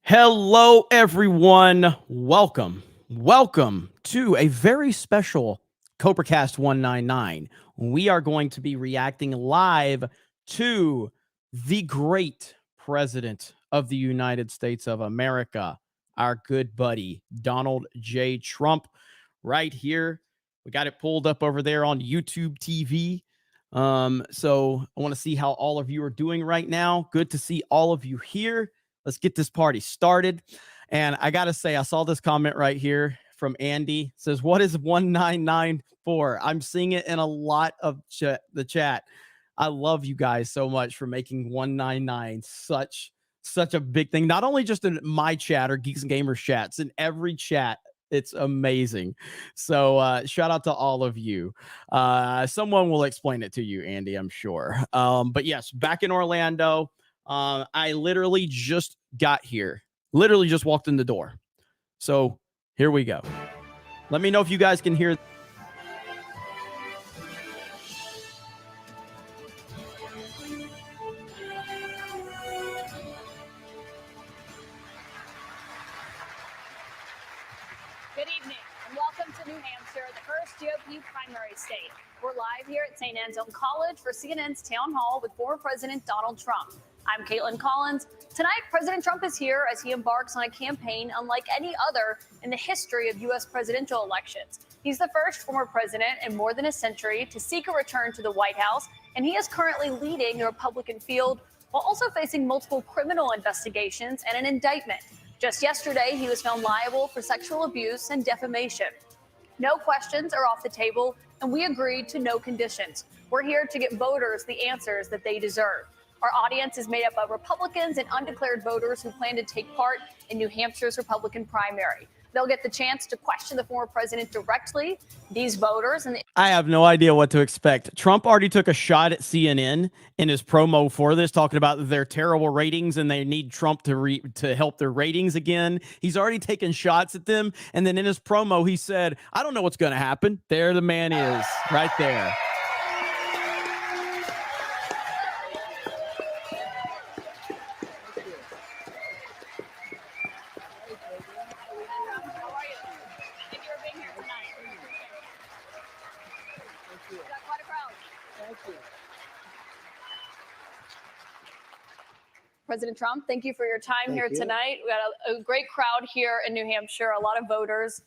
Hello, everyone. Welcome to a very special CobraCast 199. We are going to be reacting live to the great president of the United States of America, our good buddy, Donald J. Trump, right here. We got it pulled up over there on YouTube TV. So I want to see how all of you are doing right now. Good to see all of you here. Let's get this party started. And I got to say, I saw this comment right here from Andy. It says, what is 1994? I'm seeing it in a lot of the chat. I love you guys so much for making 199 such a big thing. Not only just in my chat or Geeks and Gamers chats, in every chat. It's amazing. So shout out to all of you. Someone will explain it to you, Andy, I'm sure. But yes, back in Orlando. I literally just got here, literally just walked in the door. So here we go. Let me know if you guys can hear. Good evening and welcome to New Hampshire, the first GOP primary state. We're live here at St. Anselm College for CNN's Town Hall with former President Donald Trump. I'm Caitlin Collins. Tonight, President Trump is here as he embarks on a campaign unlike any other in the history of U.S. presidential elections. He's the first former president in more than a century to seek a return to the White House, and he is currently leading the Republican field while also facing multiple criminal investigations and an indictment. Just yesterday, he was found liable for sexual abuse and defamation. No questions are off the table, and we agreed to no conditions. We're here to get voters the answers that they deserve. Our audience is made up of Republicans and undeclared voters who plan to take part in New Hampshire's Republican primary. They'll get the chance to question the former president directly. These voters and I have no idea what to expect. Trump already took a shot at CNN in his promo for this, talking about their terrible ratings and they need Trump to help their ratings again. He's already taken shots at them. And then in his promo, he said, I don't know what's going to happen. There the man is, right there. President Trump, thank you for your time here tonight. We got a great crowd here in New Hampshire, a lot of voters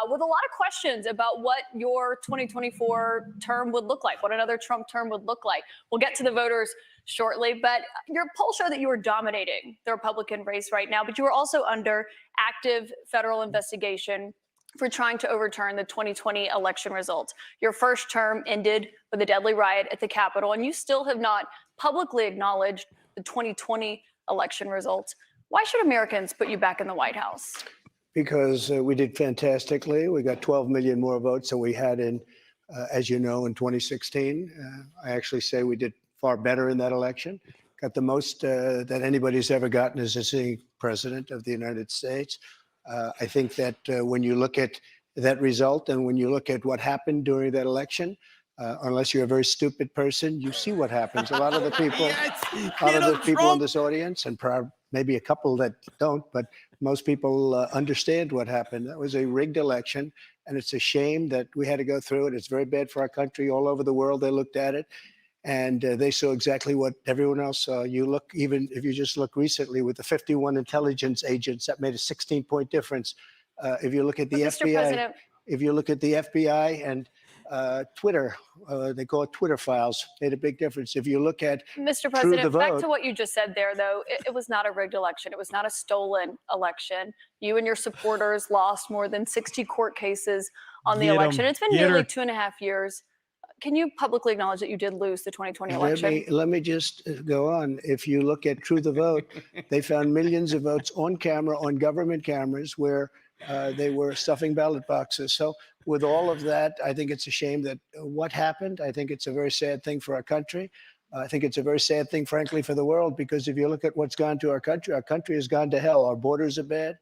with a lot of questions about what your 2024 term would look like, what another Trump term would look like. We'll get to the voters shortly, but your poll showed that you were dominating the Republican race right now, but you were also under active federal investigation for trying to overturn the 2020 election results. Your first term ended with a deadly riot at the Capitol, and you still have not publicly acknowledged the 2020 election results. Why should Americans put you back in the White House? Because we did fantastically. We got 12 million more votes than we had in, as you know, in 2016. I actually say we did far better in that election. Got the most that anybody's ever gotten as a sitting president of the United States. I think that when you look at that result and when you look at what happened during that election, unless you're a very stupid person, you see what happens. A lot of the people, in this audience, and maybe a couple that don't, but most people understand what happened. That was a rigged election, and it's a shame that we had to go through it. It's very bad for our country. All over the world, they looked at it, and they saw exactly what everyone else saw. You look, even if you just look recently with the 51 intelligence agents, that made a 16-point difference. If you look at the FBI, and Twitter, they call it Twitter files, made a big difference. If you look at Mr. President, back to what you just said there, though, it was not a rigged election. It was not a stolen election. You and your supporters lost more than 60 court cases on the election. It's been nearly 2.5 years. Can you publicly acknowledge that you did lose the 2020 election? Let me just go on. If you look at True the Vote, they found millions of votes on camera, on government cameras, where they were stuffing ballot boxes. So with all of that, I think it's a shame that what happened. I think it's a very sad thing for our country. I think it's a very sad thing, frankly, for the world, because if you look at what's gone to our country has gone to hell. Our borders are bad.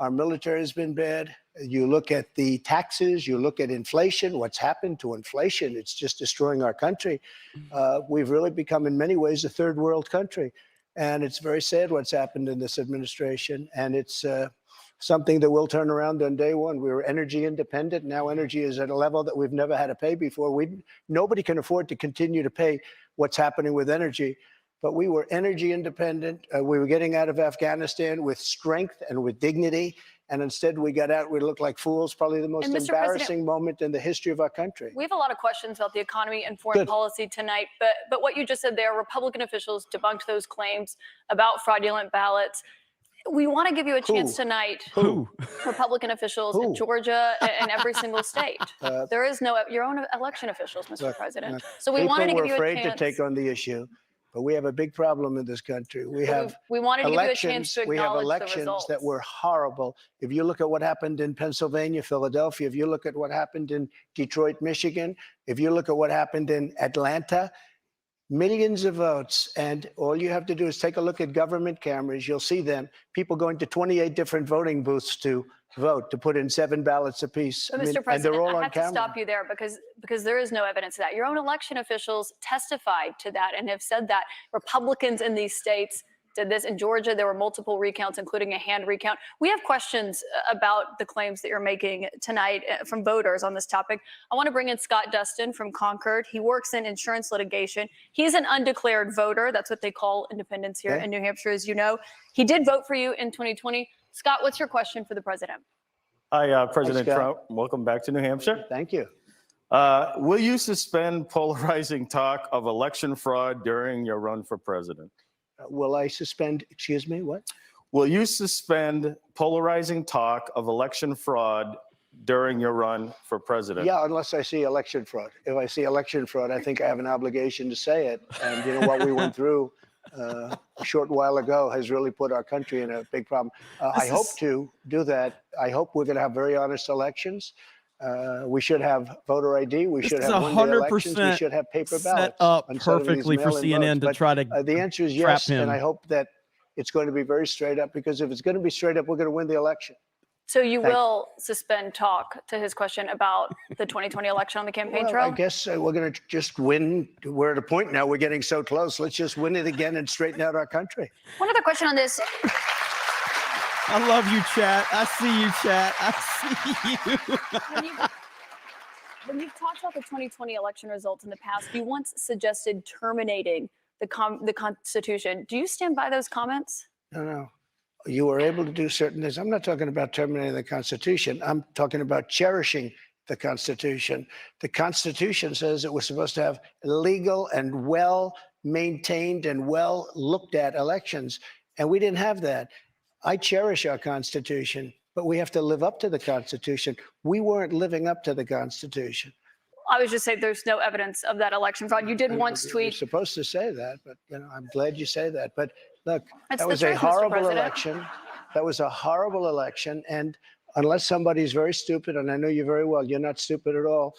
Our military has been bad. You look at the taxes, you look at inflation, what's happened to inflation, it's just destroying our country. We've really become, in many ways, a third world country. And it's very sad what's happened in this administration. And it's something that will turn around on day one. We were energy independent. Now energy is at a level that we've never had to pay before. Nobody can afford to continue to pay what's happening with energy. But we were energy independent. We were getting out of Afghanistan with strength and with dignity. And instead we got out, we looked like fools, probably the most embarrassing moment in the history of our country. We have a lot of questions about the economy and foreign policy tonight, but what you just said there, Republican officials debunked those claims about fraudulent ballots. We want to give you a chance tonight. Who? Republican officials in Georgia and every single state. There is no, your own election officials, Mr. President. So we wanted to give you a chance. People were afraid to take on the issue, but we have a big problem in this country. We wanted to give you a chance to acknowledge we have elections the results that were horrible. If you look at what happened in Pennsylvania, Philadelphia, if you look at what happened in Detroit, Michigan, if you look at what happened in Atlanta, millions of votes, and all you have to do is take a look at government cameras. You'll see them, people going to 28 different voting booths to vote, to put in 7 ballots apiece. But Mr. President, I have to stop you there because there is no evidence of that. Your own election officials testified to that and have said that Republicans in these states did this. In Georgia, there were multiple recounts, including a hand recount. We have questions about the claims that you're making tonight from voters on this topic. I want to bring in Scott Dustin from Concord. He works in insurance litigation. He's an undeclared voter. That's what they call independents here in New Hampshire, as you know. He did vote for you in 2020. Scott, what's your question for the president? Hi, President Trump. Welcome back to New Hampshire. Thank you. Will you suspend polarizing talk of election fraud during your run for president? Will I suspend, excuse me, what? Will you suspend polarizing talk of election fraud during your run for president? Yeah, unless I see election fraud. If I see election fraud, I think I have an obligation to say it. And you know what we went through a short while ago has really put our country in a big problem. I hope to do that. I hope we're going to have very honest elections. We should have voter ID. We should have one-day elections. We should have paper ballots. Set up perfectly for CNN to try to the answer is yes, and I hope that it's going to be very straight up, because if it's going to be straight up, we're going to win the election. So you will suspend talk, to his question, about the 2020 election on the campaign trail? I guess we're going to just win. We're at a point now, we're getting so close. Let's just win it again and straighten out our country. One other question on this. I love you, chat. I see you, chat. I see you. When you've talked about the 2020 election results in the past, you once suggested terminating the Constitution. Do you stand by those comments? No. You were able to do certain things. I'm not talking about terminating the Constitution. I'm talking about cherishing the Constitution. The Constitution says that we're supposed to have legal and well-maintained and well-looked-at elections, and we didn't have that. I cherish our Constitution, but we have to live up to the Constitution. We weren't living up to the Constitution. I was just saying there's no evidence of that election fraud. You did once tweet. You're supposed to say that, but I'm glad you say that. But look, that was a horrible election. That was a horrible election. And unless somebody's very stupid, and I know you very well, you're not stupid at all,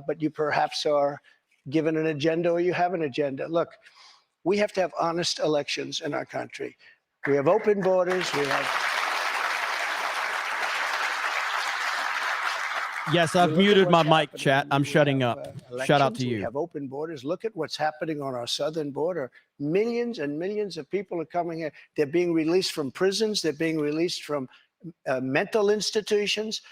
but you perhaps are given an agenda or you have an agenda. Look, we have to have honest elections in our country. We have open borders. We have. Yes, I've muted my mic, chat. I'm shutting up. Shout out to you. We have open borders. Look at what's happening on our southern border. Millions and millions of people are coming here. They're being released from prisons. They're being released from mental institutions.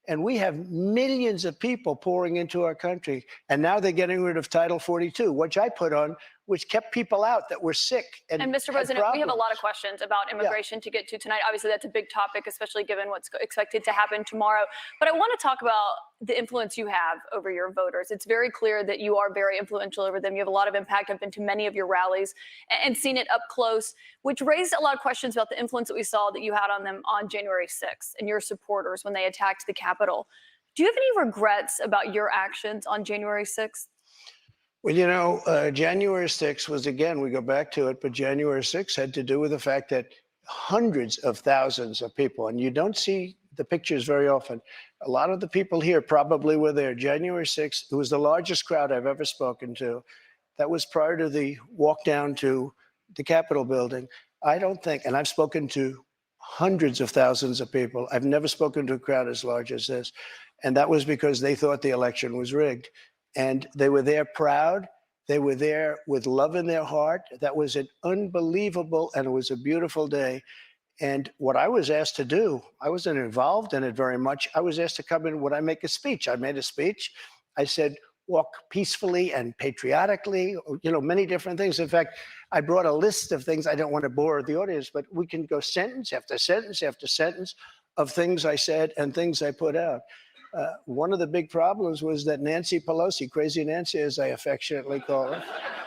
And we have millions of people pouring into our country. And now they're getting rid of Title 42, which I put on, which kept people out that were sick. And Mr. President, we have a lot of questions about immigration to get to tonight. Obviously, that's a big topic, especially given what's expected to happen tomorrow. But I want to talk about the influence you have over your voters. It's very clear that you are very influential over them. You have a lot of impact. I've been to many of your rallies and seen it up close, which raised a lot of questions about the influence that we saw that you had on them on January 6th and your supporters when they attacked the Capitol. Do you have any regrets about your actions on January 6th? Well, you know, January 6th was, again, we go back to it, but January 6th had to do with the fact that hundreds of thousands of people, and you don't see the pictures very often. A lot of the people here probably were there. January 6th, it was the largest crowd I've ever spoken to. That was prior to the walk down to the Capitol building. I don't think, and I've spoken to hundreds of thousands of people. I've never spoken to a crowd as large as this. And that was because they thought the election was rigged. And they were there proud. They were there with love in their heart. That was an unbelievable, and it was a beautiful day. And what I was asked to do, I wasn't involved in it very much. I was asked to come in. Would I make a speech? I made a speech. I said, walk peacefully and patriotically, many different things. In fact, I brought a list of things. I don't want to bore the audience, but we can go sentence after sentence after sentence of things I said and things I put out. One of the big problems was that Nancy Pelosi, Crazy Nancy, as I affectionately call her,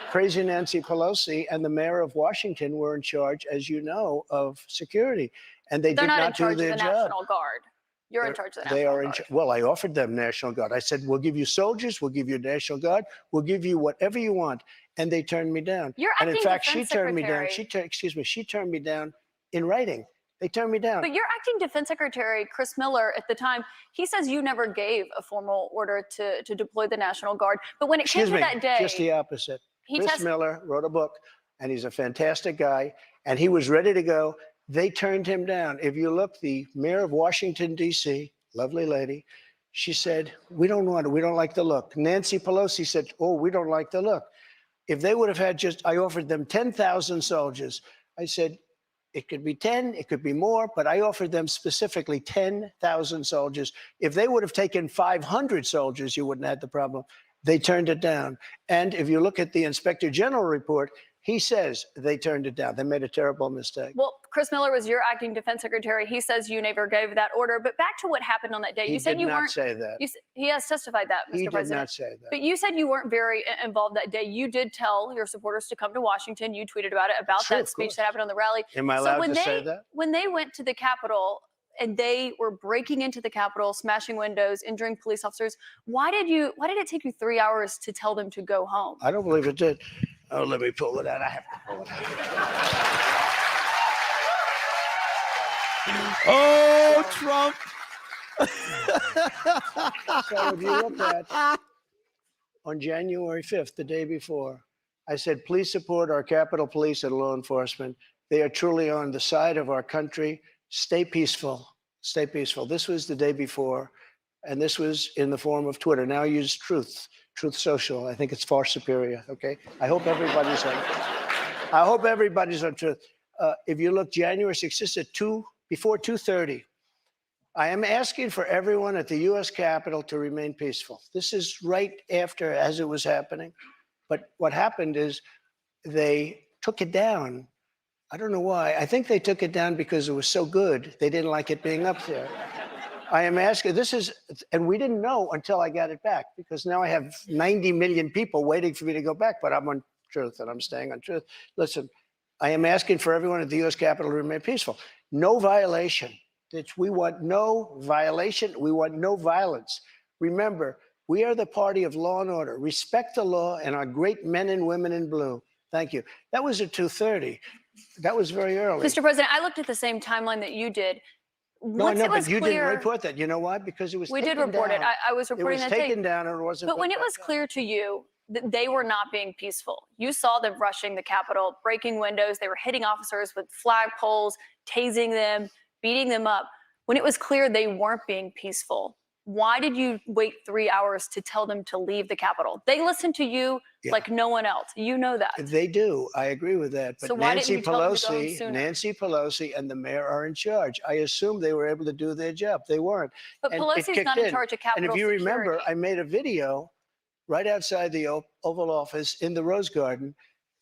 Crazy Nancy Pelosi and the mayor of Washington were in charge, as you know, of security. And they did not do their job. They're not in charge of the National Guard. You're in charge of the National Guard. Well, I offered them National Guard. I said, we'll give you soldiers, we'll give you National Guard, we'll give you whatever you want. And they turned me down. And in fact, she turned me down. She turned me down in writing. They turned me down. But your acting defense secretary, Chris Miller, at the time, he says you never gave a formal order to deploy the National Guard. But when it came to that day, just the opposite. Chris Miller wrote a book, and he's a fantastic guy, and he was ready to go. They turned him down. If you look, the mayor of Washington, D.C., lovely lady, she said, we don't want it. We don't like the look. Nancy Pelosi said, oh, we don't like the look. If they would have had I offered them 10,000 soldiers. I said, it could be 10, it could be more, but I offered them specifically 10,000 soldiers. If they would have taken 500 soldiers, you wouldn't have had the problem. They turned it down. And if you look at the Inspector General report, he says they turned it down. They made a terrible mistake. Well, Chris Miller was your acting defense secretary. He says you never gave that order. But back to what happened on that day. You said you weren't. He did not say that. He has testified that, Mr. President. He did not say that. But you said you weren't very involved that day. You did tell your supporters to come to Washington. You tweeted about it, about that speech that happened on the rally. Am I allowed to say that? When they went to the Capitol and they were breaking into the Capitol, smashing windows, injuring police officers, why did it take you 3 hours to tell them to go home? I don't believe it did. Oh, let me pull it out. I have to pull it out. Oh, Trump. So if you look at on January 5th, the day before, I said, please support our Capitol Police and law enforcement. They are truly on the side of our country. Stay peaceful. Stay peaceful. This was the day before, and this was in the form of Twitter. Now use Truth Social. I think it's far superior. Okay. I hope everybody's on Truth. If you look, January 6th, this is before 2:30. I am asking for everyone at the U.S. Capitol to remain peaceful. This is right after, as it was happening. But what happened is they took it down. I don't know why. I think they took it down because it was so good. They didn't like it being up there. I am asking, and we didn't know until I got it back, because now I have 90 million people waiting for me to go back, but I'm on Truth and I'm staying on Truth. Listen, I am asking for everyone at the U.S. Capitol to remain peaceful. No violation. We want no violation. We want no violence. Remember, we are the party of law and order. Respect the law and our great men and women in blue. Thank you. That was at 2:30. That was very early. Mr. President, I looked at the same timeline that you did. No, but you didn't report that. You know why? Because it was taken down. We did report it. I was reporting that day. It was taken down and it wasn't. But when it was clear to you that they were not being peaceful, you saw them rushing the Capitol, breaking windows. They were hitting officers with flagpoles, tasing them, beating them up. When it was clear they weren't being peaceful, why did you wait 3 hours to tell them to leave the Capitol? They listened to you like no one else. You know that. They do. I agree with that. But so why didn't you tell them to go home sooner? Nancy Pelosi and the mayor are in charge. I assume they were able to do their job. They weren't. But Pelosi's not in charge of Capitol security. And if you remember, I made a video right outside the Oval Office in the Rose Garden.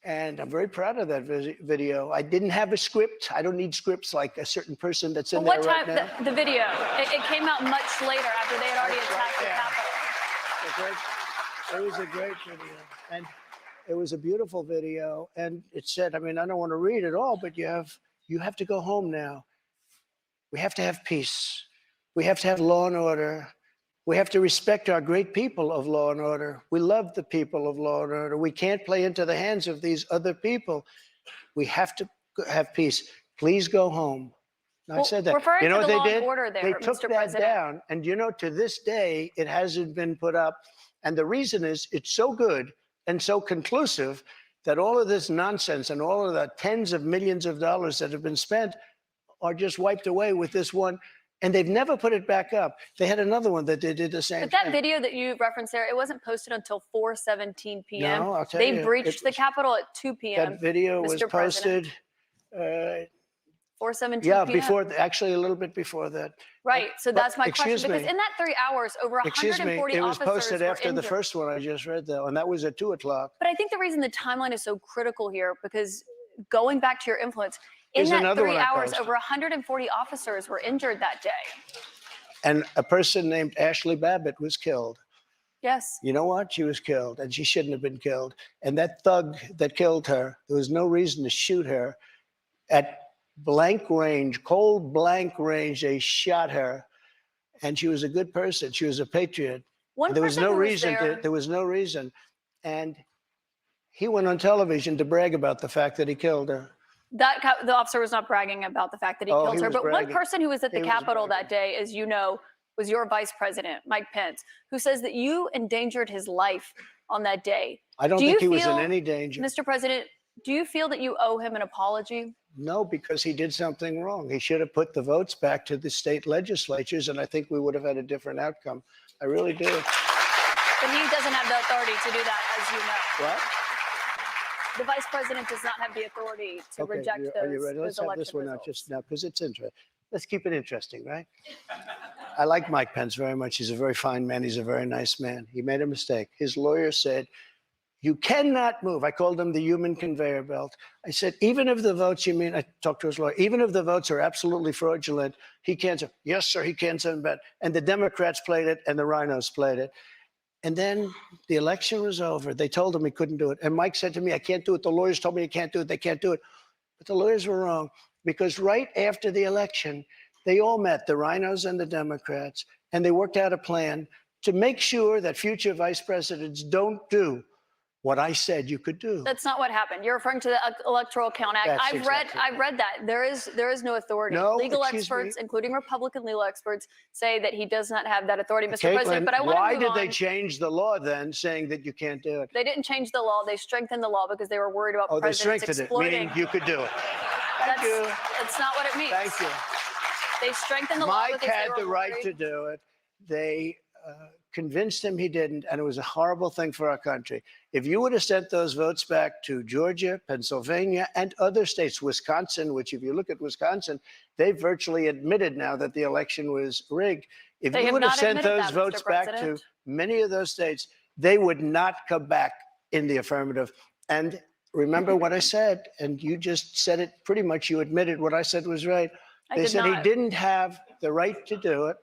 And I'm very proud of that video. I didn't have a script. I don't need scripts like a certain person that's in there right now. What time, the video, it came out much later after they had already attacked the Capitol. It was a great video. And it was a beautiful video. And it said, I mean, I don't want to read it all, but you have to go home now. We have to have peace. We have to have law and order. We have to respect our great people of law and order. We love the people of law and order. We can't play into the hands of these other people. We have to have peace. Please go home. I said that. Referring you know to the what law they did? And order there, they took Mr. that President. down. And to this day, it hasn't been put up. And the reason is it's so good and so conclusive that all of this nonsense and all of the tens of millions of dollars that have been spent are just wiped away with this one. And they've never put it back up. They had another one that they did the same But that thing. video that you referenced there, it wasn't posted until 4:17 p.m. No, I'll tell They you, breached the was- Capitol at 2 p.m. That video was Mr. President. posted, 4:17 yeah, p.m. before, actually a little bit before that. Right. So But that's my question. excuse Because me. in that 3 hours, over Excuse me, 140 it was officers posted were after the injured. first one I just read, though, and that was at 2 o'clock. But I think the reason the timeline is so critical here, because going back to your influence, in Here's that another 3 one I hours, posted. over 140 officers were injured that day. And a person named Ashley Babbitt was killed. Yes. You know what? She was killed, and she shouldn't have been killed. And that thug that killed her, there was no reason to shoot her. At blank range, cold blank range, they shot her, and she was a good person. She was a patriot. One There was person no who was reason. there, There was no reason, and he went on television to brag about the fact that he killed her. the officer was not bragging about the fact that he Oh, killed he her. was But one bragging. person who was at the He was Capitol that bragging. day, as you know, was your vice president, Mike Pence, who says that you endangered his life on that day. I don't Do think you he was in feel, any danger. Mr. President, do you feel that you owe him an apology? No, because he did something wrong. He should have put the votes back to the state legislatures, and I think we would have had a different outcome. I really do. But he doesn't have the authority to do that, as you know. What? The vice president does not have the authority to reject are those, you ready? Let's those have this election one out results. just now because it's interesting. Let's keep it interesting, right? I like Mike Pence very much. He's a very fine man. He's a very nice man. He made a mistake. His lawyer said, you cannot move. I called him the human conveyor belt. I said, even if the votes, I talked to his lawyer, even if the votes are absolutely fraudulent, he can't say, yes, sir, he can't send back. And the Democrats played it and the rhinos played it. And then the election was over. They told him he couldn't do it. And Mike said to me, I can't do it. The lawyers told me I can't do it. They can't do it. But the lawyers were wrong because right after the election, they all met, the rhinos and the Democrats, and they worked out a plan to make sure that future vice presidents don't do what I said you could do. That's not what happened. You're referring to the Electoral Count Act. That's I've exactly read that. There is no authority. No, Legal excuse experts, me. including Republican legal experts, say that he does not have that authority, Mr. President. Caitlin, But I want to why move did on. they change the law then, saying that you can't do it? They didn't change the law. They strengthened the law because they were worried about Oh, they presidents strengthened it, exploiting. meaning you could do it. Thank you. That's not what it means. Thank you. They strengthened the law Mike because they had were the right worried. to do it. They convinced him he didn't, and it was a horrible thing for our country. If you would have sent those votes back to Georgia, Pennsylvania, and other states, Wisconsin, which if you look at Wisconsin, they virtually admitted now that the election was rigged. If They you have would have not sent admitted those that, votes Mr. back to President. many of those states, they would not come back in the affirmative. And remember what I said, and you just said it pretty much, you admitted what I said was right. I They did said he not. didn't have the right to do it.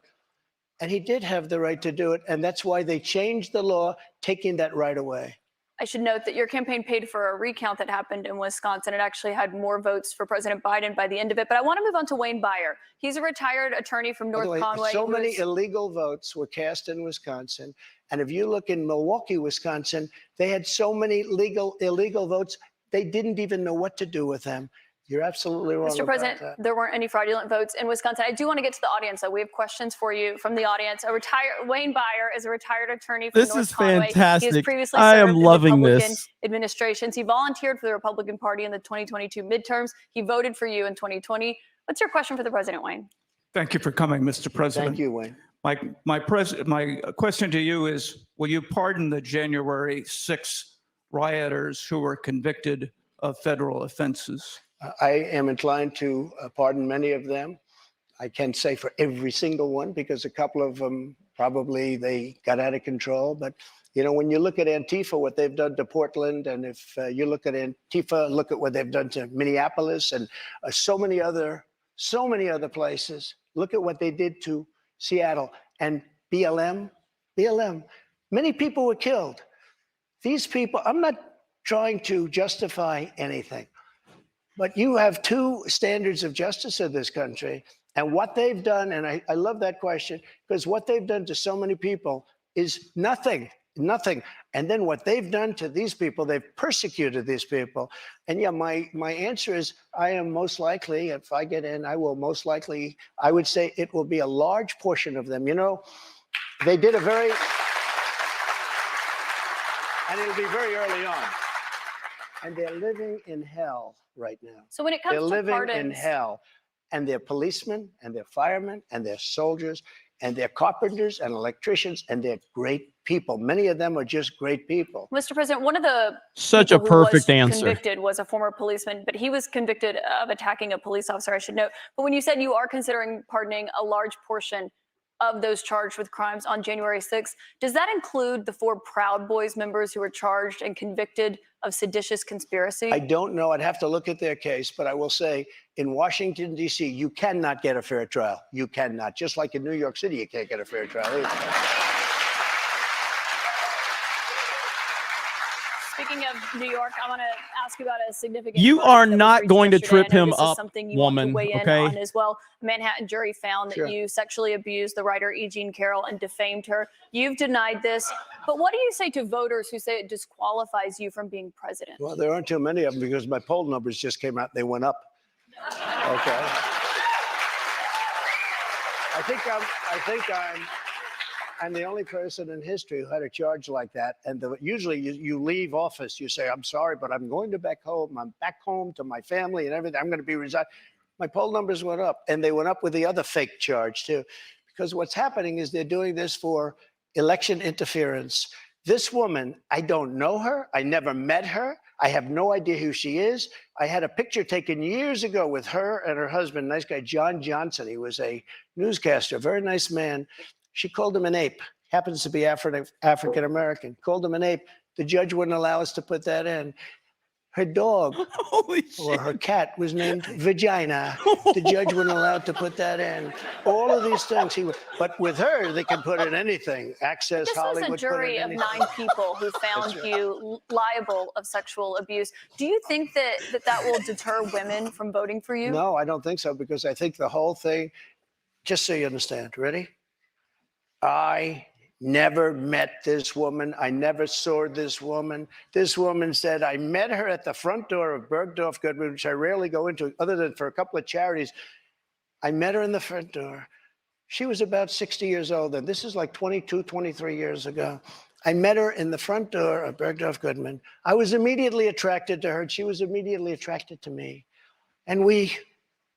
And he did have the right to do it. And that's why they changed the law, taking that right away. I should note that your campaign paid for a recount that happened in Wisconsin. It actually had more votes for President Biden by the end of it. But I want to move on to Wayne Byer. He's a retired attorney from By the North way, Conway. so who many is- illegal votes were cast in Wisconsin. And if you look in Milwaukee, Wisconsin, they had so many illegal votes, they didn't even know what to do with them. You're absolutely wrong Mr. about President, that. there weren't any fraudulent votes in Wisconsin. I do want to get to the audience, though. We have questions for you from the audience. Wayne Byer is a retired attorney from This North is Conway. He fantastic. has previously I am served in loving Republican this. administrations. He volunteered for the Republican Party in the 2022 midterms. He voted for you in 2020. What's your question for the president, Wayne? Thank you for coming, Mr. President. Thank you, Wayne. My question to you is, will you pardon the January 6 rioters who were convicted of federal offenses? I am inclined to pardon many of them. I can't say for every single one because a couple of them probably they got out of control. But, you know, when you look at Antifa, what they've done to Portland, and if you look at Antifa, look at what they've done to Minneapolis and so many other places. Look at what they did to Seattle and BLM. Many people were killed. These people, I'm not trying to justify anything. But you have two standards of justice in this country. And what they've done, and I love that question, because what they've done to so many people is nothing. And then what they've done to these people, they've persecuted these people. And yeah, my answer is I am most likely, if I get in, I would say it will be a large portion of them. You know, they did and it'll be very early on. And they're living in hell right now. So when it comes They're to living pardons, in hell. and they're policemen, and they're firemen, and they're soldiers, and they're carpenters and electricians, and they're great people. Many of them are just great people. Mr. President, one of the Such a people who was perfect answer. convicted was a former policeman, but he was convicted of attacking a police officer, I should note. But when you said you are considering pardoning a large portion of those charged with crimes on January 6th, does that include the 4 Proud Boys members who were charged and convicted of seditious conspiracy? I don't know. I'd have to look at their case, but I will say in Washington, D.C., you cannot get a fair trial. You cannot. Just like in New York City, you can't get a fair trial either. Speaking of New York, I want to ask you about a significant. You verdict are that was not reached going to yesterday. I trip know him this is up, something you want to woman, weigh in okay? on as well. A Manhattan jury found that Sure. you sexually abused the writer E. Jean Carroll and defamed her. You've denied this, but what do you say to voters who say it disqualifies you from being president? Well, there aren't too many of them because my poll numbers just came out. They went up. Okay. I think I'm the only person in history who had a charge like that. And usually you leave office, you say, I'm sorry, but I'm going to back home. I'm back home to my family and everything. I'm going to be resigned. My poll numbers went up, and they went up with the other fake charge too. Because what's happening is they're doing this for election interference. This woman, I don't know her. I never met her. I have no idea who she is. I had a picture taken years ago with her and her husband, nice guy, John Johnson. He was a newscaster, very nice man. She called him an ape. Happens to be African American. Called him an ape. The judge wouldn't allow us to put that in. Her dog Holy or shit. her cat was named Vagina. The judge wouldn't allow to put that in. All of these things. But with her, they can put in anything. Access This was Hollywood. a jury of 9 people who found you liable of sexual abuse. Do you think that will deter women from voting for you? No, I don't think so, because I think the whole thing, just so you understand, ready? I never met this woman. I never saw this woman. This woman said, I met her at the front door of Bergdorf Goodman, which I rarely go into other than for a couple of charities. I met her in the front door. She was about 60 years old, and this is like 22, 23 years ago. I met her in the front door of Bergdorf Goodman. I was immediately attracted to her, and she was immediately attracted to me. And we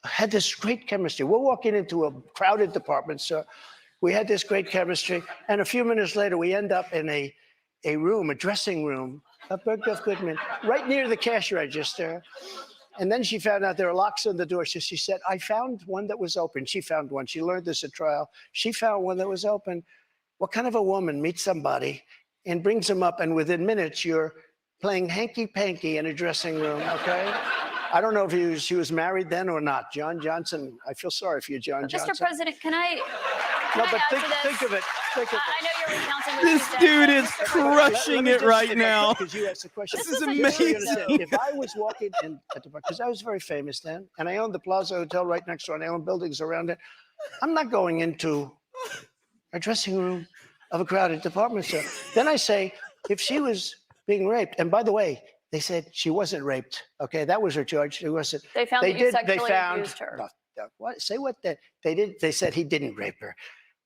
had this great chemistry. We're walking into a crowded department store. We had this great chemistry, and a few minutes later, we end up in a room, a dressing room of Bergdorf Goodman, right near the cash register. And then she found out there were locks on the door. So she said, I found one that was open. She found one. She learned this at trial. She found one that was open. What kind of a woman meets somebody and brings them up, and within minutes, you're playing hanky-panky in a dressing room, okay? I don't know if she was married then or not. John Johnson, I feel sorry for you, John Johnson. Mr. President, can I No, but add to this? think of it. Think of it. I know you're recounting what This you said, dude but is Mr. President, crushing it right now. Because you asked the question. This is was a Just so you amazing. understand, if I was walking in at the because I was very famous then, and I owned the Plaza Hotel right next door, and I owned buildings around it, I'm not going into a dressing room of a crowded department store. Then I say, if she was being raped, and by the way, they said she wasn't raped. Okay, that was her charge. It wasn't. They found that you sexually found, abused her. No, what? Say what? They did. They said he didn't rape her.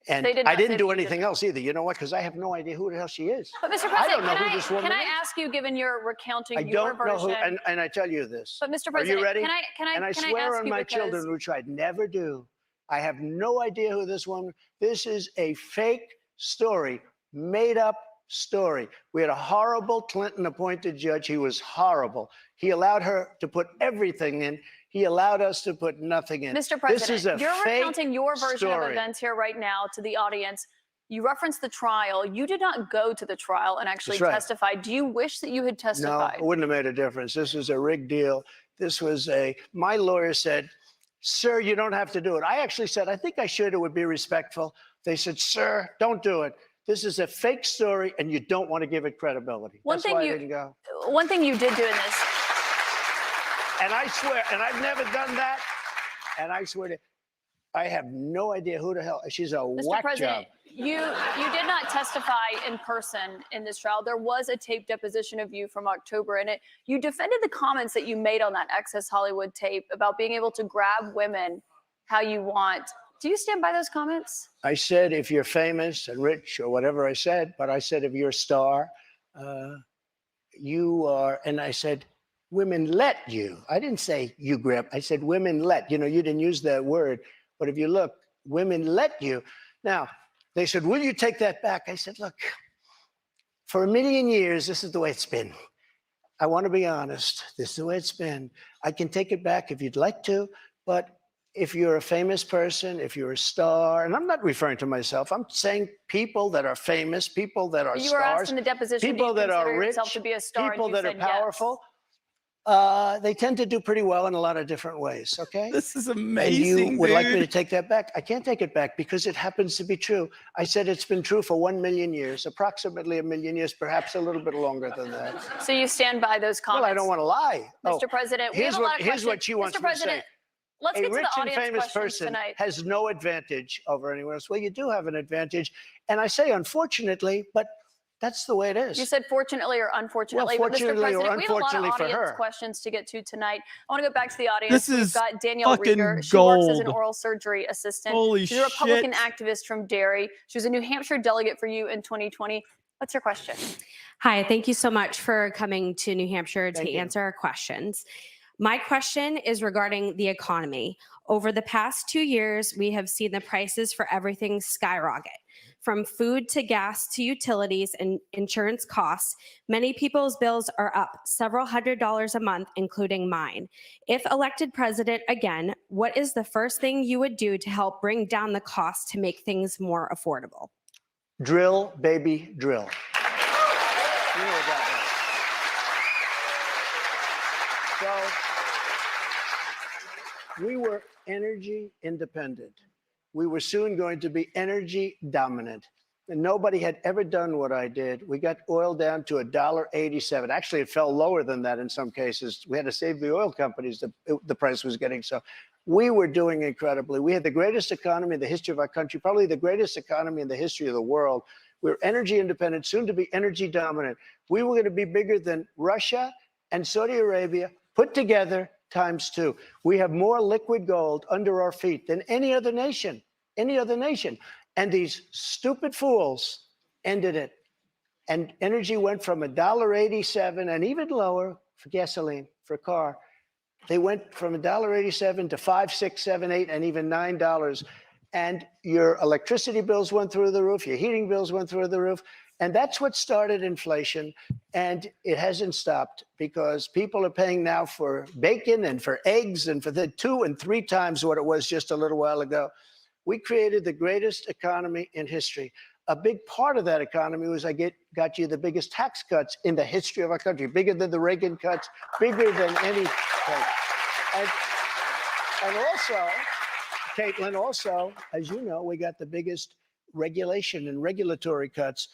And They did I not didn't say do that you anything else either. You know what? Because I have no idea who the hell she is. But Mr. I don't President, know who this woman can I is. ask you, given you're recounting I your don't know version? who, and I tell you this. But Mr. Are President, you ready? can I And I can swear ask on you my because children, which I'd never do. I have no idea who this woman. This is a fake story, made up story. We had a horrible Clinton-appointed judge. He was horrible. He allowed her to put everything in. He allowed us to put nothing in. Mr. President, this is a you're fake recounting your version of story. events here right now to the audience. You referenced the trial. You did not go to the trial and actually That's right. testify. Do you wish that you had No, testified? it wouldn't have made a difference. This was a rigged deal. This was my lawyer said, sir, you don't have to do it. I actually said, I think I should. It would be respectful. They said, sir, don't do it. This is a fake story, and you don't want to give it credibility. That's why I didn't go. One thing you did do in this. And I swear, and I've never done that, and I swear to, I have no idea who the hell, she's a Mr. whack President, job. you did not testify in person in this trial. There was a tape deposition of you from October in it. You defended the comments that you made on that Access Hollywood tape about being able to grab women how you want. Do you stand by those comments? I said, if you're famous and rich or whatever I said, but I said, if you're a star, you are, and I said, women let you. I didn't say you grab. I said women let. You know, you didn't use that word, but if you look, women let you. Now, they said, will you take that back? I said, look, for a million years, this is the way it's been. I want to be honest. This is the way it's been. I can take it back if you'd like to, but if you're a famous person, if you're a star, and I'm not referring to myself, I'm saying people that are famous, people that are You were stars, asked in the deposition, people do you that are consider rich, yourself to be a star? people and you that are said yes. powerful, they tend to do pretty well in a lot of different ways, okay? This is And amazing, you would like me to dude. take that back? I can't take it back because it happens to be true. I said it's been true for 1 million years, approximately 1 million years, perhaps a little bit longer than that. So you stand by those comments? Well, I don't want to lie. Mr. President, we have a lot of here's what questions. she wants Mr. me to say. President, let's A get to rich the and audience famous questions person tonight. has no advantage over anyone else. Well, you do have an advantage. And I say unfortunately, but that's the way it is. You said fortunately or unfortunately, Well, but Mr. fortunately or President, we have a lot of unfortunately for audience her. questions to get to tonight. I want to go back to the audience. This We've is got Danielle fucking Rieger. She works as an gold. oral surgery assistant. Holy She's a Republican shit. activist from Derry. She was a New Hampshire delegate for you in 2020. What's your question? Hi, thank you so much for coming to New Hampshire Thank to you. answer our questions. My question is regarding the economy. Over the past 2 years, we have seen the prices for everything skyrocket. From food to gas to utilities and insurance costs, many people's bills are up several $100s a month, including mine. If elected president again, what is the first thing you would do to help bring down the cost to make things more affordable? Drill, baby, drill. You know what that means. So we were energy independent. We were soon going to be energy dominant. And nobody had ever done what I did. We got oil down to $1.87. Actually, it fell lower than that in some cases. We had to save the oil companies. The price was getting so. We were doing incredibly. We had the greatest economy in the history of our country, probably the greatest economy in the history of the world. We were energy independent, soon to be energy dominant. We were going to be bigger than Russia and Saudi Arabia put together ×2. We have more liquid gold under our feet than any other nation. And these stupid fools ended it. And energy went from $1.87 and even lower for gasoline, for a car. They went from $1.87 to $5, $6, $7, $8, and even $9. And your electricity bills went through the roof, your heating bills went through the roof. And that's what started inflation. And it hasn't stopped because people are paying now for bacon and for eggs and for the 2 and 3 times what it was just a little while ago. We created the greatest economy in history. A big part of that economy was got you the biggest tax cuts in the history of our country, bigger than the Reagan cuts, bigger than any cut. And also, Caitlin, as you know, we got the biggest regulation and regulatory cuts.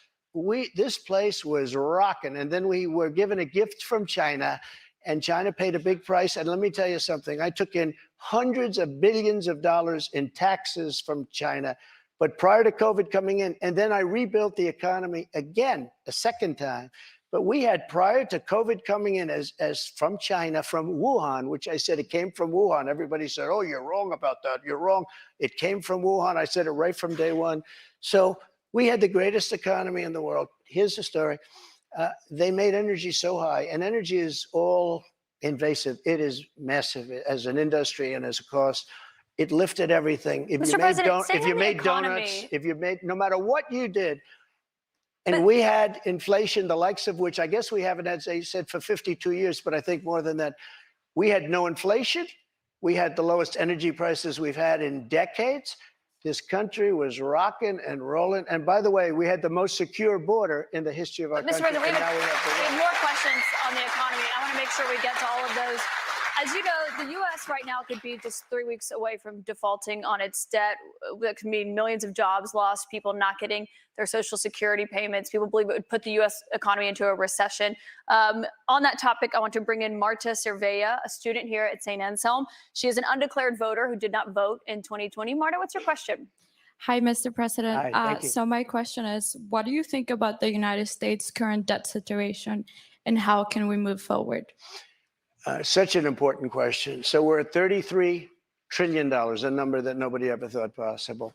This place was rocking. And then we were given a gift from China, and China paid a big price. And let me tell you something. I took in hundreds of billions of dollars in taxes from China. But prior to COVID coming in, and then I rebuilt the economy again, a second time. But we had, prior to COVID coming in as from China, from Wuhan, which I said it came from Wuhan. Everybody said, oh, you're wrong about that. You're wrong. It came from Wuhan. I said it right from day one. So we had the greatest economy in the world. Here's the story. They made energy so high, and energy is all invasive. It is massive as an industry and as a cost. It lifted everything. If Mr. you President, if you made donuts, if you made, no matter what you did, and we had inflation, the likes of which I guess we haven't had, as I said, for 52 years, but I think more than that. We had no inflation. We had the lowest energy prices we've had in decades. This country was rocking and rolling. And by the way, we had the most secure border in the history of our country. Mr. President, we have the more questions on the economy. I want to make sure we get to all of those. As you know, the U.S. right now could be just 3 weeks away from defaulting on its debt. That could mean millions of jobs lost, people not getting their Social Security payments. People believe it would put the U.S. economy into a recession. On that topic, I want to bring in Marta Cervella, a student here at St. Anselm. She is an undeclared voter who did not vote in 2020. Marta, what's your question? Hi, Mr. President. Hi, thank you. So my question is, what do you think about the United States' current debt situation, and how can we move forward? Such an important question. So we're at $33 trillion, a number that nobody ever thought possible.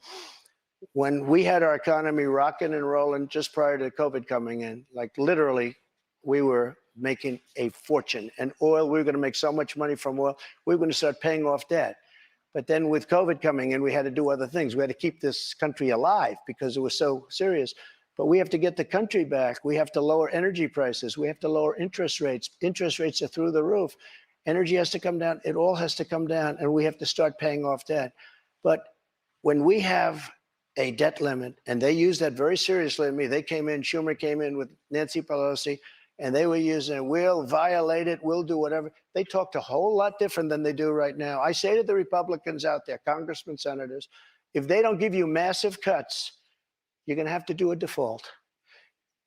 When we had our economy rocking and rolling just prior to COVID coming in, like literally, we were making a fortune. And oil, we were going to make so much money from oil, we were going to start paying off debt. But then with COVID coming in, we had to do other things. We had to keep this country alive because it was so serious. But we have to get the country back. We have to lower energy prices. We have to lower interest rates. Interest rates are through the roof. Energy has to come down. It all has to come down, and we have to start paying off debt. But when we have a debt limit, and they use that very seriously. They came in, Schumer came in with Nancy Pelosi, and they were using it. We'll violate it. We'll do whatever. They talked a whole lot different than they do right now. I say to the Republicans out there, congressmen, senators, if they don't give you massive cuts, you're going to have to do a default.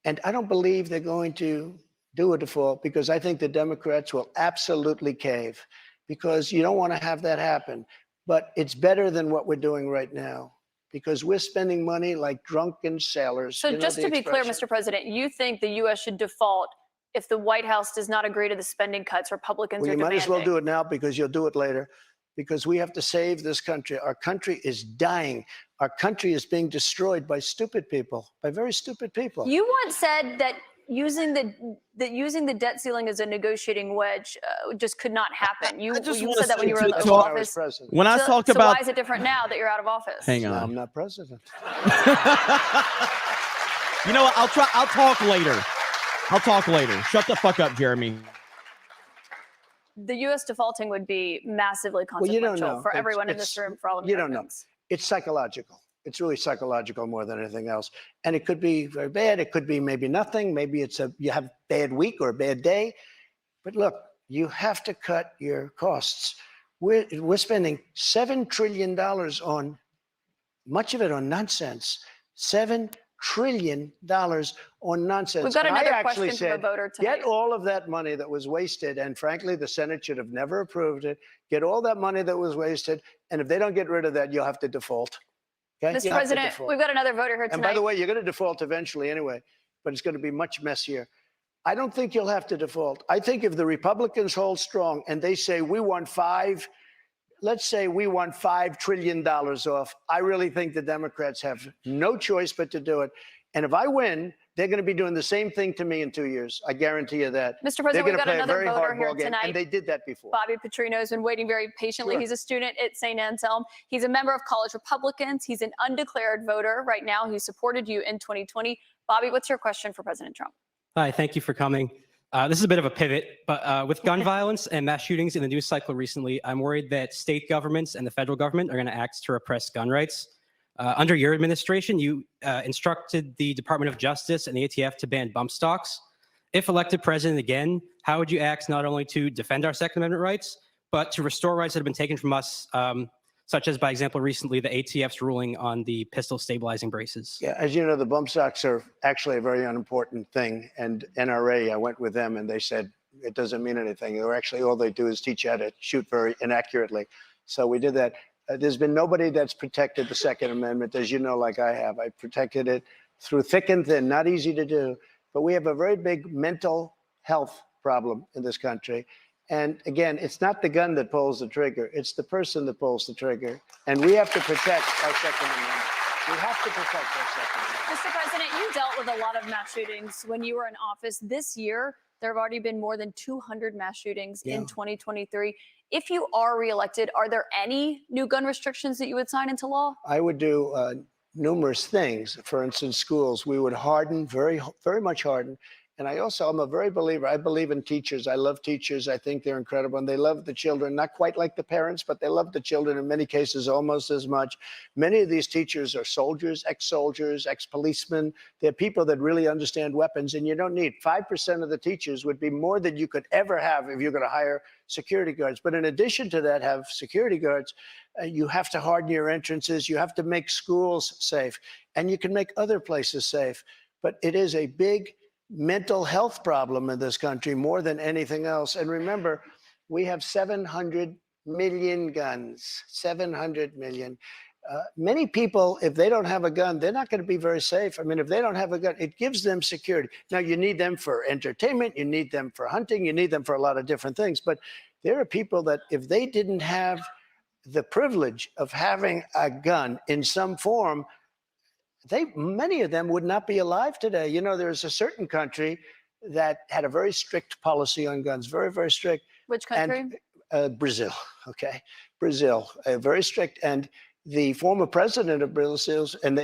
And I don't believe they're going to do a default because I think the Democrats will absolutely cave because you don't want to have that happen. But it's better than what we're doing right now, because we're spending money like drunken sailors. So just to be clear, Mr. President, you think the U.S. should default if the White House does not agree to the spending cuts Republicans are demanding? Well, you might as well do it now because you'll do it later, because we have to save this country. Our country is dying. Our country is being destroyed by stupid people, by very stupid people. You once said that using the debt ceiling as a negotiating wedge just could not happen. You said that when you were in the Oval Office. When I talked so about, why is it different now that you're out of office? hang No, on. I'm not president. You know what? I'll talk later. I'll talk later. Shut the fuck up, Jeremy. The U.S. defaulting would be massively Well, you consequential don't know. for everyone in It's- this room, for all you don't know. Americans. It's psychological. It's really psychological more than anything else. And it could be very bad. It could be maybe nothing. Maybe you have a bad week or a bad day. But look, you have to cut your costs. We're spending $7 trillion on, much of it on nonsense. $7 trillion on nonsense. We've got And I another actually question from a said, voter tonight. get all of that money that was wasted, and frankly, the Senate should have never approved it. Get all that money that was wasted, and if they don't get rid of that, you'll have to default. Okay? Mr. You'll have to President, default. we've got another voter here And tonight. by the way, you're going to default eventually anyway, but it's going to be much messier. I don't think you'll have to default. I think if the Republicans hold strong and they say let's say we want $5 trillion off, I really think the Democrats have no choice but to do it. And if I win, they're going to be doing the same thing to me in 2 years. I guarantee you that. Mr. President, They're we've going to got play a another very voter hard here ball game, tonight. and they did that before. Bobby Petrino has been waiting very patiently. Sure. He's a student at St. Anselm. He's a member of College Republicans. He's an undeclared voter right now. He supported you in 2020. Bobby, what's your question for President Trump? Hi, thank you for coming. This is a bit of a pivot, but with gun violence and mass shootings in the news cycle recently, I'm worried that state governments and the federal government are going to act to repress gun rights. Under your administration, you instructed the Department of Justice and the ATF to ban bump stocks. If elected president again, how would you act not only to defend our Second Amendment rights, but to restore rights that have been taken from us, such as, by example, recently the ATF's ruling on the pistol stabilizing braces? Yeah, as you know, the bump stocks are actually a very unimportant thing. And NRA, I went with them and they said it doesn't mean anything. Or actually, all they do is teach you how to shoot very inaccurately. So we did that. There's been nobody that's protected the Second Amendment, as you know, like I have. I protected it through thick and thin, not easy to do. But we have a very big mental health problem in this country. And again, it's not the gun that pulls the trigger. It's the person that pulls the trigger. And we have to protect our Second Amendment. We have to protect our Second Amendment. Mr. President, you dealt with a lot of mass shootings when you were in office. This year, there have already been more than 200 mass shootings in 2023. If you are reelected, are there any new gun restrictions that you would sign into law? I would do numerous things. For instance, schools, we would harden, very, very much harden. And I'm a very believer. I believe in teachers. I love teachers. I think they're incredible. And they love the children, not quite like the parents, but they love the children in many cases almost as much. Many of these teachers are soldiers, ex-policemen. They're people that really understand weapons. And you don't need 5% of the teachers would be more than you could ever have if you're going to hire security guards. But in addition to that, have security guards, you have to harden your entrances. You have to make schools safe. And you can make other places safe. But it is a big mental health problem in this country more than anything else. And remember, we have 700 million guns, 700 million. Many people, if they don't have a gun, they're not going to be very safe. I mean, if they don't have a gun, it gives them security. Now, you need them for entertainment, you need them for hunting, you need them for a lot of different things. But there are people that if they didn't have the privilege of having a gun in some form, many of them would not be alive today. You know, there's a certain country that had a very strict policy on guns, very, very strict. Which country? And Brazil, okay? Brazil, very strict. And the former president of Brazil, and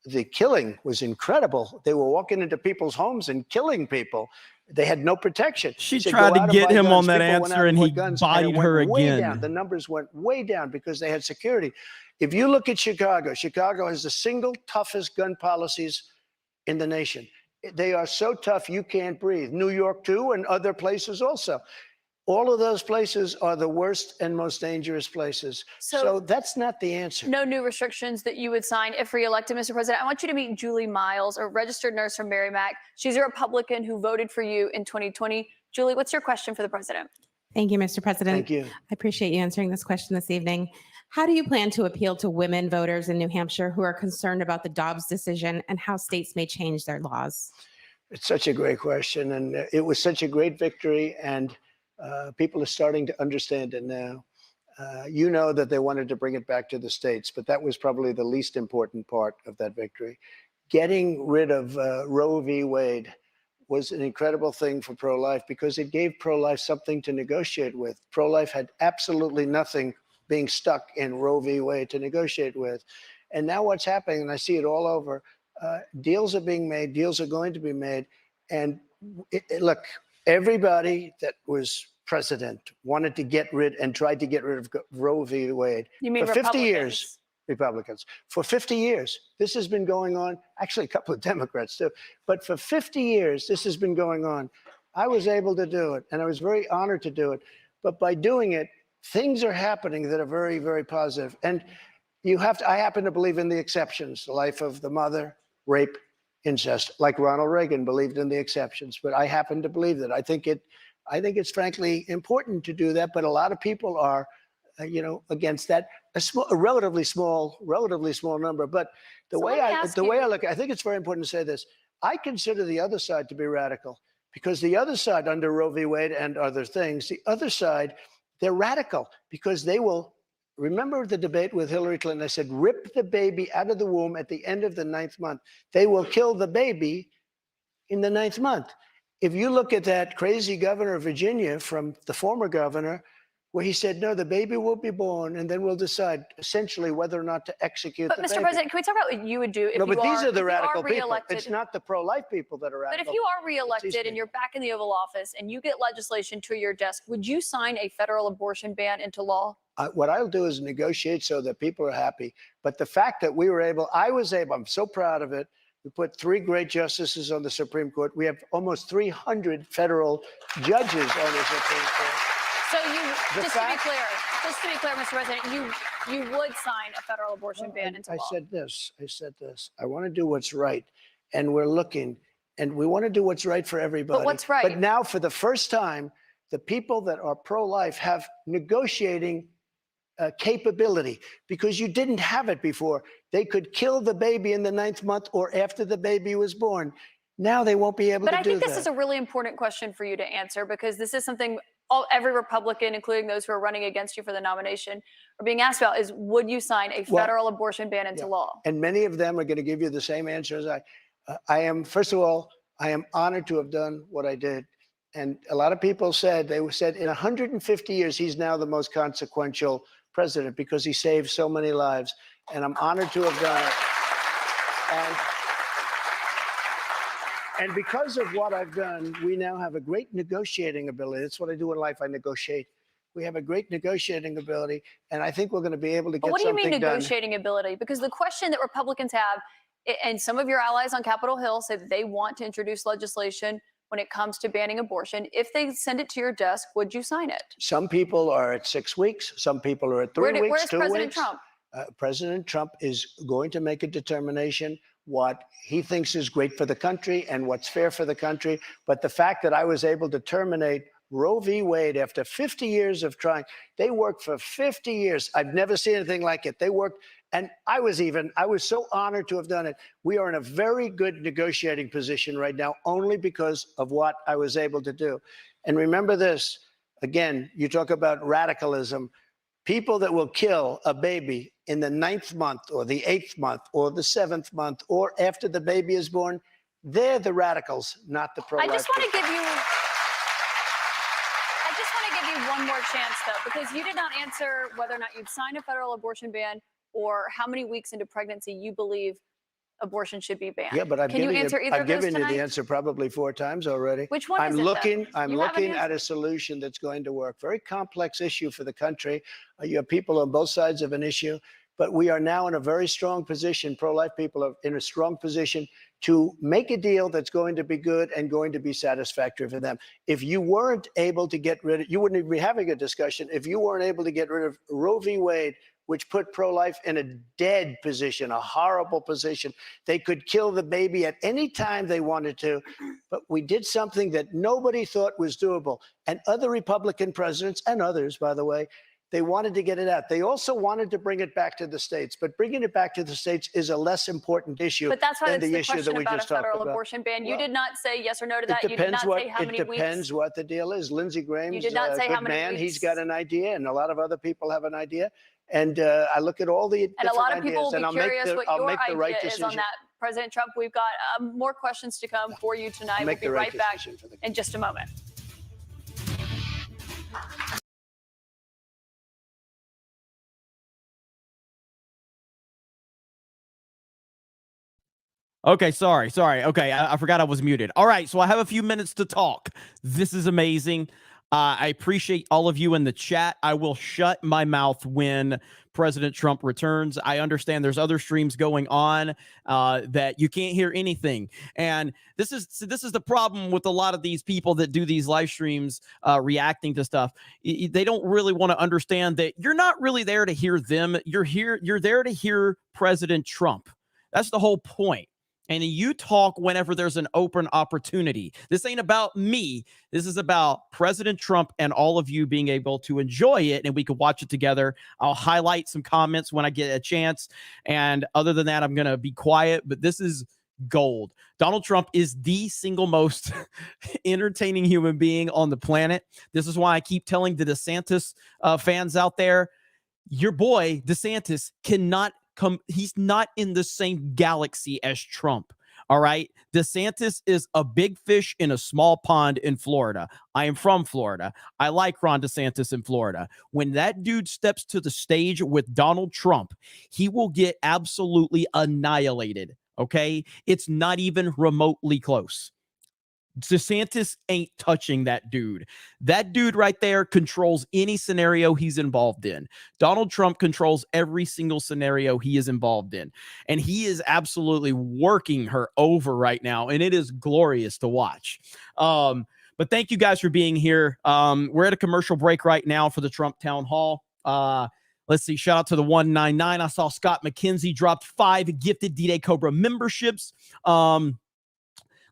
the killing was incredible. They were walking into people's homes and killing people. They had no protection. She said, tried "Go to out and get buy him guns." on that People went out answer, and bought he guns, bodied it went her way again. down. The numbers went way down because they had security. If you look at Chicago, Chicago has the single toughest gun policies in the nation. They are so tough you can't breathe. New York too, and other places also. All of those places are the worst and most dangerous places. So that's not the answer. No new restrictions that you would sign if reelected, Mr. President. I want you to meet Julie Miles, a registered nurse from Merrimack. She's a Republican who voted for you in 2020. Julie, what's your question for the president? Thank you, Mr. President. Thank you. I appreciate you answering this question this evening. How do you plan to appeal to women voters in New Hampshire who are concerned about the Dobbs decision and how states may change their laws? It's such a great question, and it was such a great victory, and people are starting to understand it now. You know that they wanted to bring it back to the states, but that was probably the least important part of that victory. Getting rid of Roe v. Wade was an incredible thing for pro-life because it gave pro-life something to negotiate with. Pro-life had absolutely nothing being stuck in Roe v. Wade to negotiate with. And now what's happening, and I see it all over, deals are being made, deals are going to be made. And look, everybody that was president wanted to get rid and tried to get rid of Roe v. Wade. You mean for 50 Republicans? years. Republicans. For 50 years, this has been going on. Actually, a couple of Democrats too. But for 50 years, this has been going on. I was able to do it, and I was very honored to do it. But by doing it, things are happening that are very, very positive. And I happen to believe in the exceptions, the life of the mother, rape, incest, like Ronald Reagan believed in the exceptions. But I happen to believe that. I think it's frankly important to do that. But a lot of people are, against that. A relatively small number. But the way I look, I think it's very important to say this. I consider the other side to be radical because the other side, under Roe v. Wade and other things, the other side, they're radical because they will. Remember the debate with Hillary Clinton? I said, rip the baby out of the womb at the end of the 9th month. They will kill the baby in the 9th month. If you look at that crazy governor of Virginia from the former governor, where he said, no, the baby will be born, and then we'll decide essentially whether or not to execute the baby. But Mr. President, can we talk about what you would do if these are the if radical you are people. It's not the pro-life people that are radical. But if you are reelected and you're back in the Oval Office and you get legislation to your desk, would you sign a federal abortion ban into law? What I'll do is negotiate so that people are happy. But the fact that I was able, I'm so proud of it. We put 3 great justices on the Supreme Court. We have almost 300 federal judges on the Supreme Court. So just to be clear, Mr. President, you would sign a federal abortion ban into law. I said this. I want to do what's right. And we're looking, and we want to do what's right for everybody. But what's right? But now, for the first time, the people that are pro-life have negotiating capability because you didn't have it before. They could kill the baby in the 9th month or after the baby was born. Now they won't be able to do that. But I think this is a really important question for you to answer because this is something every Republican, including those who are running against you for the nomination, are being asked about is, would you sign a federal abortion ban into law? And many of them are going to give you the same answer as I am. First of all, I am honored to have done what I did. And a lot of people said in 150 years, he's now the most consequential president because he saved so many lives. And I'm honored to have done it. And because of what I've done, we now have a great negotiating ability. That's what I do in life. I negotiate. We have a great negotiating ability, and I think we're going to be able to get something done. What do you mean negotiating ability? Because the question that Republicans have, and some of your allies on Capitol Hill say that they want to introduce legislation when it comes to banning abortion. If they send it to your desk, would you sign it? Some people are at 6 weeks. Some people are at 3 weeks, where's 2 President weeks. Trump? President Trump is going to make a determination what he thinks is great for the country and what's fair for the country. But the fact that I was able to terminate Roe v. Wade after 50 years of trying, they worked for 50 years. I've never seen anything like it. They worked, and I was so honored to have done it. We are in a very good negotiating position right now, only because of what I was able to do. And remember this, again, you talk about radicalism. People that will kill a baby in the 9th month or the 8th month or the 7th month or after the baby is born, They're the radicals, not the pro-life. I just want to give you one more chance, though, because you did not answer whether or not you'd sign a federal abortion ban or how many weeks into pregnancy you believe abortion should be banned. Yeah, but I've given you the answer probably 4 times already. Which one I'm is it, looking, though? I'm You have an looking at answer? a solution that's going to work. Very complex issue for the country. You have people on both sides of an issue, but we are now in a very strong position. Pro-life people are in a strong position to make a deal that's going to be good and going to be satisfactory for them. If you weren't able to get rid of, you wouldn't even be having a discussion. If you weren't able to get rid of Roe v. Wade, which put pro-life in a dead position, a horrible position. They could kill the baby at any time they wanted to, but we did something that nobody thought was doable. And other Republican presidents, and others, by the way, they wanted to get it out. They also wanted to bring it back to the states, but bringing it back to the states is a less important issue But that's why than it's the the issue that question we about a just talked federal about. abortion ban. You Well, did not say yes or no to that. It You did not depends say how many it weeks. depends what the deal is. Lindsey Graham's did not say a how good many man. weeks. He's got an idea, and a lot of other people have an idea. And I look at all the And a different lot of people ideas, and will I'll be make curious what I'll your make the right idea is decision. on that. President Trump, we've got more questions to come for you tonight. I'll We'll make be the right right back decision for the in just a moment. Okay, sorry. Okay, I forgot I was muted. All right, so I have a few minutes to talk. This is amazing. I appreciate all of you in the chat. I will shut my mouth when President Trump returns. I understand there's other streams going on that you can't hear anything. And this is the problem with a lot of these people that do these live streams reacting to stuff. They don't really want to understand that you're not really there to hear them. You're there to hear President Trump. That's the whole point. And you talk whenever there's an open opportunity. This ain't about me. This is about President Trump and all of you being able to enjoy it, and we can watch it together. I'll highlight some comments when I get a chance. And other than that, I'm going to be quiet, but this is gold. Donald Trump is the single most entertaining human being on the planet. This is why I keep telling the DeSantis fans out there, your boy DeSantis cannot come. He's not in the same galaxy as Trump. All right. DeSantis is a big fish in a small pond in Florida. I am from Florida. I like Ron DeSantis in Florida. When that dude steps to the stage with Donald Trump, he will get absolutely annihilated. Okay. It's not even remotely close. DeSantis ain't touching that dude. That dude right there controls any scenario he's involved in. Donald Trump controls every single scenario he is involved in. And he is absolutely working her over right now. And it is glorious to watch. But thank you guys for being here. We're at a commercial break right now for the Trump Town Hall. Let's see. Shout out to the 199. I saw Scott McKenzie dropped 5 gifted D-Day Cobra memberships.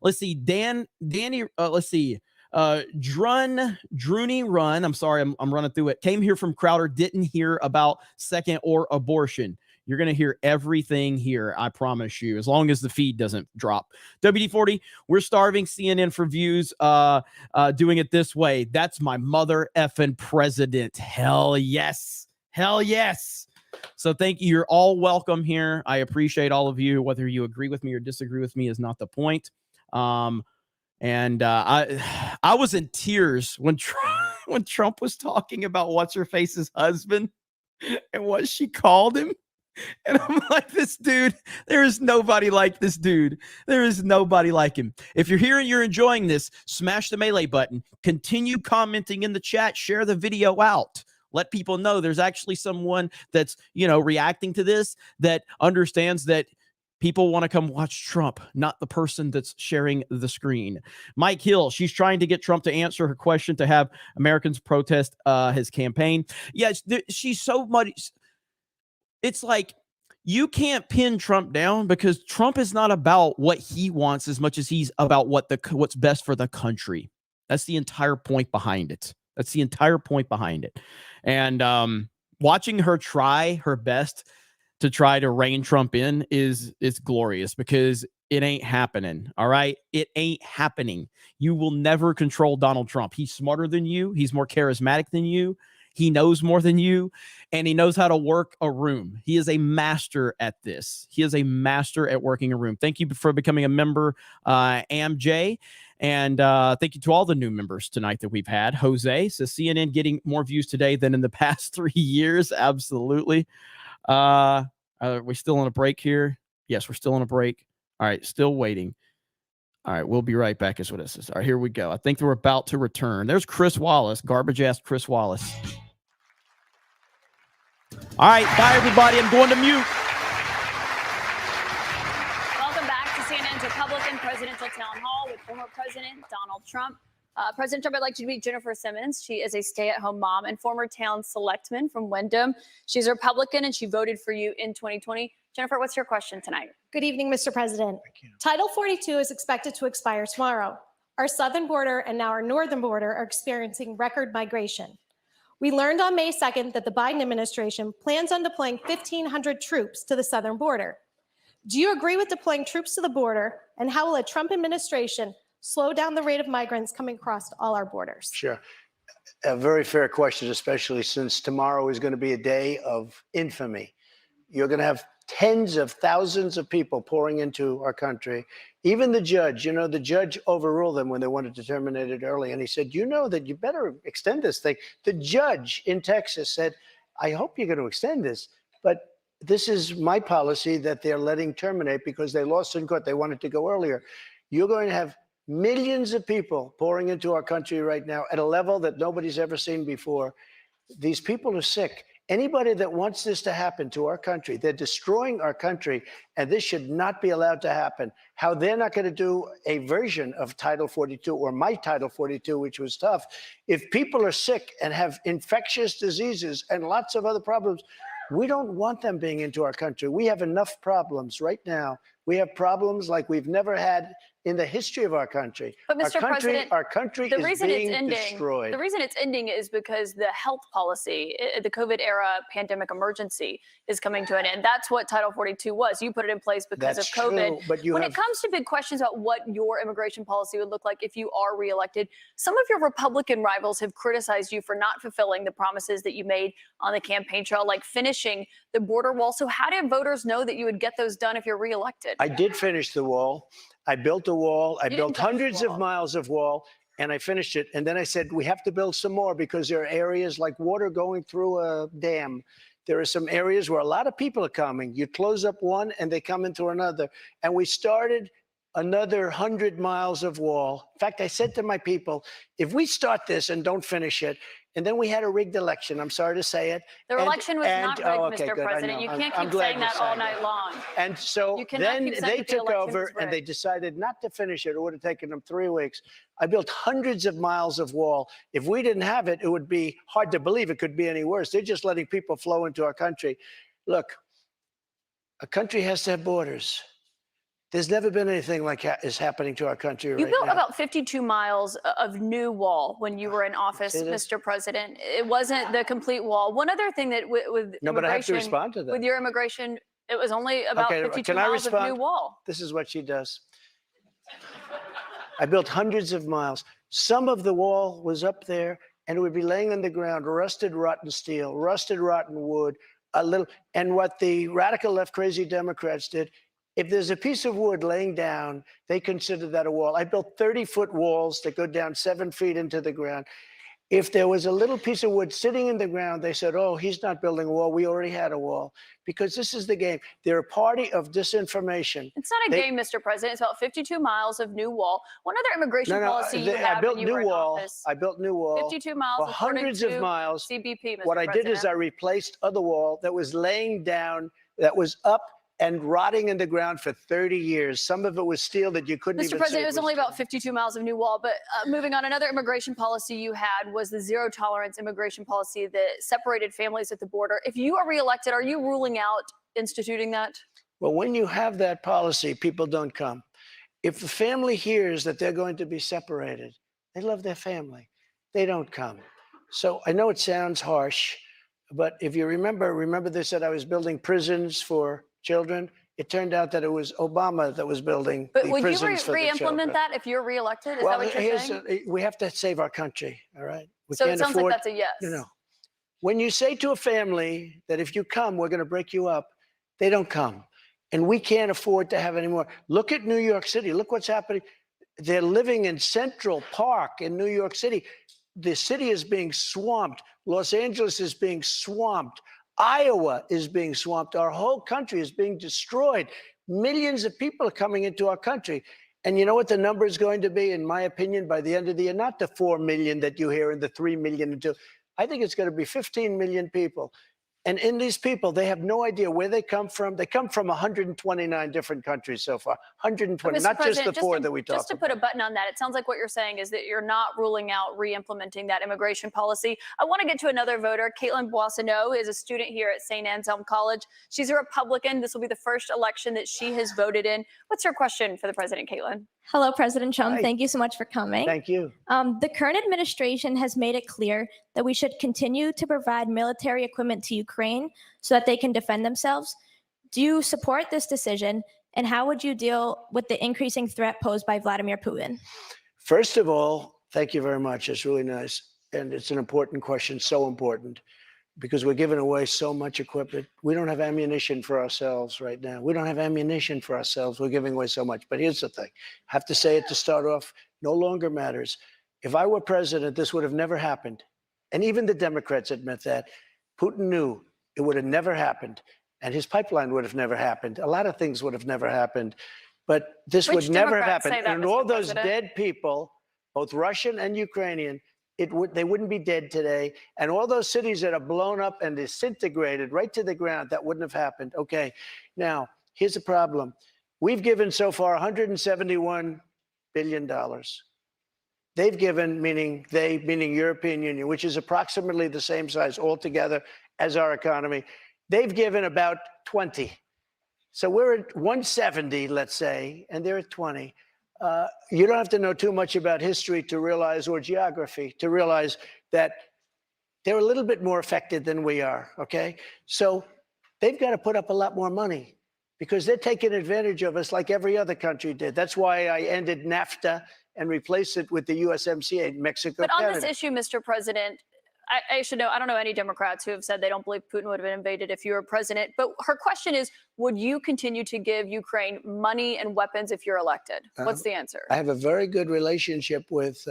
Let's see, Danny, let's see, Druni Run. I'm sorry, I'm running through it. Came here from Crowder, didn't hear about second or abortion. You're going to hear everything here, I promise you, as long as the feed doesn't drop. WD-40, we're starving CNN for views, doing it this way. That's my mother effing president. Hell yes. Hell yes. So thank you. You're all welcome here. I appreciate all of you. Whether you agree with me or disagree with me is not the point. I was in tears when Trump was talking about what's her face's husband and what she called him. And I'm like, this dude, there is nobody like this dude. There is nobody like him. If you're here and you're enjoying this, smash the melee button, continue commenting in the chat, share the video out. Let people know there's actually someone that's, reacting to this that understands that people want to come watch Trump, not the person that's sharing the screen. Mike Hill, she's trying to get Trump to answer her question to have Americans protest his campaign. Yes, she's so much. It's like you can't pin Trump down because Trump is not about what he wants as much as he's about what's best for the country. That's the entire point behind it. And watching her try her best to try to rein Trump in is glorious because it ain't happening. All right. It ain't happening. You will never control Donald Trump. He's smarter than you. He's more charismatic than you. He knows more than you, and he knows how to work a room. He is a master at this. He is a master at working a room. Thank you for becoming a member, AMJ. And thank you to all the new members tonight that we've had. Jose says CNN getting more views today than in the past 3 years. Absolutely. Are we still on a break here? Yes, we're still on a break. All right, still waiting. All right, we'll be right back is what it says. All right, here we go. I think we're about to return. There's Chris Wallace, garbage ass Chris Wallace. All right, bye everybody. I'm going to mute. Welcome back to CNN's Republican Presidential Town Hall with former President Donald Trump. President Trump, I'd like you to meet Jennifer Simmons. She is a stay-at-home mom and former town selectman from Wyndham. She's a Republican, and she voted for you in 2020. Jennifer, what's your question tonight? Good evening, Mr. President. Title 42 is expected to expire tomorrow. Our southern border and now our northern border are experiencing record migration. We learned on May 2nd that the Biden administration plans on deploying 1,500 troops to the southern border. Do you agree with deploying troops to the border, and how will a Trump administration slow down the rate of migrants coming across all our borders? Sure. A very fair question, especially since tomorrow is going to be a day of infamy. You're going to have tens of thousands of people pouring into our country. Even the judge, the judge overruled them when they wanted to terminate it early. And he said, that you better extend this thing. The judge in Texas said, I hope you're going to extend this, but this is my policy that they're letting terminate because they lost in court. They wanted to go earlier. You're going to have millions of people pouring into our country right now at a level that nobody's ever seen before. These people are sick. Anybody that wants this to happen to our country, they're destroying our country, and this should not be allowed to happen. How they're not going to do a version of Title 42 or my Title 42, which was tough. If people are sick and have infectious diseases and lots of other problems, we don't want them being into our country. We have enough problems right now. We have problems like we've never had in the history of our country. But Mr. President, our country is being destroyed. The reason it's ending is because the health policy, the COVID era pandemic emergency is coming to an end. That's what Title 42 was. You put it in place because That's of COVID. true, but when it comes to big questions about what your immigration policy would look like if you are reelected, some of your Republican rivals have criticized you for not fulfilling the promises that you made on the campaign trail, like finishing the border wall. So how did voters know that you would get those done if you're reelected? I did finish the wall. I built a wall. I built hundreds of miles of wall, and I finished it. And then I said, we have to build some more because there are areas like water going through a dam. There are some areas where a lot of people are coming. You close up one and they come into another. And we started another 100 miles of wall. In fact, I said to my people, if we start this and don't finish it, and then we had a rigged election. I'm sorry to say it. The election was not rigged, Mr. President. You can't keep saying that all night long. And so then they took over and they decided not to finish it. It would have taken them 3 weeks. I built hundreds of miles of wall. If we didn't have it, it would be hard to believe it could be any worse. They're just letting people flow into our country. Look, a country has to have borders. There's never been anything like is happening to our country right now. You built about 52 miles of new wall when you were in office, Mr. President. It wasn't the complete wall. One other thing that with no, but I have to respond to that. With your immigration, it was only about 52 miles of new wall. This is what she does. I built hundreds of miles. Some of the wall was up there, and it would be laying on the ground, rusted, rotten steel, rusted, rotten wood, a little. And what the radical left, crazy Democrats did, if there's a piece of wood laying down, they consider that a wall. I built 30-foot walls that go down 7 feet into the ground. If there was a little piece of wood sitting in the ground, they said, oh, he's not building a wall. We already had a wall. Because this is the game. They're a party of disinformation. It's not a game, Mr. President. It's about 52 miles of new wall. One other immigration policy you had when you were in office. I built new wall. 52 miles, for hundreds of miles. CBP, Mr. What I did is I replaced other wall that was laying down, that was up and rotting in the ground for 30 years. Some of it was steel that you couldn't even see. Mr. President, it was only about 52 miles of new wall. But moving on, another immigration policy you had was the zero tolerance immigration policy that separated families at the border. If you are reelected, are you ruling out instituting that? Well, when you have that policy, people don't come. If the family hears that they're going to be separated, they love their family. They don't come. So I know it sounds harsh, but if you remember they said I was building prisons for children. It turned out that it was Obama that was building the prisons for the children. But will you re-implement that if you're reelected? Is that what you're saying? We have to save our country, all right? So it sounds like that's a yes. No. When you say to a family that if you come, we're going to break you up, they don't come. And we can't afford to have any more. Look at New York City. Look what's happening. They're living in Central Park in New York City. The city is being swamped. Los Angeles is being swamped. Iowa is being swamped. Our whole country is being destroyed. Millions of people are coming into our country. And you know what the number is going to be, in my opinion, by the end of the year? Not the 4 million that you hear and the 3 million. I think it's going to be 15 million people. And in these people, they have no idea where they come from. They come from 129 different countries so far. 120, not just the four that we talked about. Just to put a button on that, it sounds like what you're saying is that you're not ruling out re-implementing that immigration policy. I want to get to another voter. Caitlin Boissonneau is a student here at St. Anselm College. She's a Republican. This will be the first election that she has voted in. What's your question for the president, Caitlin? Hello, President Trump. Hi. Thank you so much for coming. Thank you. The current administration has made it clear that we should continue to provide military equipment to Ukraine so that they can defend themselves. Do you support this decision? And how would you deal with the increasing threat posed by Vladimir Putin? First of all, thank you very much. It's really nice. And it's an important question, so important, because we're giving away so much equipment. We don't have ammunition for ourselves right now. We don't have ammunition for ourselves. We're giving away so much. But here's the thing. I have to say it to start off, no longer matters. If I were president, this would have never happened. And even the Democrats admit that. Putin knew it would have never happened. And his pipeline would have never happened. A lot of things would have never happened. But this would never have happened. And all those dead people, both Russian and Ukrainian, they wouldn't be dead today. And all those cities that are blown up and disintegrated right to the ground, that wouldn't have happened. Okay, now, here's the problem. We've given so far $171 billion. They've given, meaning European Union, which is approximately the same size altogether as our economy. They've given about 20. So we're at 170, let's say, and they're at 20. You don't have to know too much about history to realize, or geography, to realize that they're a little bit more affected than we are, okay? So they've got to put up a lot more money because they're taking advantage of us like every other country did. That's why I ended NAFTA and replaced it with the USMCA, Mexico, But on Canada. this issue, Mr. President, I should know, I don't know any Democrats who have said they don't believe Putin would have invaded if you were president. But her question is, would you continue to give Ukraine money and weapons if you're elected? What's the answer? I have a very good relationship with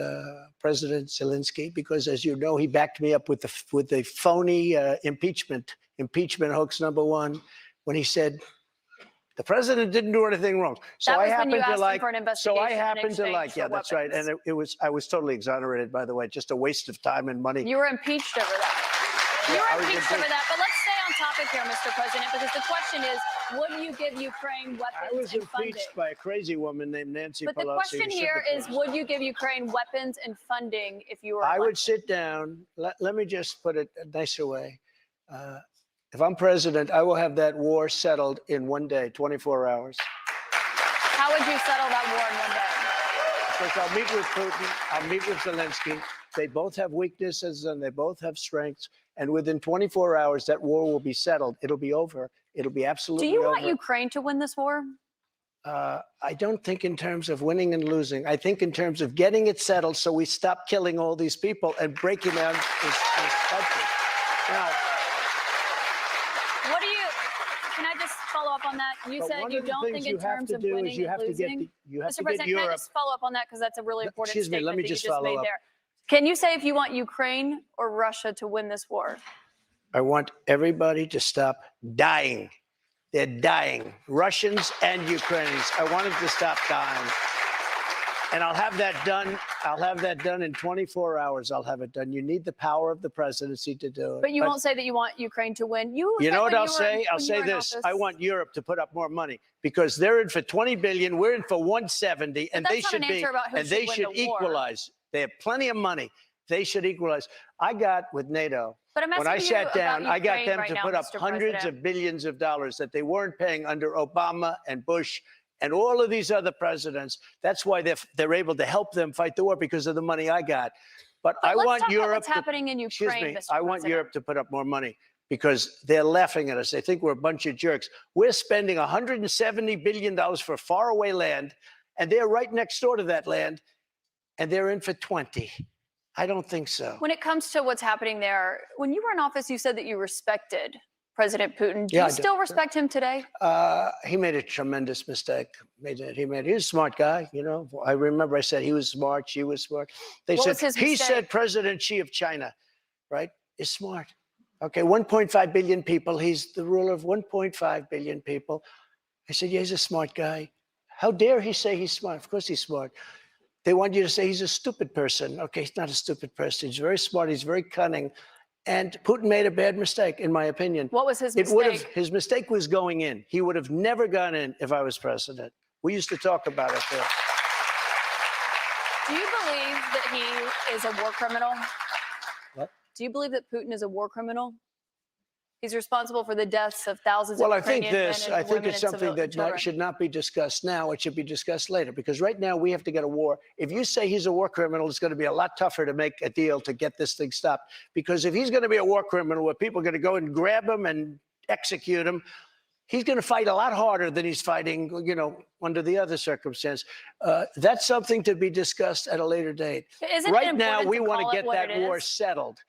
President Zelensky because, as you know, he backed me up with the phony impeachment hoax #1 when he said the president didn't do anything wrong. So that was I happen when you to asked like. him for an investigation. So I happen to like. for Yeah, that's right. weapons. And I was totally exonerated, by the way. Just a waste of time and money. You were impeached over that. You I were was impeached over impeached. that. But let's stay on topic here, Mr. President, because the question is, would you give Ukraine weapons I was and funding? impeached by a crazy woman named Nancy Pelosi. But the question who here should is, be would you give Ukraine weapons and funding if you were I elected? would sit down. Let me just put it a nicer way. If I'm president, I will have that war settled in one day, 24 hours. How would you settle that war in one day? Because I'll meet with Putin, I'll meet with Zelensky. They both have weaknesses and they both have strengths. And within 24 hours, that war will be settled. It'll be over. It'll be absolutely Do you over. want Ukraine to win this war? I don't think in terms of winning and losing. I think in terms of getting it settled so we stop killing all these people and breaking down this country. Now, What do you? Can I just follow up on that? You but said one you of the don't things think you in have terms to of do is winning you and have to get losing. you have Mr. to get President, can I Europe. just follow up on that because that's a really important Excuse me, statement let me that just you just follow made up. there. Can you say if you want Ukraine or Russia to win this war? I want everybody to stop dying. They're dying, Russians and Ukrainians. I want them to stop dying. And I'll have that done. I'll have that done in 24 hours. I'll have it done. You need the power of the presidency to do it. But you won't say that you want Ukraine to win. You You said know what when I'll you were say? in- I'll when you say were in this. office- I want Europe to put up more money because they're in for 20 billion. We're in for 170, and that's they not should an be. answer about who And they should should win the war. equalize. They have plenty of money. They should equalize. I got with NATO. But I'm When I asking you sat down, about I got Ukraine them right to now, put up Mr. hundreds President. of billions of dollars that they weren't paying under Obama and Bush and all of these other presidents. That's why they're able to help them fight the war because of the money I got. But I let's want talk about Europe. what's happening in Excuse Ukraine, me. Mr. I want President. Europe to put up more money because they're laughing at us. They think we're a bunch of jerks. We're spending $170 billion for faraway land, and they're right next door to that land, and they're in for 20. I don't think so. When it comes to what's happening there, when you were in office, you said that you respected President Putin. Do Yeah, you I do. still respect him today? He made a tremendous mistake. He's a smart guy, you know. I remember I said he was smart, she was smart. What was his He mistake? said President Xi of China, right, is smart. Okay, 1.5 billion people. He's the ruler of 1.5 billion people. I said, yeah, he's a smart guy. How dare he say he's smart? Of course he's smart. They want you to say he's a stupid person. Okay, he's not a stupid person. He's very smart. He's very cunning. And Putin made a bad mistake, in my opinion. What was his mistake? His mistake was going in. He would have never gone in if I was president. We used to talk about it there. Do you believe that he is a war criminal? What? Do you believe that Putin is a war criminal? He's responsible for the deaths of thousands Well, of I think Ukrainian men and I think women it's and something that children. should not be discussed now. It should be discussed later, because right now we have to get a war. If you say he's a war criminal, it's going to be a lot tougher to make a deal to get this thing stopped. Because if he's going to be a war criminal where people are going to go and grab him and execute him, he's going to fight a lot harder than he's fighting, you know, under the other circumstance. That's something to be discussed at a later date. Isn't it Right now, important we to want call to it get what that it war is? settled.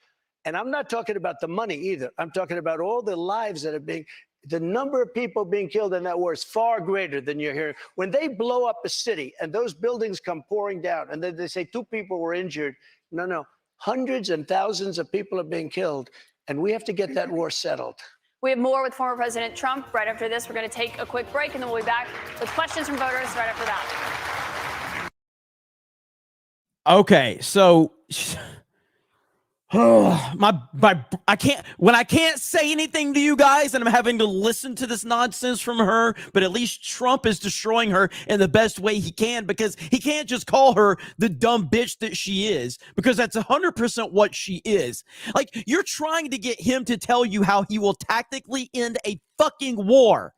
And I'm not talking about the money either. I'm talking about all the lives that are being, the number of people being killed in that war is far greater than you're hearing. When they blow up a city and those buildings come pouring down and then they say 2 people were injured, no, hundreds and thousands of people are being killed. And we have to get that war settled. We have more with former President Trump. Right after this, we're going to take a quick break, and then we'll be back with questions from voters right after that. Okay, so I can't say anything to you guys, and I'm having to listen to this nonsense from her, but at least Trump is destroying her in the best way he can, because he can't just call her the dumb bitch that she is, because that's 100% what she is. Like, you're trying to get him to tell you how he will tactically end a fucking war.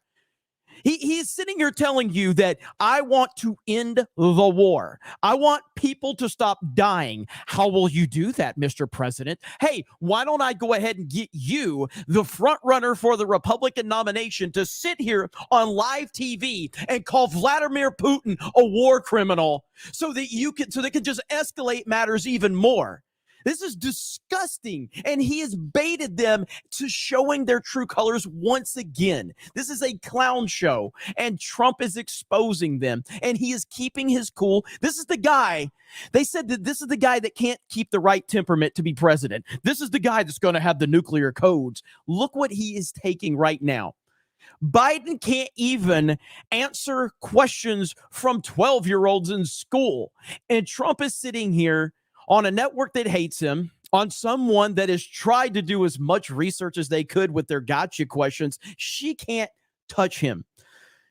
He's sitting here telling you that I want to end the war. I want people to stop dying. How will you do that, Mr. President? Hey, why don't I go ahead and get you, the front runner for the Republican nomination, to sit here on live TV and call Vladimir Putin a war criminal so that they can just escalate matters even more. This is disgusting, and he has baited them to showing their true colors once again. This is a clown show, and Trump is exposing them, and he is keeping his cool. This is the guy, they said that this is the guy that can't keep the right temperament to be president. This is the guy that's going to have the nuclear codes. Look what he is taking right now. Biden can't even answer questions from 12-year-olds in school, and Trump is sitting here on a network that hates him, on someone that has tried to do as much research as they could with their gotcha questions. She can't touch him.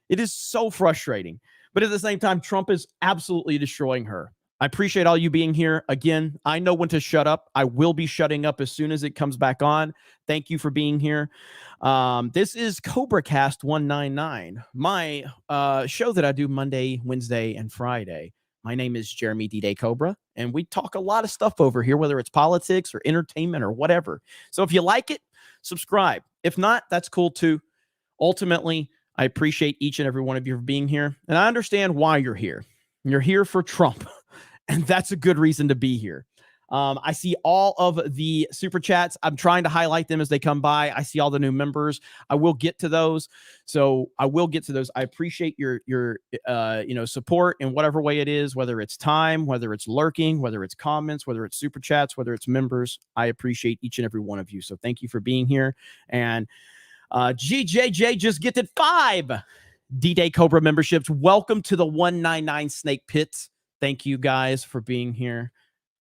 It is so frustrating. But at the same time, Trump is absolutely destroying her. I appreciate all you being here. Again, I know when to shut up. I will be shutting up as soon as it comes back on. Thank you for being here. This is CobraCast 199, my show that I do Monday, Wednesday, and Friday. My name is Jeremy D-Day Cobra, and we talk a lot of stuff over here, whether it's politics or entertainment or whatever. So if you like it, subscribe. If not, that's cool too. Ultimately, I appreciate each and every one of you for being here, and I understand why you're here. You're here for Trump, and that's a good reason to be here. I see all of the super chats. I'm trying to highlight them as they come by. I see all the new members. I will get to those. I appreciate your support in whatever way it is, whether it's time, whether it's lurking, whether it's comments, whether it's super chats, whether it's members. I appreciate each and every one of you. So thank you for being here. And GJJ just gifted 5 D-Day Cobra memberships. Welcome to the 199 Snake Pit. Thank you guys for being here.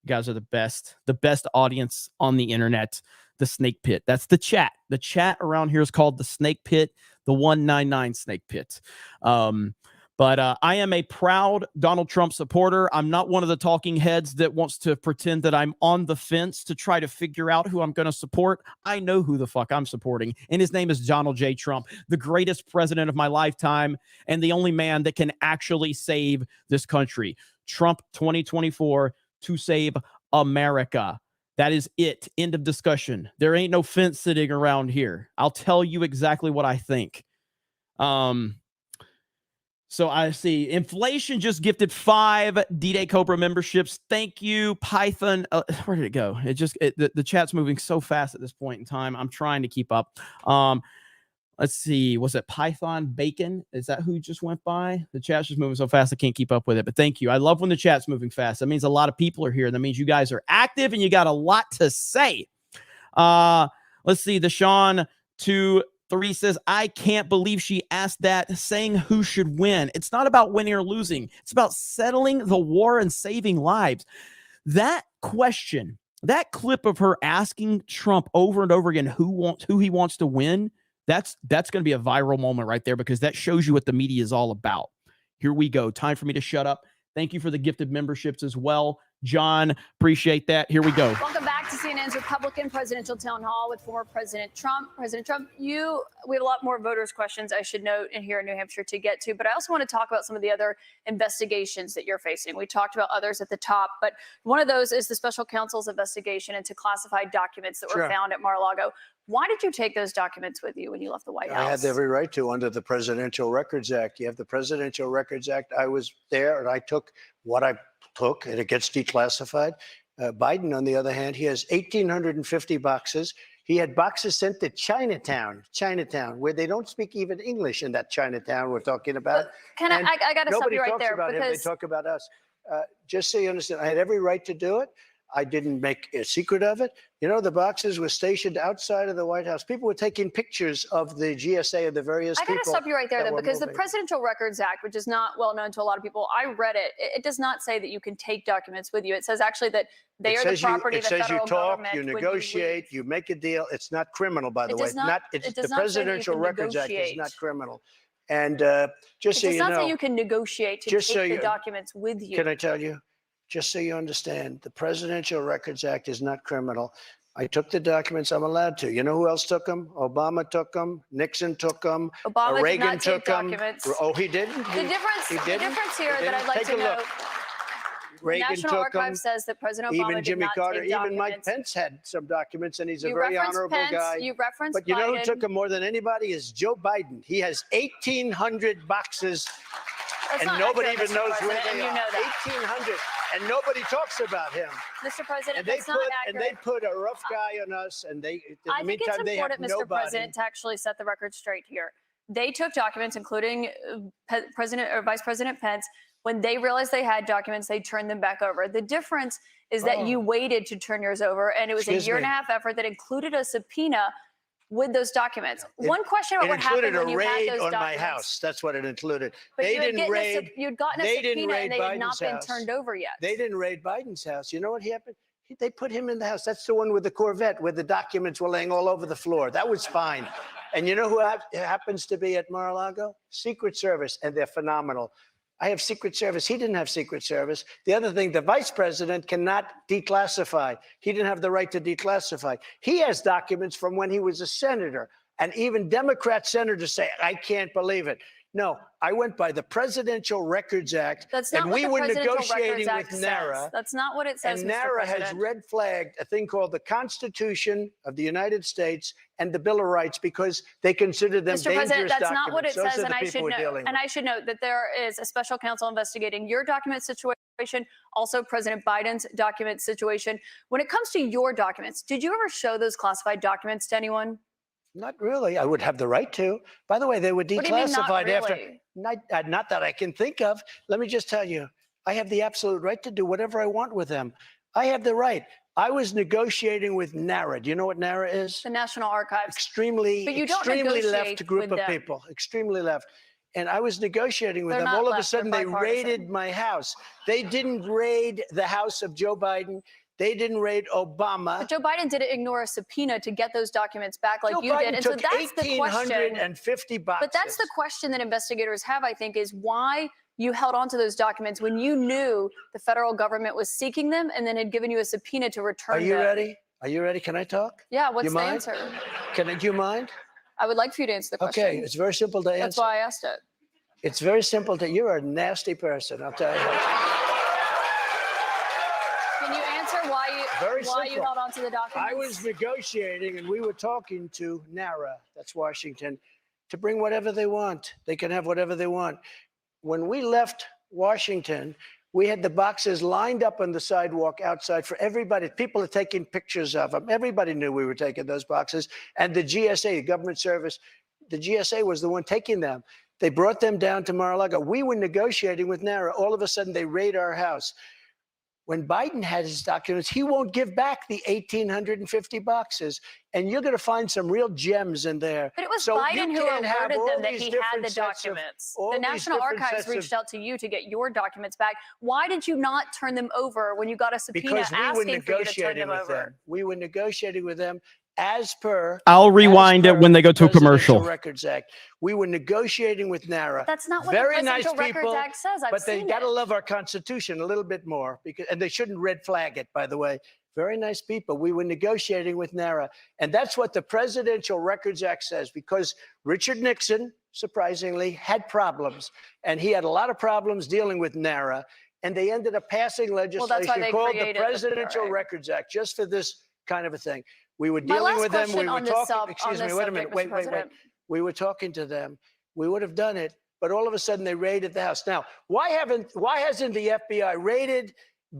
You guys are the best audience on the internet. The Snake Pit. That's the chat. The chat around here is called the Snake Pit, the 199 Snake Pit. But I am a proud Donald Trump supporter. I'm not one of the talking heads that wants to pretend that I'm on the fence to try to figure out who I'm going to support. I know who the fuck I'm supporting, and his name is Donald J. Trump, the greatest president of my lifetime and the only man that can actually save this country. Trump 2024 to save America. That is it. End of discussion. There ain't no fence sitting around here. I'll tell you exactly what I think. So I see inflation just gifted 5 D-Day Cobra memberships. Thank you, Python. Where did it go? The chat's moving so fast at this point in time. I'm trying to keep up. Let's see. Was it Python Bacon? Is that who just went by? The chat's just moving so fast I can't keep up with it. But thank you. I love when the chat's moving fast. That means a lot of people are here. That means you guys are active and you got a lot to say. Let's see. The Sean 2-3 says, I can't believe she asked that, saying who should win. It's not about winning or losing. It's about settling the war and saving lives. That question, that clip of her asking Trump over and over again who he wants to win, that's going to be a viral moment right there, because that shows you what the media is all about. Here we go. Time for me to shut up. Thank you for the gifted memberships as well. John, appreciate that. Here we go. Welcome back to CNN's Republican Presidential Town Hall with former President Trump. President Trump, we have a lot more voters' questions, I should note, in here in New Hampshire to get to, but I also want to talk about some of the other investigations that you're facing. We talked about others at the top, but one of those is the special counsel's investigation into classified documents that were found at Mar-a-Lago. Why did you take those documents with you when you left the White House? I had every right to under the Presidential Records Act. You have the Presidential Records Act. I was there and I took what I took, and it gets declassified. Biden, on the other hand, he has 1,850 boxes. He had boxes sent to Chinatown, where they don't speak even English in that Chinatown we're talking about. But I got to stop you right there. Nobody talks about him. They talk about us. Just so you understand, I had every right to do it. I didn't make a secret of it. You know, the boxes were stationed outside of the White House. People were taking pictures of the GSA of the various people. I got to stop you right there, then, because the moving. Presidential Records Act, which is not well known to a lot of people, I read it. It does not say that you can take documents with you. It says actually that they are the property of the federal government. It says you talk, you negotiate, you make a deal. It's not criminal, by the way. The Presidential Records Act is not criminal. And just so you know, it does not say you can negotiate to take the documents with you. Can I tell you? Just so you understand, the Presidential Records Act is not criminal. I took the documents. I'm allowed to. You know who else took them? Obama took them. Nixon took them. Obama Reagan did not took take them. documents. Oh, he didn't? The difference here that I'd like to know. Reagan National took Archive them. says that President Obama Even Jimmy did not Carter, take even Mike documents. Pence had some documents, and he's a You very referenced honorable Pence, guy. you referenced But you know who Biden. took them more than anybody is Joe Biden. He has 1,800 boxes, That's and not nobody accurate, even Mr. knows where President, they and are. you know that. 1,800, and nobody talks about him. Mr. President, And they that's not accurate. put a rough guy on us, and in the I think meantime, it's they have important, Mr. nobody. President, to actually set the record straight here. They took documents, including President or Vice President Pence. When they realized they had documents, they turned them back over. The difference is that you waited to turn yours over, and it was a year and a half effort that included a subpoena with those documents. One question about what happened when you had those documents. It included a raid on my house. That's what it included. But They didn't raid. You'd gotten a subpoena, and they had not been turned over yet. They didn't raid Biden's house. You know what happened? They put him in the house. That's the one with the Corvette, where the documents were laying all over the floor. That was fine. And you know who happens to be at Mar-a-Lago? Secret Service, and they're phenomenal. I have Secret Service. He didn't have Secret Service. The other thing, the vice president cannot declassify. He didn't have the right to declassify. He has documents from when he was a senator. And even Democrat senators say, I can't believe it. No, I went by the Presidential Records Act. That's not and what we the were Presidential negotiating Records with Act NARA. says. That's not what it says, And Mr. NARA has President. red flagged a thing called the Constitution of the United States and the Bill of Rights because they consider them Mr. dangerous President, that's documents. not what it Those says, are and the I people should we're know. dealing And with. I should note that there is a special counsel investigating your document situation, also President Biden's document situation. When it comes to your documents, did you ever show those classified documents to anyone? Not really. I would have the right to. By the way, they were What do you mean, not declassified after. really? Not that I can think of. Let me just tell you, I have the absolute right to do whatever I want with them. I have the right. I was negotiating with NARA. Do you know what NARA is? The National Archives. Extremely negotiate left group with of them. people. Extremely left. And I was negotiating with They're them. not All of a left, they're sudden, they bipartisan. raided my house. They didn't raid the house of Joe Biden. They didn't raid Obama. But Joe Biden didn't ignore a subpoena to get those documents back like Joe you Biden did. And so took that's the question. 1,850 boxes. But that's the question that investigators have, I think, is why you held on to those documents when you knew the federal government was seeking them and then had given you a subpoena to return Are you them. ready? Are you ready? Can I talk? Yeah, what's You the mind? answer? Do you mind? I would like for you to answer the question. Okay, it's very simple to answer. That's why I asked it. It's very simple to. You're a nasty person, I'll tell you. Can you answer why you simple. held on to the documents? I was negotiating, and we were talking to NARA, that's Washington, to bring whatever they want. They can have whatever they want. when we left Washington, we had the boxes lined up on the sidewalk outside for everybody. People are taking pictures of them. Everybody knew we were taking those boxes. And the GSA, the government service, the GSA was the one taking them. They brought them down to Mar-a-Lago. We were negotiating with NARA. All of a sudden, they raid our house. When Biden had his documents, he won't give back the 1,850 boxes. And you're going to find some real gems in there. But it was So you Biden who can't have alerted all them that these he had different the sets of- documents. all The these National different Archives sets of- reached out to you to get your documents back. Why did you not turn them over when you got a subpoena Because we were asking for you to turn negotiating them with over? them. We were negotiating with them as per. I'll rewind as it per when they go to a Presidential commercial. Records Act. We were negotiating with NARA. That's not what Very the nice Presidential Records people, Act says. I've but they seen got to it. love our Constitution a little bit more, because, and they shouldn't red flag it, by the way. Very nice people. We were negotiating with NARA. And that's what the Presidential Records Act says, because Richard Nixon, surprisingly, had problems. And he had a lot of problems dealing with NARA. And they ended up passing that's why legislation they called the created the Presidential PRA. Records Act, just for this kind of a thing. We were My dealing last with them. We question were on this talking. sub- on Excuse me. this Wait a subject, minute. Mr. Wait. President. We were talking to them. We would have done it, but all of a sudden they raided the house. Now, why hasn't the FBI raided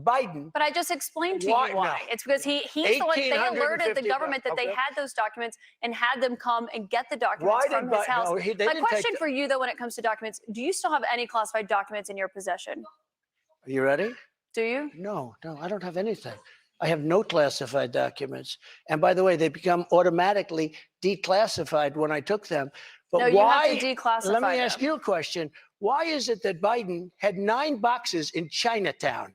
Biden? But I just explained to you Why- why. no. It's because he's the one, they alerted the 1,850 government that they okay. had those documents and had them come and get the documents Why from did his Biden? house. No, they My didn't take question for you, though, when it comes to documents, do you still have any classified documents in your possession? Are you ready? Do you? No, I don't have anything. I have no classified documents. And by the way, they become automatically declassified when I took them. But No, you why? have to declassify Let me ask them. you a question. Why is it that Biden had 9 boxes in Chinatown,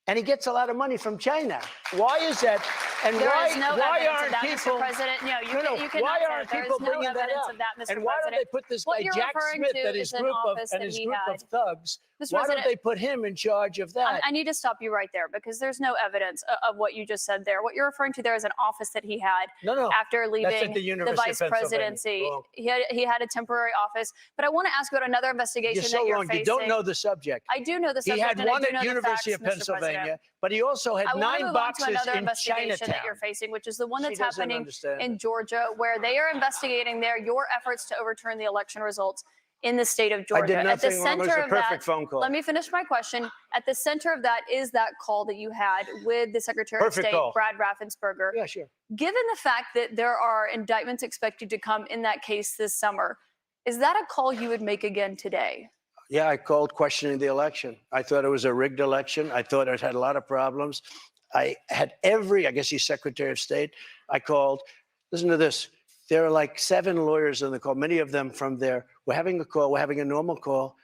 and he gets a lot of money from China? Why is that? And There why, is no why evidence aren't of that, people? Mr. President. No, you, No, you cannot why say that. aren't There people is no bringing that evidence up? of that, Mr. And why don't President. they put this What guy you're Jack referring Smith to and his is an group of office that he had. thugs? Mr. Why don't President, they put him in charge of that? I need to stop you right there because there's no evidence of what you just said there. What you're referring to there is an office that he had No. after That's leaving at the University vice of Pennsylvania. presidency. Wrong. He had a temporary office. But I want to ask you about another investigation You're that so you're wrong. facing. You don't know the subject. I do know the He subject. had and I one do at know the University facts, of Mr. Pennsylvania, President. but he also had I want to 9 move on to boxes another in investigation Chinatown. that you're facing, which is the one She that's doesn't happening understand in it. Georgia, where they are investigating there your efforts to overturn the election results in the state of Georgia. I did At the nothing wrong. It was center a of that, perfect phone call. let me finish my question. At the center of that is that call that you had with the Secretary Perfect of State, call. Brad Raffensperger. Yeah, sure. Given the fact that there are indictments expected to come in that case this summer, is that a call you would make again today? Yeah, I called questioning the election. I thought it was a rigged election. I thought it had a lot of problems. I had I guess he's Secretary of State. I called. Listen to this. There are like 7 lawyers on the call, many of them from there. We're having a call. We're having a normal call.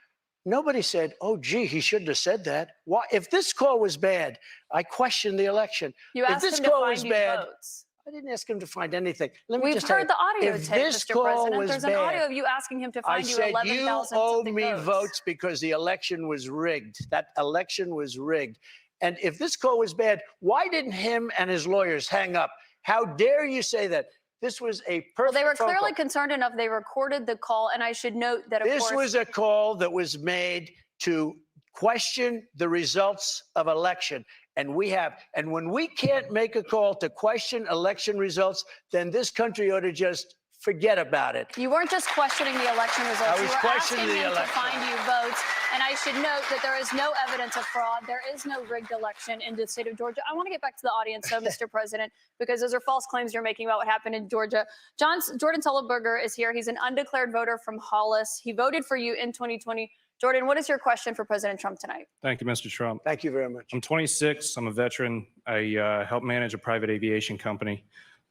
Nobody said, oh, gee, he shouldn't have said that. Why? If this call was bad, I questioned the election. You If asked this him to call find was you bad, votes. I didn't ask him to find anything. Let me We've just tell heard you, the audio if tape, this Mr. call President. was There's an bad, audio of you asking him to I find you said, 11,000 you owe something me votes. votes because the election was rigged. That election was rigged. And if this call was bad, why didn't him and his lawyers hang up? How dare you say that? This was a perfect Well, they were phone clearly call. concerned enough. They recorded the call, and I should note that, of This course, was a call that was made to question the results of election. And when we can't make a call to question election results, then this country ought to just forget about it. you weren't just questioning the election results. I You was were questioning asking the him to election. find you votes. And I should note that there is no evidence of fraud. There is no rigged election in the state of Georgia. I want to get back to the audience, though, Mr. President, because those are false claims you're making about what happened in Georgia. Jordan Sullenberger is here. He's an undeclared voter from Hollis. He voted for you in 2020. Jordan, what is your question for President Trump tonight? Thank you, Mr. Trump. Thank you very much. I'm 26. I'm a veteran. I help manage a private aviation company.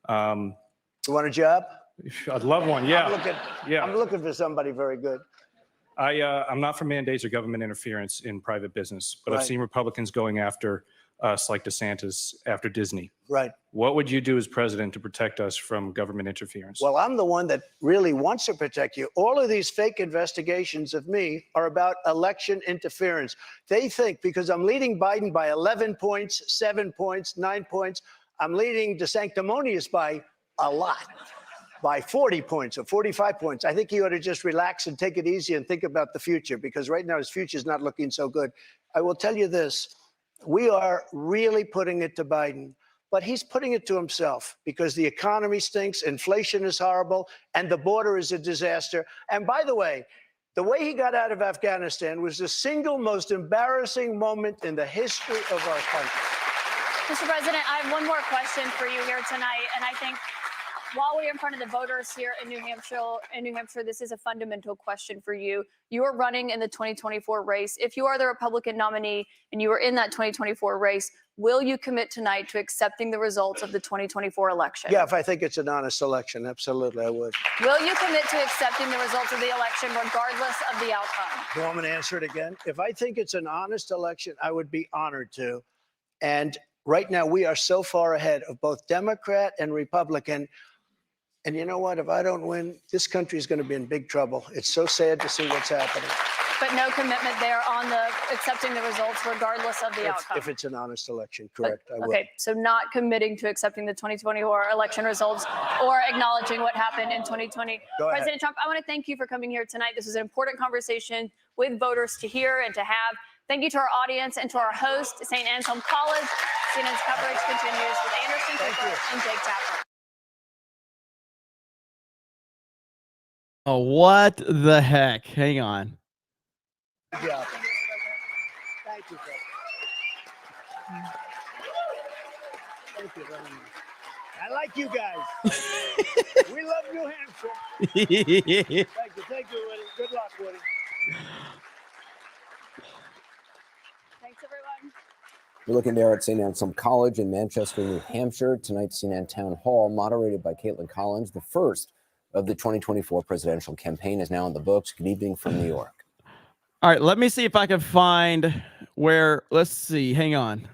You want a job? I'd love one. Yeah. I'm looking for somebody very good. I'm not for mandates or government interference in private business, but I've Right. seen Republicans going after us like DeSantis after Disney. Right. What would you do as president to protect us from government interference? Well, I'm the one that really wants to protect you. All of these fake investigations of me are about election interference. They think because I'm leading Biden by 11 points, 7 points, 9 points, I'm leading DeSanctimonious by a lot, by 40 points or 45 points. I think he ought to just relax and take it easy and think about the future, because right now his future is not looking so good. I will tell you this. We are really putting it to Biden, but he's putting it to himself because the economy stinks, inflation is horrible, and the border is a disaster. And by the way, The way he got out of Afghanistan was the single most embarrassing moment in the history of our country. Mr. President, I have one more question for you here tonight, and I think while we're in front of the voters here in New Hampshire, this is a fundamental question for you. You are running in the 2024 race. If you are the Republican nominee and you are in that 2024 race, will you commit tonight to accepting the results of the 2024 election? Yeah, if I think it's an honest election, absolutely, I would. Will you commit to accepting the results of the election regardless of the outcome? You want me to answer it again? If I think it's an honest election, I would be honored to. And right now, we are so far ahead of both Democrat and Republican. And you know what? If I don't win, this country is going to be in big trouble. It's so sad to see what's happening. But no commitment there on the accepting the results regardless of the outcome. If it's an honest election, correct, I will. Okay, so not committing to accepting the 2024 election results or acknowledging what happened in 2020. Go ahead. President Trump, I want to thank you for coming here tonight. This is an important conversation with voters to hear and to have. Thank you to our audience and to our host, St. Anselm College. CNN's coverage continues with Anderson Cooper and Jake Tapper. Oh, what the heck? Hang on. Good job. Thank you, Fred. Thank you very much. I like you guys. We love New Hampshire. Thank you, Woody. Good luck, Woody. Thanks, everyone. You're looking there at St. Anselm College in Manchester, New Hampshire. Tonight's CNN Town Hall, moderated by Caitlin Collins, the first of the 2024 presidential campaign, is now in the books. Good evening from New York. All right, let me see if I can find where. Let's see. Hang on.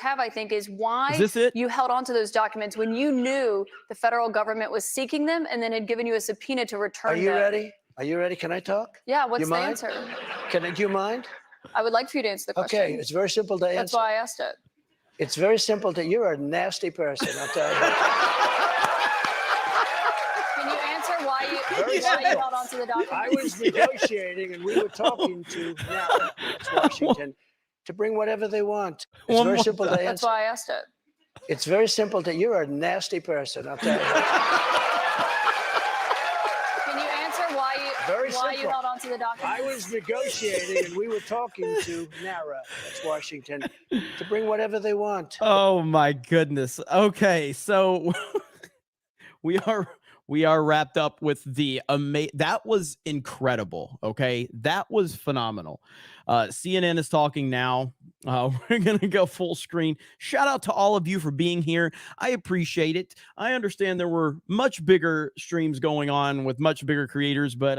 Have, I think, is why Is this it? you held on to those documents when you knew the federal government was seeking them and then had given you a subpoena to return them. Are you ready? Are you ready? Can I talk? Yeah, what's You the mind? answer? Do you mind? I would like for you to answer the question. Okay, it's very simple to answer. That's why I asked it. It's very simple to. You're a nasty person, I'll tell you. Can you answer why you Very held simple. on to the documents? I was negotiating, and we were talking to Washington to bring whatever they want. It's One very more simple to That's answer. why I asked it. It's very simple to. You're a nasty person, I'll tell you. Can you answer why you simple. held on to the documents? I was negotiating, and we were talking to NARA, that's Washington, to bring whatever they want. Oh my goodness. Okay, so we are wrapped up with the that was incredible. Okay, that was phenomenal. CNN is talking now. We're gonna go full screen. Shout out to all of you for being here. I appreciate it. I understand there were much bigger streams going on with much bigger creators, but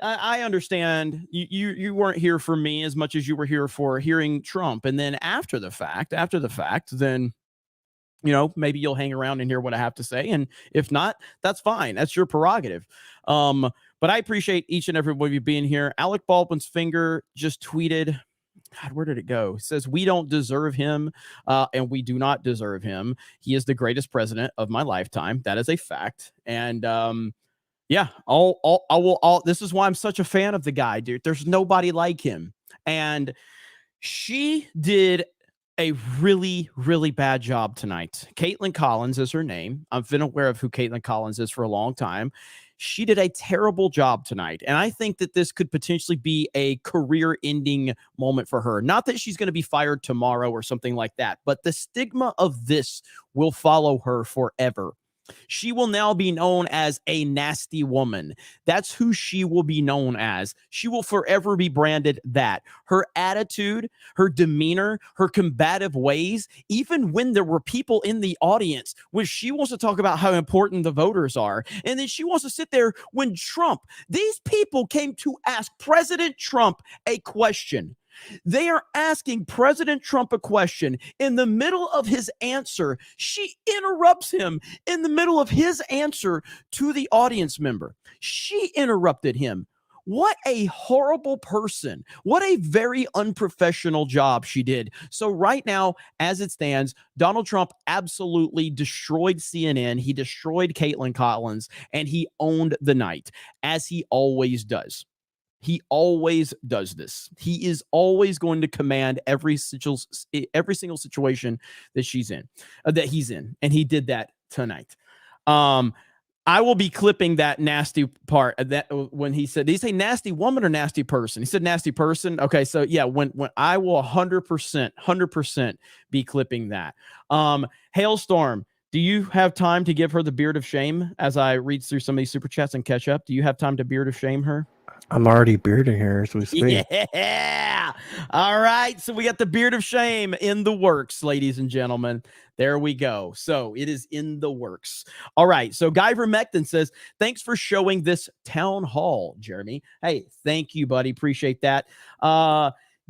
I understand you weren't here for me as much as you were here for hearing Trump. And then after the fact, then maybe you'll hang around and hear what I have to say. And if not, that's fine. That's your prerogative. But I appreciate each and every one of you being here. Alec Baldwin's finger just tweeted, God, where did it go? It says, we don't deserve him, and we do not deserve him. He is the greatest president of my lifetime. That is a fact. And yeah, this is why I'm such a fan of the guy, dude. There's nobody like him. And she did a really, really bad job tonight. Caitlin Collins is her name. I've been aware of who Caitlin Collins is for a long time. She did a terrible job tonight. And I think that this could potentially be a career-ending moment for her. Not that she's going to be fired tomorrow or something like that, but the stigma of this will follow her forever. She will now be known as a nasty woman. That's who she will be known as. She will forever be branded that. Her attitude, her demeanor, her combative ways, even when there were people in the audience, when she wants to talk about how important the voters are, and then she wants to sit there when these people came to ask President Trump a question. They are asking President Trump a question. In the middle of his answer, she interrupts him in the middle of his answer to the audience member. She interrupted him. What a horrible person. What a very unprofessional job she did. So right now, as it stands, Donald Trump absolutely destroyed CNN. He destroyed Caitlin Collins, and he owned the night, as he always does. He always does this. He is always going to command every single situation that he's in, and he did that tonight. I will be clipping that nasty part of that when he said, did he say nasty woman or nasty person? He said nasty person. Okay. So yeah, when I will 100% be clipping that. Hailstorm, do you have time to give her the beard of shame as I read through some of these super chats and catch up? Do you have time to beard of shame her? I'm already bearding here as we speak. Yeah. All right. So we got the beard of shame in the works, ladies and gentlemen. There we go. So it is in the works. All right. So Guy Vermectin says, thanks for showing this town hall, Jeremy. Hey, thank you, buddy. Appreciate that.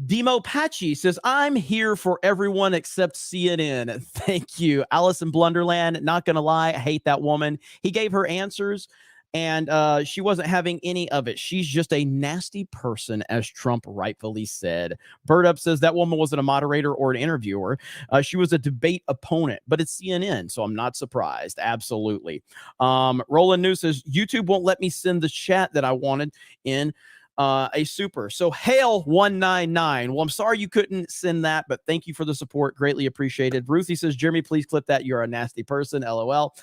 Demo Patchy says, I'm here for everyone except CNN. Thank you. Allison Blunderland, not going to lie, I hate that woman. He gave her answers, and she wasn't having any of it. She's just a nasty person, as Trump rightfully said. Bird Up says that woman wasn't a moderator or an interviewer. She was a debate opponent, but it's CNN, so I'm not surprised. Absolutely. Roland New says, YouTube won't let me send the chat that I wanted in a super. So hail 199. Well, I'm sorry you couldn't send that, but thank you for the support. Greatly appreciated. Ruthie says, Jeremy, please clip that. You're a nasty person. LOL.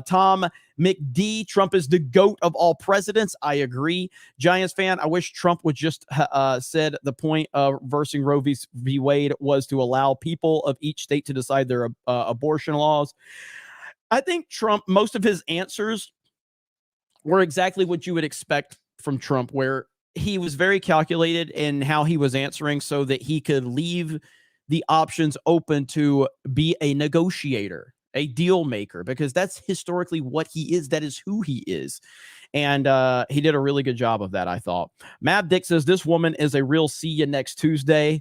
Tom McD, Trump is the GOAT of all presidents. I agree. Giants fan, I wish Trump would just said the point of reversing Roe v. Wade was to allow people of each state to decide their abortion laws. I think Trump, most of his answers were exactly what you would expect from Trump, where he was very calculated in how he was answering so that he could leave the options open to be a negotiator, a deal maker, because that's historically what he is. That is who he is. And he did a really good job of that, I thought. Mab Dick says, this woman is a real see you next Tuesday.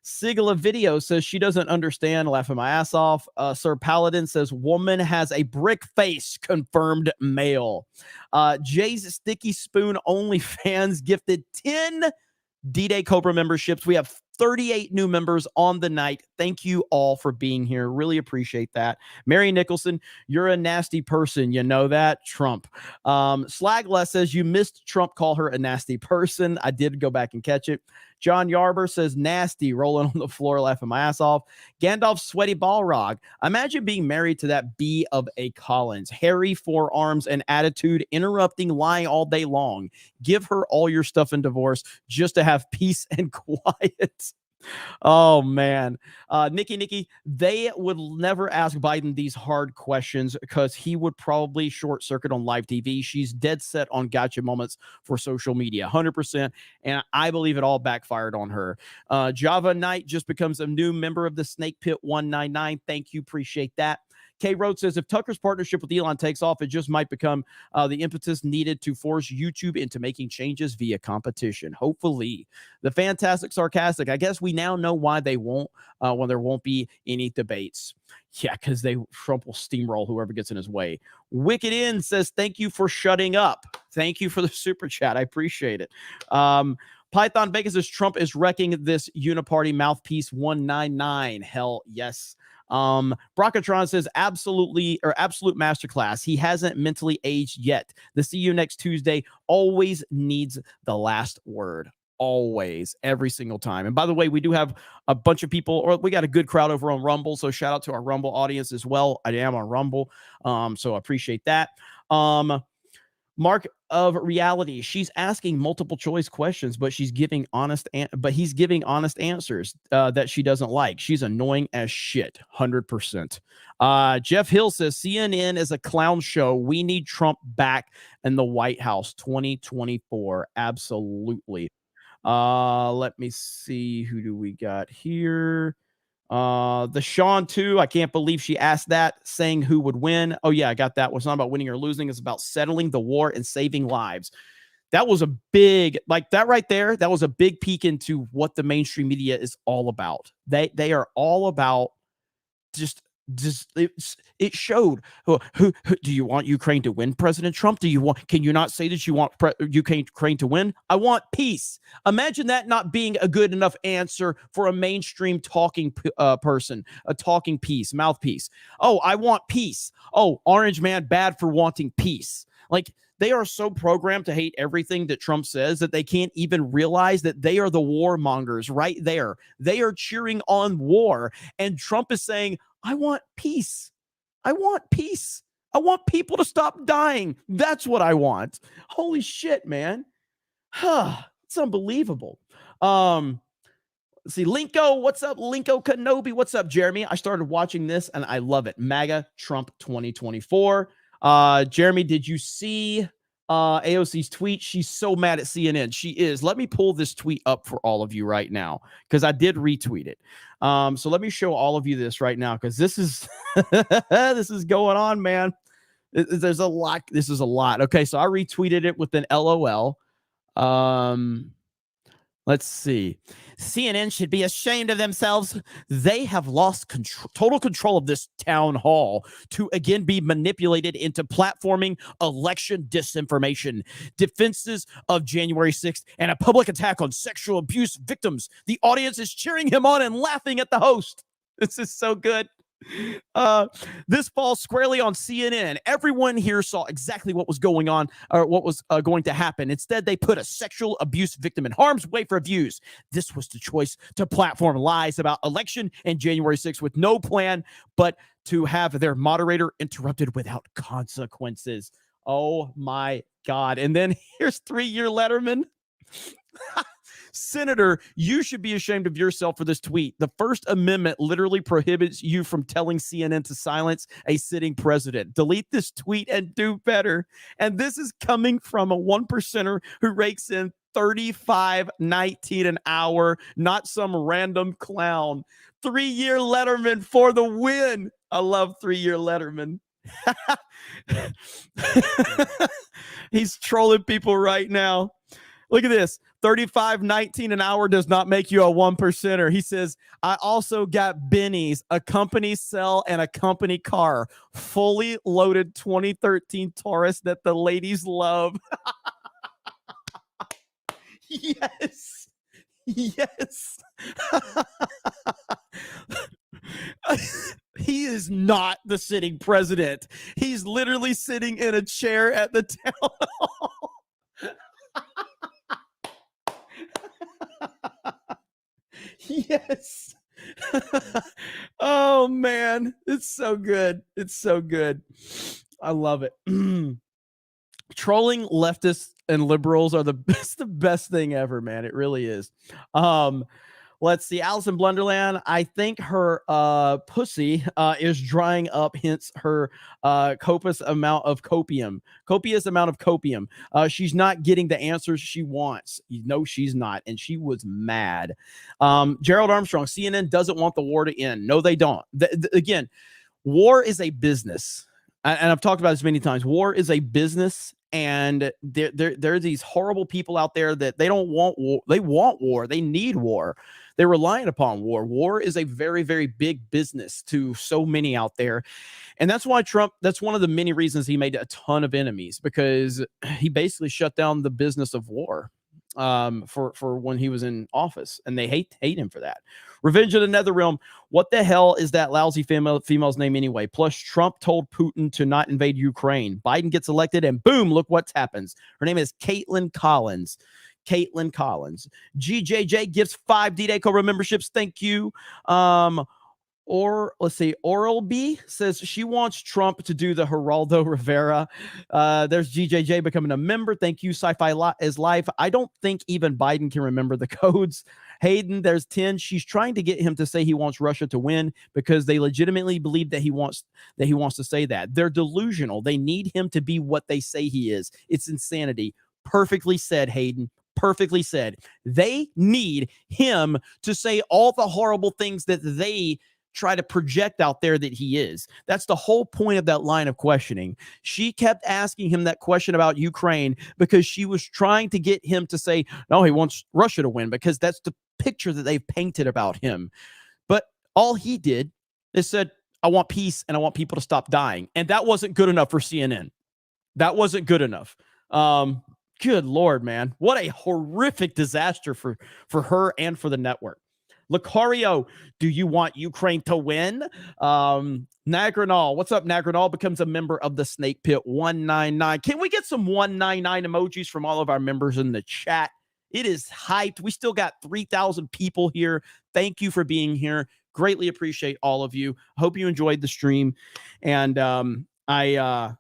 Sigala Video says she doesn't understand, laughing my ass off. Sir Paladin says woman has a brick face, confirmed male. Jay's Sticky Spoon OnlyFans gifted 10 D-Day Cobra memberships. We have 38 new members on the night. Thank you all for being here. Really appreciate that. Mary Nicholson, you're a nasty person. You know that? Trump. Slagless says you missed Trump call her a nasty person. I did go back and catch it. John Yarber says nasty, rolling on the floor, laughing my ass off. Gandalf Sweaty Balrog. Imagine being married to that B of a Collins. Hairy forearms and attitude, interrupting, lying all day long. Give her all your stuff in divorce just to have peace and quiet. Oh, man. Nikki, they would never ask Biden these hard questions because he would probably short circuit on live TV. She's dead set on gotcha moments for social media, 100%. And I believe it all backfired on her. Java Knight just becomes a new member of the Snake Pit 199. Thank you. Appreciate that. K. Road says, if Tucker's partnership with Elon takes off, it just might become the impetus needed to force YouTube into making changes via competition. Hopefully. The Fantastic Sarcastic, I guess we now know why they won't, when there won't be any debates. Yeah, because Trump will steamroll whoever gets in his way. Wicked In says, thank you for shutting up. Thank you for the super chat. I appreciate it. Python Bacon says, Trump is wrecking this uniparty mouthpiece 199. Hell yes. Brocatron says absolute masterclass. He hasn't mentally aged yet. The see you next Tuesday always needs the last word. Always, every single time. And by the way, we do have a bunch of people, or we got a good crowd over on Rumble. So shout out to our Rumble audience as well. I am on Rumble. So I appreciate that. Mark of Reality. She's asking multiple choice questions, but he's giving honest answers that she doesn't like. She's annoying as shit. 100%. Jeff Hill says CNN is a clown show. We need Trump back in the White House 2024. Absolutely. Let me see. Who do we got here? The Sean too. I can't believe she asked that, saying who would win. Oh yeah, I got that. Well, it's not about winning or losing. It's about settling the war and saving lives. That was a big, like that right there. That was a big peek into what the mainstream media is all about. They are all about just it showed who do you want Ukraine to win, President Trump? Can you not say that you want Ukraine to win? I want peace. Imagine that not being a good enough answer for a mainstream talking person, a talking piece, mouthpiece. Oh, I want peace. Oh, Orange Man bad for wanting peace. Like, they are so programmed to hate everything that Trump says that they can't even realize that they are the warmongers right there. They are cheering on war. And Trump is saying, I want peace. I want peace. I want people to stop dying. That's what I want. Holy shit, man. It's unbelievable. Let's see, Linko, what's up? Linko Kenobi, what's up, Jeremy? I started watching this and I love it. MAGA Trump 2024. Jeremy, did you see AOC's tweet? She's so mad at CNN. She is. Let me pull this tweet up for all of you right now because I did retweet it. So let me show all of you this right now because this is this is going on, man. There's a lot. This is a lot. Okay, so I retweeted it with an LOL. Let's see. CNN should be ashamed of themselves. They have lost total control of this town hall to again be manipulated into platforming election disinformation, defenses of January 6th, and a public attack on sexual abuse victims. The audience is cheering him on and laughing at the host. This is so good. This falls squarely on CNN. Everyone here saw exactly what was going on or what was going to happen. Instead, they put a sexual abuse victim in harm's way for views. This was the choice to platform lies about election and January 6th with no plan but to have their moderator interrupted without consequences. Oh my God. And then here's 3-year Letterman. Senator, you should be ashamed of yourself for this tweet. The First Amendment literally prohibits you from telling CNN to silence a sitting president. Delete this tweet and do better. And this is coming from a 1%er who rakes in $35.19 an hour, not some random clown. 3-year Letterman for the win. I love 3-year Letterman. He's trolling people right now. Look at this. $35.19 an hour does not make you a 1%er. He says, I also got Benny's, a company cell and a company car, fully loaded 2013 Taurus that the ladies love. Yes. Yes. He is not the sitting president. He's literally sitting in a chair at the town hall. Yes. Oh man, it's so good. It's so good. I love it. Trolling leftists and liberals are the best thing ever, man. It really is. Let's see. Allison Blunderland, I think her pussy is drying up, hence her copious amount of copium. She's not getting the answers she wants. No, she's not. And she was mad. Gerald Armstrong, CNN doesn't want the war to end. No, they don't. Again, war is a business. And I've talked about this many times. War is a business. And there are these horrible people out there that they don't want war. They want war. They need war. They're relying upon war. War is a very, very big business to so many out there. And that's why Trump, that's one of the many reasons he made a ton of enemies, because he basically shut down the business of war for when he was in office. And they hate him for that. Revenge of the Netherrealm. What the hell is that lousy female's name anyway? Plus, Trump told Putin to not invade Ukraine. Biden gets elected and boom, look what happens. Her name is Caitlin Collins. Caitlin Collins. GJJ gives 5 D-Day Cobra memberships. Thank you. Or let's see, Oral B says she wants Trump to do the Geraldo Rivera. There's GJJ becoming a member. Thank you. Sci-Fi is life. I don't think even Biden can remember the codes. Hayden, there's 10. She's trying to get him to say he wants Russia to win because they legitimately believe that he wants to say that. They're delusional. They need him to be what they say he is. It's insanity. Perfectly said, Hayden. Perfectly said. They need him to say all the horrible things that they try to project out there that he is. That's the whole point of that line of questioning. She kept asking him that question about Ukraine because she was trying to get him to say, no, he wants Russia to win, because that's the picture that they've painted about him. But all he did is said, I want peace and I want people to stop dying. And that wasn't good enough for CNN. That wasn't good enough. Good Lord, man. What a horrific disaster for her and for the network. Lucario, do you want Ukraine to win? Nagranal, what's up, Nagranal? Becomes a member of the Snake Pit 199. Can we get some 199 emojis from all of our members in the chat? It is hyped. We still got 3,000 people here. Thank you for being here. Greatly appreciate all of you. Hope you enjoyed the stream. And I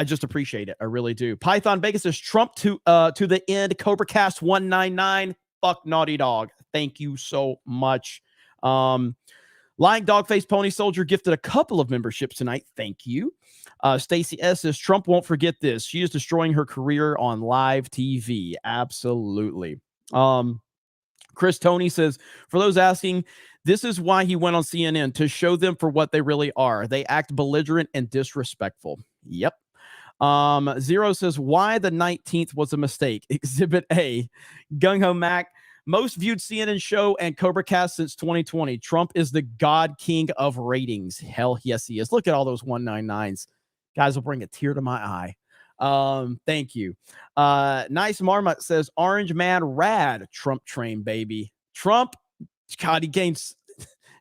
just appreciate it. I really do. Python Vegas says Trump to the end. CobraCast 199. Fuck Naughty Dog. Thank you so much. Lying Dogface Pony Soldier gifted a couple of memberships tonight. Thank you. Stacy S says Trump won't forget this. She is destroying her career on live TV. Absolutely. Chris Tony says, for those asking, this is why he went on CNN, to show them for what they really are. They act belligerent and disrespectful. Yep. Zero says, why the 19th was a mistake. Exhibit A. Gung Ho Mac, most viewed CNN show and CobraCast since 2020. Trump is the God King of ratings. Hell yes, he is. Look at all those 199s. Guys will bring a tear to my eye. Thank you. Nice Marmot says, Orange Man rad. Trump train, baby. Trump, God, he gains.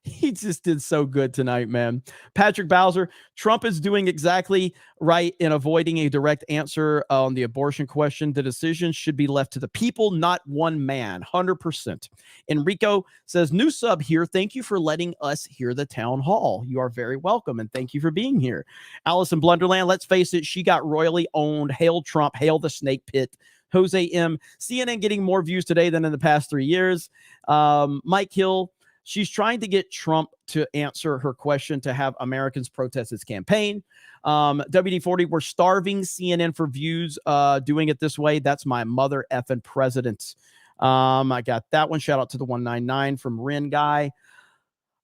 He just did so good tonight, man. Patrick Bowser, Trump is doing exactly right in avoiding a direct answer on the abortion question. The decision should be left to the people, not one man. 100%. Enrico says, new sub here. Thank you for letting us hear the town hall. You are very welcome, and thank you for being here. Allison Blunderland, let's face it, she got royally owned. Hail Trump. Hail the snake pit. Jose M. CNN getting more views today than in the past 3 years. Mike Hill, she's trying to get Trump to answer her question to have Americans protest his campaign. WD-40, we're starving CNN for views doing it this way. That's my mother effing president. I got that one. Shout out to the 199 from Ren Guy.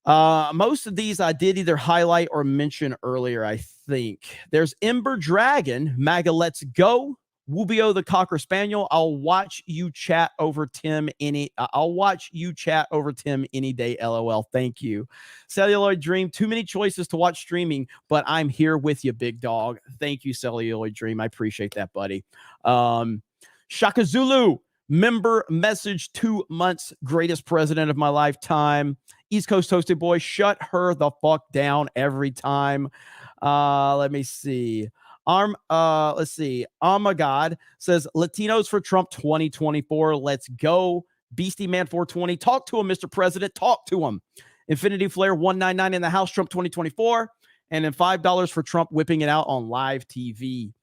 Most of these I did either highlight or mention earlier, I think. There's Ember Dragon, MAGA Let's Go. Wubio the Cocker Spaniel. I'll watch you chat over Tim any day. LOL. Thank you. Celluloid Dream. Too many choices to watch streaming, but I'm here with you, big dog. Thank you, Celluloid Dream. I appreciate that, buddy. Shaka Zulu. Member message 2 months. Greatest president of my lifetime. East Coast Toasted Boy. Shut her the fuck down every time. Let me see. Let's see. Oh my God says Latinos for Trump 2024. Let's go. Beastie Man 420. Talk to him, Mr. President. Talk to him. Infinity Flare 199 in the house. Trump 2024. And then $5 for Trump whipping it out on live TV.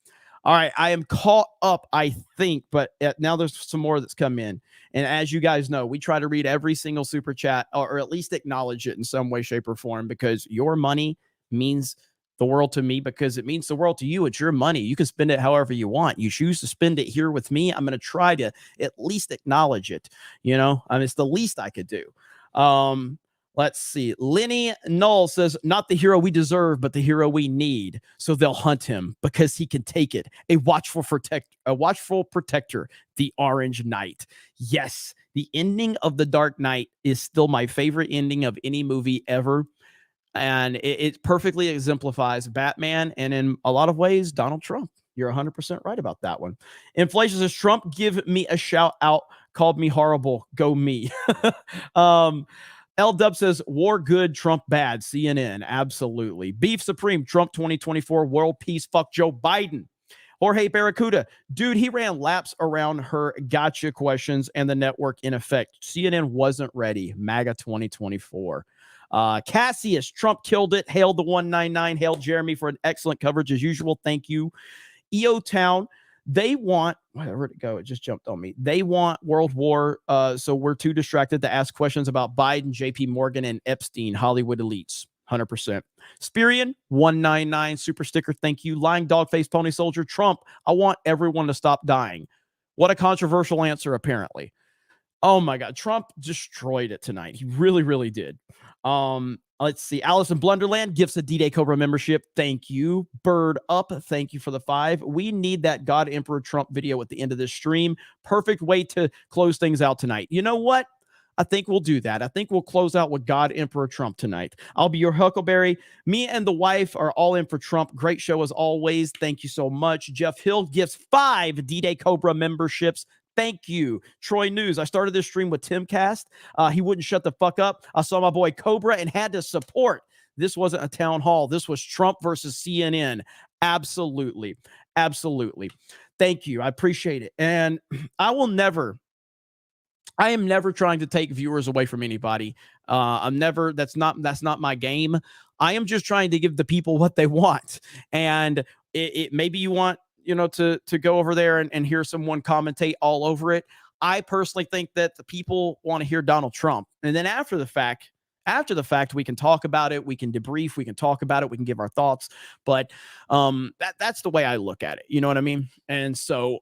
All right. I am caught up, I think, but now there's some more that's come in. And as you guys know, we try to read every single super chat or at least acknowledge it in some way, shape, or form, because your money means the world to me, because it means the world to you. It's your money. You can spend it however you want. You choose to spend it here with me, I'm going to try to at least acknowledge it. You know, I mean, it's the least I could do. Let's see. Lenny Null says, not the hero we deserve, but the hero we need. So they'll hunt him because he can take it. A watchful protector, the Orange Knight. Yes, the ending of The Dark Knight is still my favorite ending of any movie ever. And it perfectly exemplifies Batman and in a lot of ways, Donald Trump. You're 100% right about that one. Inflation says, Trump, give me a shout out. Called me horrible. Go me. L-Dub says, war good, Trump bad. CNN. Absolutely. Beef Supreme, Trump 2024, world peace. Fuck Joe Biden. Jorge Barracuda, dude, he ran laps around her gotcha questions and the network in effect. CNN wasn't ready. MAGA 2024. Cassius, Trump killed it. Hail the 199. Hail Jeremy for an excellent coverage as usual. Thank you. EO Town, they want, where'd it go? It just jumped on me. They want World War. So we're too distracted to ask questions about Biden, JP Morgan, and Epstein, Hollywood elites. 100%. Spirian 199 super sticker. Thank you. Lying Dogface Pony Soldier. Trump, I want everyone to stop dying. What a controversial answer, apparently. Oh my God. Trump destroyed it tonight. He really, really did. Let's see. Allison Blunderland gives a D-Day Cobra membership. Thank you. Bird Up. Thank you for the 5. We need that God Emperor Trump video at the end of this stream. Perfect way to close things out tonight. You know what? I think we'll do that. I think we'll close out with God Emperor Trump tonight. I'll be your Huckleberry. Me and the wife are all in for Trump. Great show as always. Thank you so much. Jeff Hill gives 5 D-Day Cobra memberships. Thank you. Troy News. I started this stream with Timcast. He wouldn't shut the fuck up. I saw my boy Cobra and had to support. This wasn't a town hall. This was Trump versus CNN. Absolutely. Absolutely. Thank you. I appreciate it. And I am never trying to take viewers away from anybody. That's not my game. I am just trying to give the people what they want. And maybe you want, to go over there and hear someone commentate all over it. I personally think that the people want to hear Donald Trump. And then after the fact, we can talk about it. We can debrief. We can talk about it. We can give our thoughts. But that's the way I look at it. You know what I mean? And so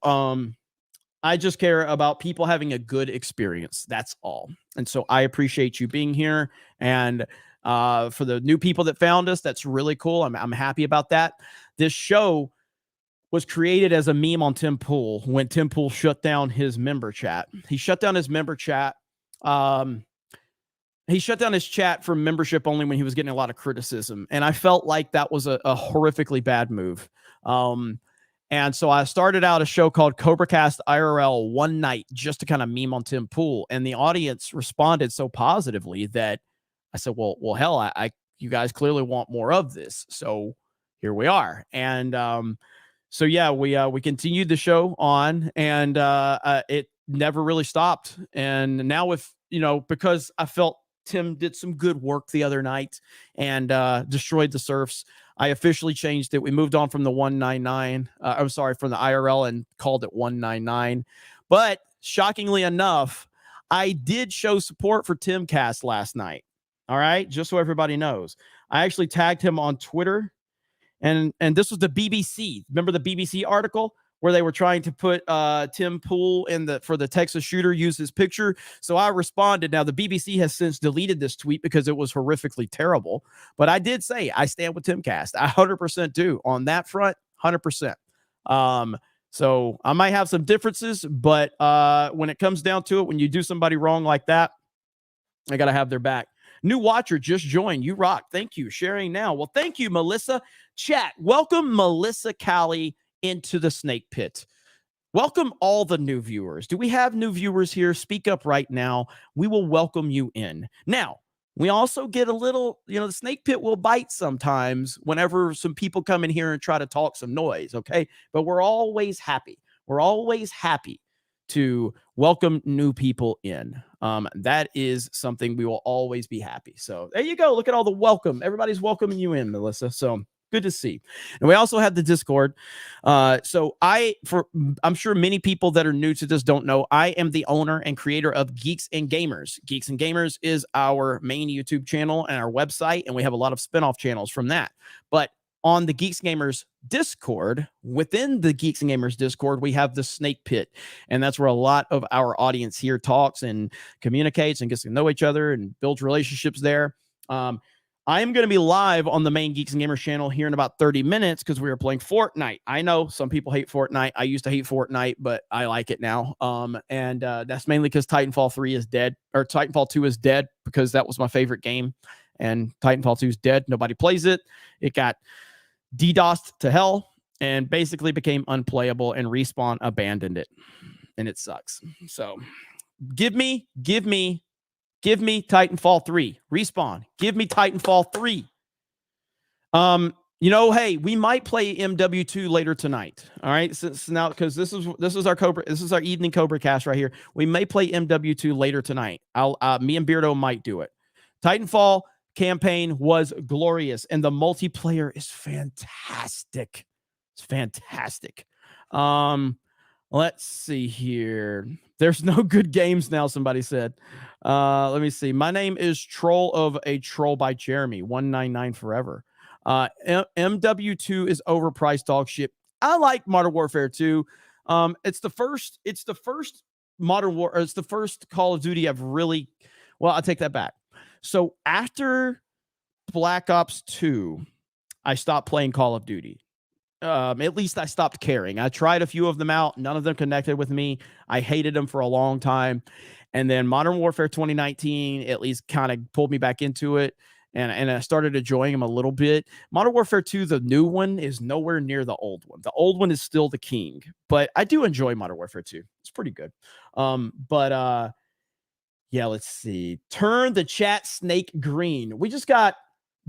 I just care about people having a good experience. That's all. And so I appreciate you being here. And for the new people that found us, that's really cool. I'm happy about that. This show was created as a meme on Tim Pool when Tim Pool shut down his member chat. He shut down his member chat. He shut down his chat for membership only when he was getting a lot of criticism. And I felt like that was a horrifically bad move. And so I started out a show called CobraCast IRL one night just to kind of meme on Tim Pool. And the audience responded so positively that I said, well, hell, you guys clearly want more of this. So here we are. And so yeah, we continued the show on, and it never really stopped. And now because I felt Tim did some good work the other night and destroyed the serfs, I officially changed it. We moved on from the 199. I'm sorry, from the IRL, and called it 199. But shockingly enough, I did show support for Timcast last night. All right, just so everybody knows, I actually tagged him on Twitter. And this was the BBC. Remember the BBC article where they were trying to put Tim Pool for the Texas shooter, use his picture? So I responded. Now, the BBC has since deleted this tweet because it was horrifically terrible. But I did say I stand with Timcast. I 100% do on that front, 100%. So I might have some differences, but when it comes down to it, when you do somebody wrong like that, I got to have their back. New watcher just joined. You rock. Thank you. Sharing now. Well, thank you, Melissa. Chat. Welcome Melissa Callie into the snake pit. Welcome all the new viewers. Do we have new viewers here? Speak up right now. We will welcome you in. Now, we also get a little, the snake pit will bite sometimes whenever some people come in here and try to talk some noise, okay? But we're always happy. We're always happy to welcome new people in. That is something we will always be happy. So there you go. Look at all the welcome. Everybody's welcoming you in, Melissa. So good to see. And we also have the Discord. I'm sure many people that are new to this don't know, I am the owner and creator of Geeks and Gamers. Geeks and Gamers is our main YouTube channel and our website, and we have a lot of spinoff channels from that. But on the Geeks and Gamers Discord, within the Geeks and Gamers Discord, we have the Snake Pit. And that's where a lot of our audience here talks and communicates and gets to know each other and builds relationships there. I am going to be live on the main Geeks and Gamers channel here in about 30 minutes because we are playing Fortnite. I know some people hate Fortnite. I used to hate Fortnite, but I like it now. And that's mainly because Titanfall 3 is dead, or Titanfall 2 is dead, because that was my favorite game. And Titanfall 2 is dead. Nobody plays it. It got DDoSed to hell and basically became unplayable, and Respawn abandoned it, and it sucks. So give me Titanfall 3. Respawn, give me Titanfall 3. Hey, we might play MW2 later tonight. All right, so now, because this is our evening CobraCast right here. We may play MW2 later tonight. Me and Beardo might do it. Titanfall campaign was glorious, and the multiplayer is fantastic. It's fantastic. Let's see here. There's no good games now, somebody said. Let me see. My name is Troll of a Troll by Jeremy, 199 forever. MW2 is overpriced dog shit. I like Modern Warfare 2. It's the first Call of Duty I've really, I take that back. So after Black Ops 2, I stopped playing Call of Duty. At least I stopped caring. I tried a few of them out. None of them connected with me. I hated them for a long time. And then Modern Warfare 2019 at least kind of pulled me back into it. And I started enjoying them a little bit. Modern Warfare 2, the new one, is nowhere near the old one. The old one is still the king. But I do enjoy Modern Warfare 2. It's pretty good. Yeah, let's see. Turn the chat snake green. We just got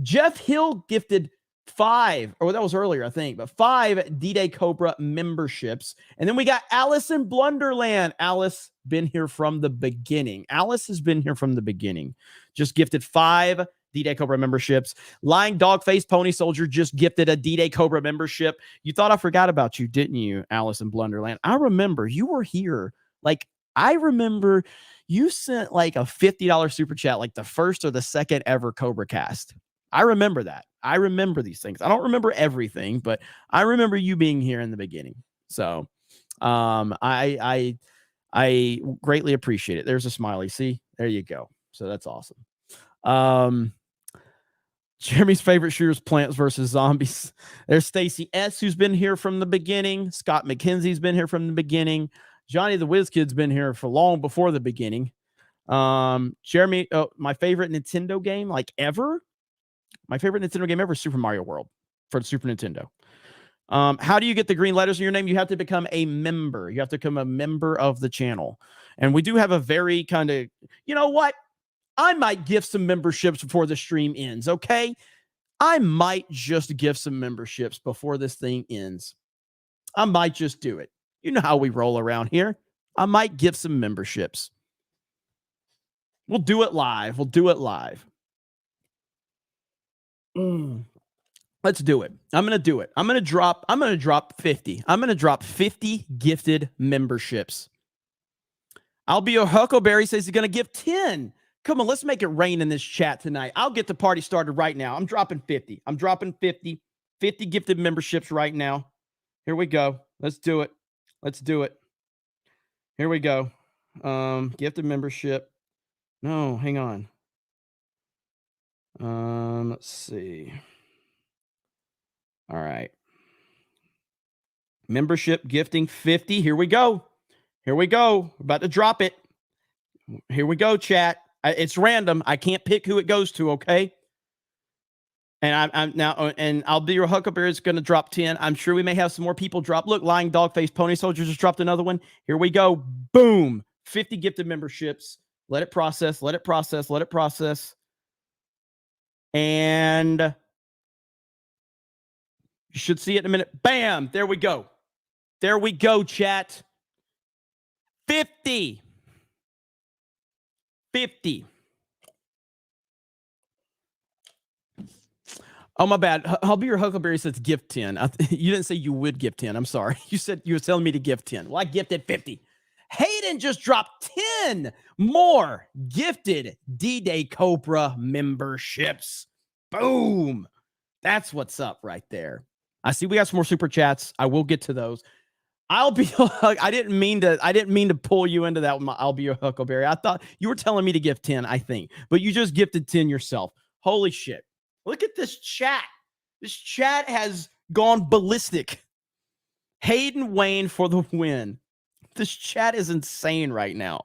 Jeff Hill gifted 5, or that was earlier, I think, but 5 D-Day Cobra memberships. And then we got Alice in Blunderland. Alice been here from the beginning. Alice has been here from the beginning. Just gifted 5 D-Day Cobra memberships. Lying Dog-Faced Pony Soldier just gifted a D-Day Cobra membership. You thought I forgot about you, didn't you, Alice in Blunderland? I remember you were here. Like, I remember you sent like a $50 super chat, like the first or the second ever CobraCast. I remember that. I remember these things. I don't remember everything, but I remember you being here in the beginning. So I greatly appreciate it. There's a smiley. See, there you go. So that's awesome. Jeremy's favorite shooters, Plants versus Zombies. There's Stacy S, who's been here from the beginning. Scott McKenzie's been here from the beginning. Johnny the Whiz Kid's been here for long before the beginning. Jeremy, my favorite Nintendo game, like ever. My favorite Nintendo game ever is Super Mario World for the Super Nintendo. How do you get the green letters in your name? You have to become a member. You have to become a member of the channel. And we do have a very kind of, you know what? I might gift some memberships before the stream ends, okay? I might just gift some memberships before this thing ends. I might just do it. You know how we roll around here. I might give some memberships. We'll do it live. We'll do it live. Let's do it. I'm going to do it. I'm going to drop 50. I'm going to drop 50 gifted memberships. I'll be a Huckleberry says he's going to give 10. Come on, let's make it rain in this chat tonight. I'll get the party started right now. I'm dropping 50. I'm dropping 50 gifted memberships right now. Here we go. Let's do it. Let's do it. Here we go. Gifted membership. No, hang on. Let's see. All right. Membership gifting 50. Here we go. Here we go. We're about to drop it. Here we go, chat. It's random. I can't pick who it goes to, okay? And I'm now, and I'll be your Huckleberry. It's going to drop 10. I'm sure we may have some more people drop. Look, Lying Dog-Faced Pony Soldier just dropped another one. Here we go. Boom. 50 gifted memberships. Let it process. Let it process. Let it process. And you should see it in a minute. Bam. There we go. There we go, chat. 50. 50. Oh, my bad. I'll be your Huckleberry says gift 10. You didn't say you would gift 10. I'm sorry. You said you were telling me to gift 10. Well, I gifted 50. Hayden just dropped 10 more gifted D-Day Cobra memberships. Boom. That's what's up right there. I see we got some more super chats. I will get to those. I'll be I didn't mean to pull you into that one. I'll be your Huckleberry. I thought you were telling me to gift 10, I think. But you just gifted 10 yourself. Holy shit. Look at this chat. This chat has gone ballistic. Hayden Wayne for the win. This chat is insane right now.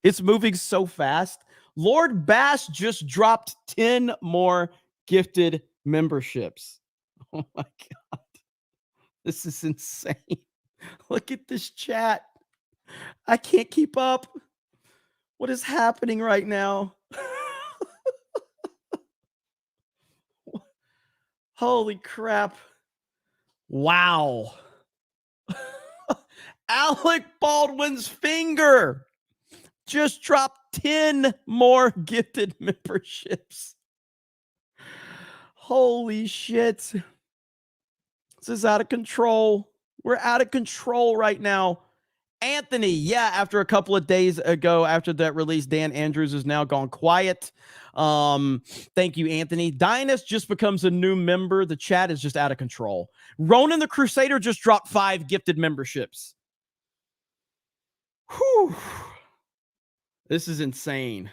It's moving so fast. Lord Bass just dropped 10 more gifted memberships. Oh my God. This is insane. Look at this chat. I can't keep up. What is happening right now? Holy crap. Wow. Alec Baldwin's finger just dropped 10 more gifted memberships. Holy shit. This is out of control. We're out of control right now. Anthony, yeah, after a couple of days ago, after that release, Dan Andrews has now gone quiet. Thank you, Anthony. Dynus just becomes a new member. The chat is just out of control. Ronan the Crusader just dropped 5 gifted memberships. Whew. This is insane.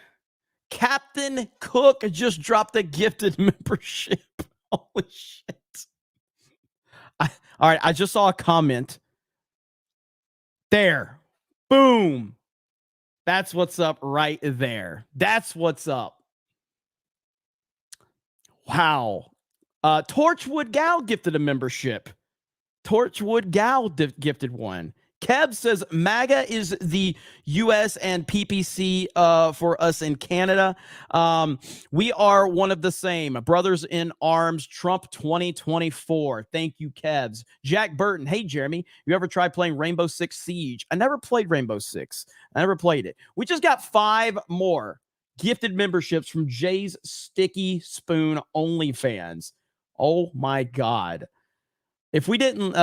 Captain Cook just dropped a gifted membership. Holy shit. All right, I just saw a comment. There. Boom. That's what's up right there. That's what's up. Wow. Torchwood Gal gifted a membership. Torchwood Gal gifted one. Kev says MAGA is the U.S. and PPC for us in Canada. We are one of the same. Brothers in Arms, Trump 2024. Thank you, Kevs. Jack Burton. Hey, Jeremy, you ever tried playing Rainbow Six Siege? I never played Rainbow Six. I never played it. We just got 5 more gifted memberships from Jay's Sticky Spoon OnlyFans. Oh my God. If we didn't,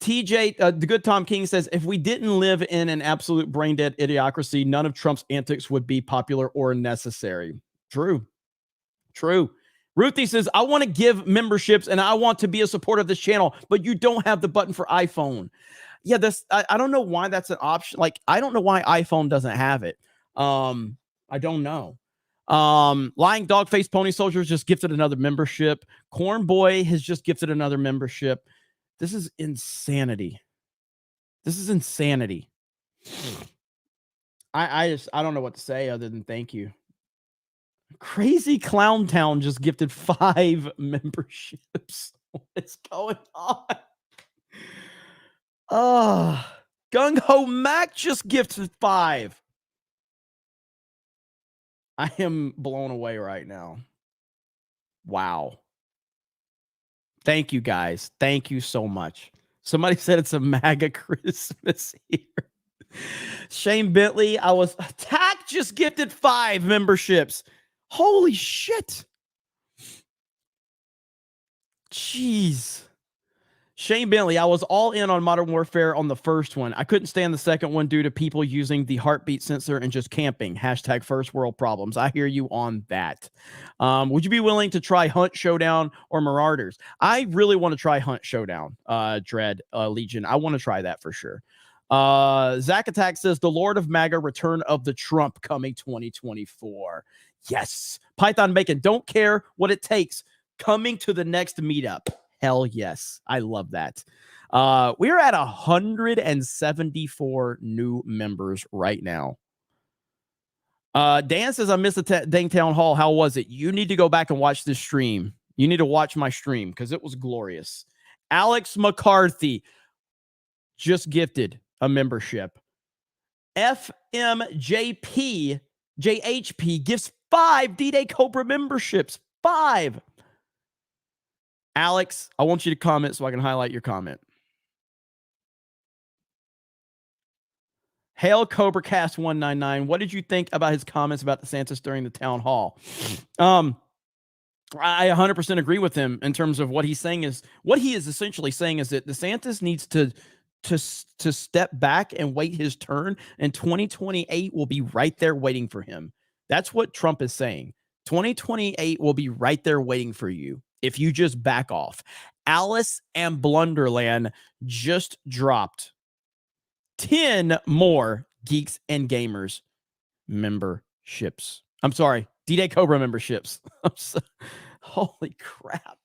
TJ, the good Tom King says, if we didn't live in an absolute brain dead idiocracy, none of Trump's antics would be popular or necessary. True. Ruthie says, I want to give memberships and I want to be a supporter of this channel, but you don't have the button for iPhone. Yeah, I don't know why that's an option. Like, I don't know why iPhone doesn't have it. I don't know. Lying Dogface Pony Soldiers just gifted another membership. Corn Boy has just gifted another membership. This is insanity. I don't know what to say other than thank you. Crazy Clown Town just gifted 5 memberships. What's going on? Gung Ho Mac just gifted 5. I am blown away right now. Wow. Thank you, guys. Thank you so much. Somebody said it's a MAGA Christmas here. Shane Bentley, Tack just gifted 5 memberships. Holy shit. Jeez. Shane Bentley, I was all in on Modern Warfare on the first one. I couldn't stand the second one due to people using the heartbeat sensor and just camping. # first world problems. I hear you on that. Would you be willing to try Hunt Showdown or Marauders? I really want to try Hunt Showdown, Dread Legion. I want to try that for sure. Zach Attack says, the Lord of MAGA, Return of the Trump coming 2024. Yes. Python Bacon, don't care what it takes. Coming to the next meetup. Hell yes. I love that. We're at 174 new members right now. Dan says, I missed the dang town hall. How was it? You need to go back and watch this stream. You need to watch my stream because it was glorious. Alex McCarthy just gifted a membership. FMJP JHP gives 5 D-Day Cobra memberships. 5. Alex, I want you to comment so I can highlight your comment. Hail CobraCast 199. What did you think about his comments about DeSantis during the town hall? I 100% agree with him in terms of what he's saying is what he is essentially saying is that DeSantis needs to step back and wait his turn, and 2028 will be right there waiting for him. That's what Trump is saying. 2028 will be right there waiting for you if you just back off. Alice and Blunderland just dropped 10 more Geeks and Gamers memberships. I'm sorry, D-Day Cobra memberships. Holy crap.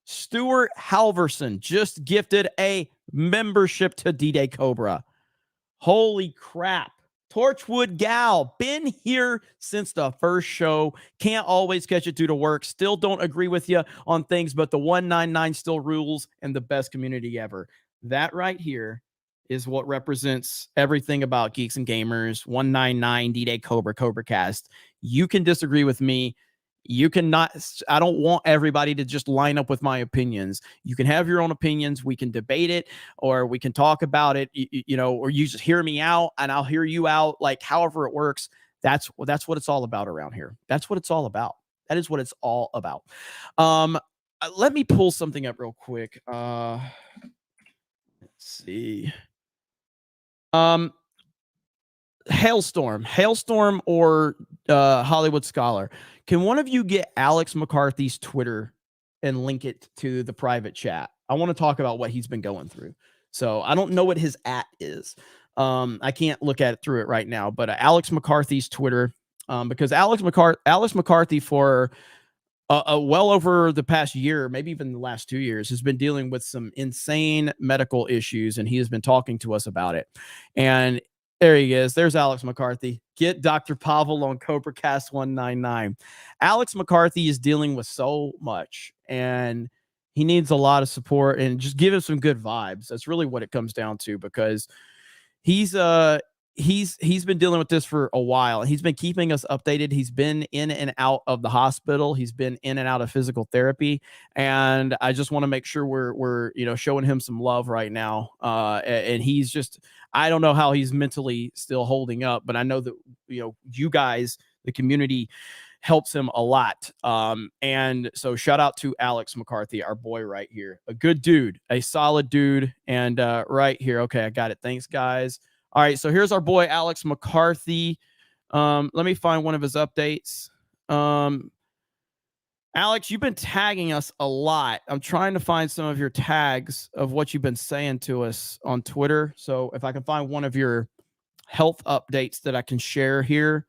Stuart Halverson just gifted a membership to D-Day Cobra. Holy crap. Torchwood Gal, been here since the first show. Can't always catch it due to work. Still don't agree with you on things, but the 199 still rules and the best community ever. That right here is what represents everything about Geeks and Gamers, 199, D-Day Cobra, CobraCast. You can disagree with me. You cannot, I don't want everybody to just line up with my opinions. You can have your own opinions. We can debate it, or we can talk about it, or you just hear me out and I'll hear you out. Like, however it works. That's what it's all about around here. That's what it's all about. That is what it's all about. Let me pull something up real quick. Let's see. Hailstorm or Hollywood Scholar. Can one of you get Alex McCarthy's Twitter and link it to the private chat? I want to talk about what he's been going through. So I don't know what his @ is. I can't look at it through it right now, but Alex McCarthy's Twitter, because Alex McCarthy for well over the past year, maybe even the last 2 years, has been dealing with some insane medical issues, and he has been talking to us about it. And there he is. There's Alex McCarthy. Get Dr. Pavel on CobraCast 199. Alex McCarthy is dealing with so much, and he needs a lot of support, and just give him some good vibes. That's really what it comes down to, because he's he's been dealing with this for a while. He's been keeping us updated. He's been in and out of the hospital. He's been in and out of physical therapy, and I just want to make sure we're showing him some love right now. And he's just, I don't know how he's mentally still holding up, but I know that you guys, the community, helps him a lot. And so shout out to Alex McCarthy, our boy right here, a good dude, a solid dude, and right here. Okay, I got it. Thanks, guys. All right, so here's our boy Alex McCarthy. Let me find one of his updates. Alex, you've been tagging us a lot. I'm trying to find some of your tags of what you've been saying to us on Twitter. So if I can find one of your health updates that I can share here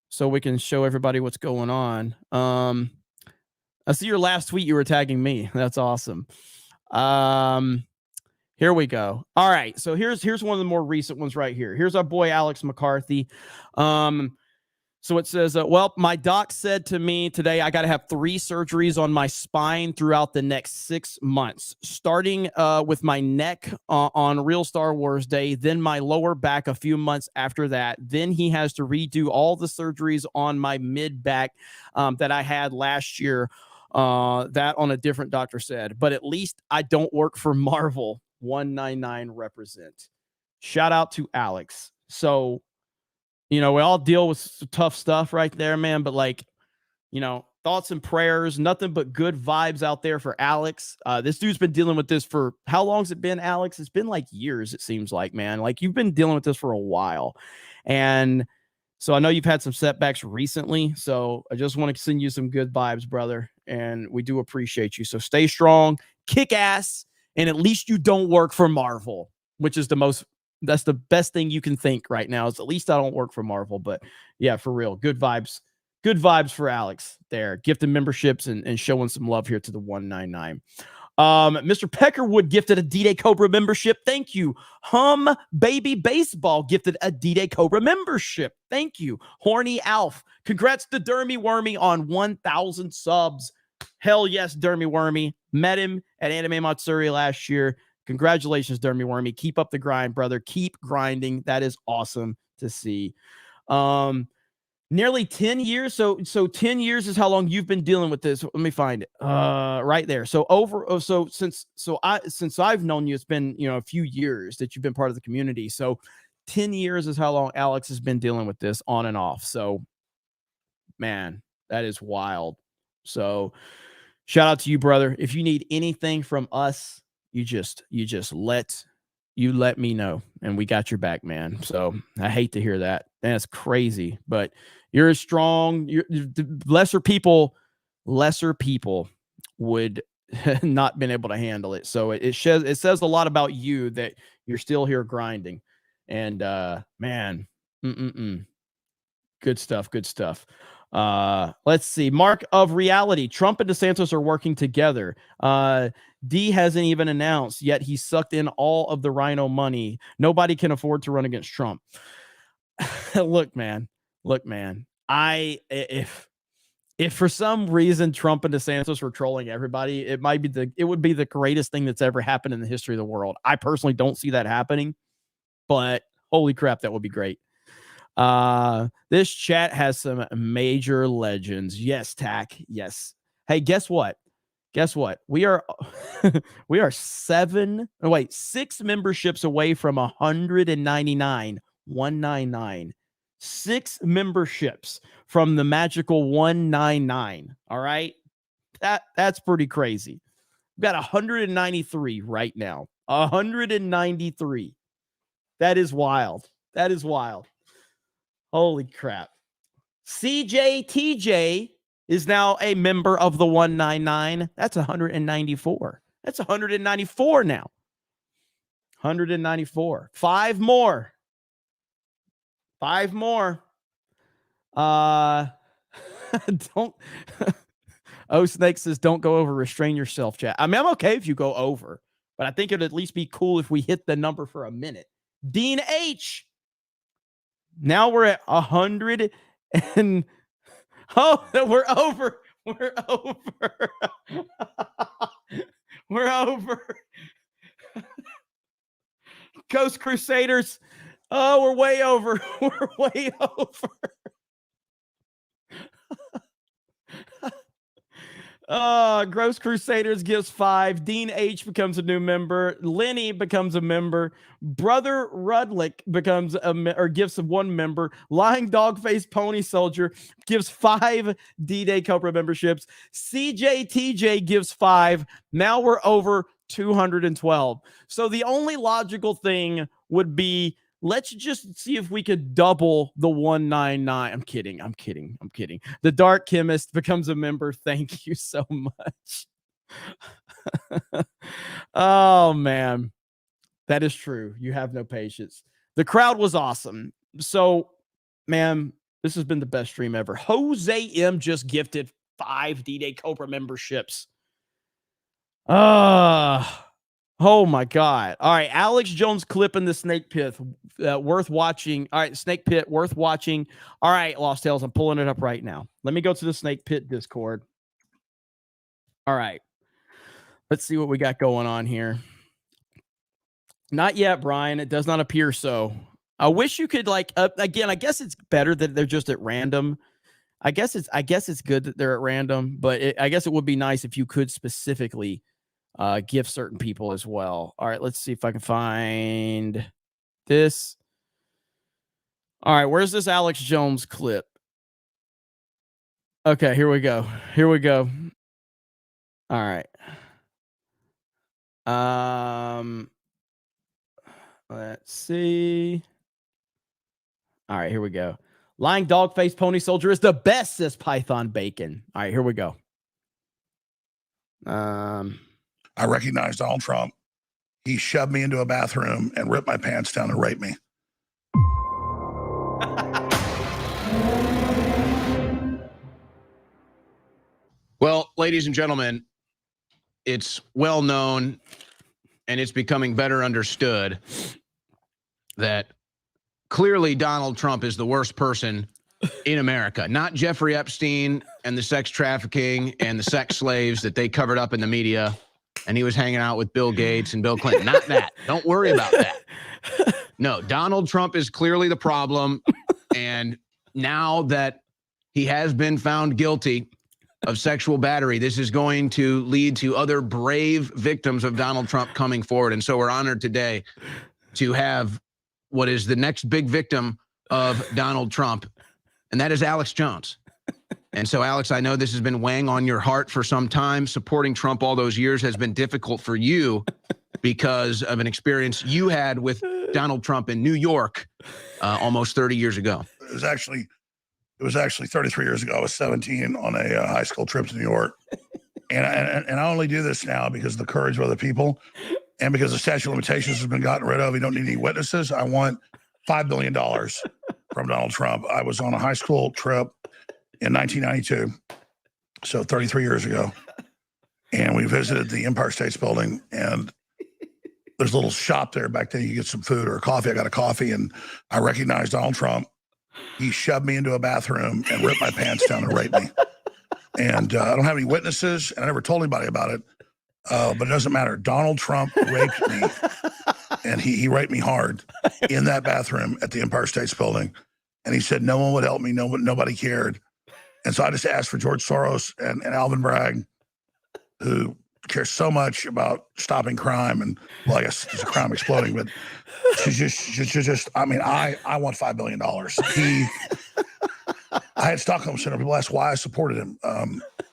so we can show everybody what's going on. I see your last tweet, you were tagging me. That's awesome. Here we go. All right. So here's one of the more recent ones right here. Here's our boy, Alex McCarthy. So it says, well, my doc said to me today, I got to have 3 surgeries on my spine throughout the next 6 months, starting with my neck on Real Star Wars Day, then my lower back a few months after that. Then he has to redo all the surgeries on my mid back that I had last year. That on a different doctor said, but at least I don't work for Marvel. 199 represent. Shout out to Alex. So, we all deal with tough stuff right there, man. But thoughts and prayers, nothing but good vibes out there for Alex. This dude's been dealing with this for how long's it been, Alex? It's been like years, it seems like, man. Like you've been dealing with this for a while. And so I know you've had some setbacks recently. So I just want to send you some good vibes, brother. And we do appreciate you. So stay strong, kick ass. And at least you don't work for Marvel, which is that's the best thing you can think right now is at least I don't work for Marvel. But yeah, for real, good vibes for Alex there. Gifted memberships and showing some love here to the 199. Mr. Peckerwood gifted a D-Day Cobra membership. Thank you. Hum Baby Baseball gifted a D-Day Cobra membership. Thank you. Horny Alf. Congrats to Dermy Wormy on 1,000 subs. Hell yes, Dermy Wormy. Met him at Anime Matsuri last year. Congratulations, Dermy Wormy. Keep up the grind, brother. Keep grinding. That is awesome to see. Nearly 10 years. So 10 years is how long you've been dealing with this. Let me find it. Right there. So since I've known you, it's been, a few years that you've been part of the community. So 10 years is how long Alex has been dealing with this on and off. So man, that is wild. So shout out to you, brother. If you need anything from us, you just let me know and we got your back, man. So I hate to hear that. That's crazy, but you're strong. Lesser people would not been able to handle it. So it says a lot about you that you're still here grinding. And man, good stuff. Let's see. Mark of Reality. Trump and DeSantis are working together. D hasn't even announced yet. He sucked in all of the Rhino money. Nobody can afford to run against Trump. Look, man. If for some reason Trump and DeSantis were trolling everybody, it would be the greatest thing that's ever happened in the history of the world. I personally don't see that happening, but holy crap, that would be great. This chat has some major legends. Yes, Tack. Yes. Hey, guess what? We are 6 memberships away from 199. 199. 6 memberships from the magical 199. All right. That's pretty crazy. We've got 193 right now. 193. That is wild. Holy crap. CJTJ is now a member of the 199. That's 194. That's 194 now. 194. 5 more. Don't. Snake says, don't go over. Restrain yourself, chat. I mean, I'm okay if you go over, but I think it'd at least be cool if we hit the number for a minute. Dean H. Now we're at 100 and we're over. We're over. Ghost Crusaders. Oh, we're way over. We're way over. Gross Crusaders gives 5. Dean H becomes a new member. Lenny becomes a member. Brother Rudlick becomes gives 1 member. Lying Dogface Pony Soldier gives 5 D-Day Cobra memberships. CJTJ gives 5. Now we're over 212. So the only logical thing would be, let's just see if we could double the 199. I'm kidding. The Dark Chemist becomes a member. Thank you so much. Oh, man. That is true. You have no patience. The crowd was awesome. So, man, this has been the best stream ever. Jose M just gifted 5 D-Day Cobra memberships. Oh my God. All right. Alex Jones clip in the Snake Pit worth watching. All right. Snake Pit worth watching. All right. Lost Tales. I'm pulling it up right now. Let me go to the Snake Pit Discord. All right. Let's see what we got going on here. Not yet, Brian. It does not appear so. I wish you could again, I guess it's better that they're just at random. I guess it's good that they're at random, but I guess it would be nice if you could specifically give certain people as well. All right, let's see if I can find this. All right, where's this Alex Jones clip? Okay, here we go. All right. Let's see. All right, here we go. Lying Dogface Pony Soldier is the best, says Python Bacon. All right, here we go. I recognize Donald Trump. He shoved me into a bathroom and ripped my pants down and raped me. Well, ladies and gentlemen, it's well known and it's becoming better understood that clearly Donald Trump is the worst person in America. Not Jeffrey Epstein and the sex trafficking and the sex slaves that they covered up in the media. And he was hanging out with Bill Gates and Bill Clinton. Not that. Don't worry about that. No, Donald Trump is clearly the problem. And now that he has been found guilty of sexual battery, this is going to lead to other brave victims of Donald Trump coming forward. And so we're honored today to have what is the next big victim of Donald Trump, and that is Alex Jones. And so, Alex, I know this has been weighing on your heart for some time. Supporting Trump all those years has been difficult for you because of an experience you had with Donald Trump in New York almost 30 years ago. It was actually 33 years ago. I was 17 on a high school trip to New York. And I only do this now because of the courage of other people and because the statute of limitations has been gotten rid of. You don't need any witnesses. I want $5 billion from Donald Trump. I was on a high school trip in 1992, so 33 years ago. And we visited the Empire State Building, and there's a little shop there back then. You get some food or coffee. I got a coffee, and I recognized Donald Trump. He shoved me into a bathroom and ripped my pants down and raped me. And I don't have any witnesses, and I never told anybody about it, but it doesn't matter. Donald Trump raped me, and he raped me hard in that bathroom at the Empire State Building. And he said no one would help me, nobody cared. And so I just asked for George Soros and Alvin Bragg, who cares so much about stopping crime. And, well, I guess it's a crime exploding, but she's just I mean, I want $5 billion. I had Stockholm Syndrome. People ask why I supported him.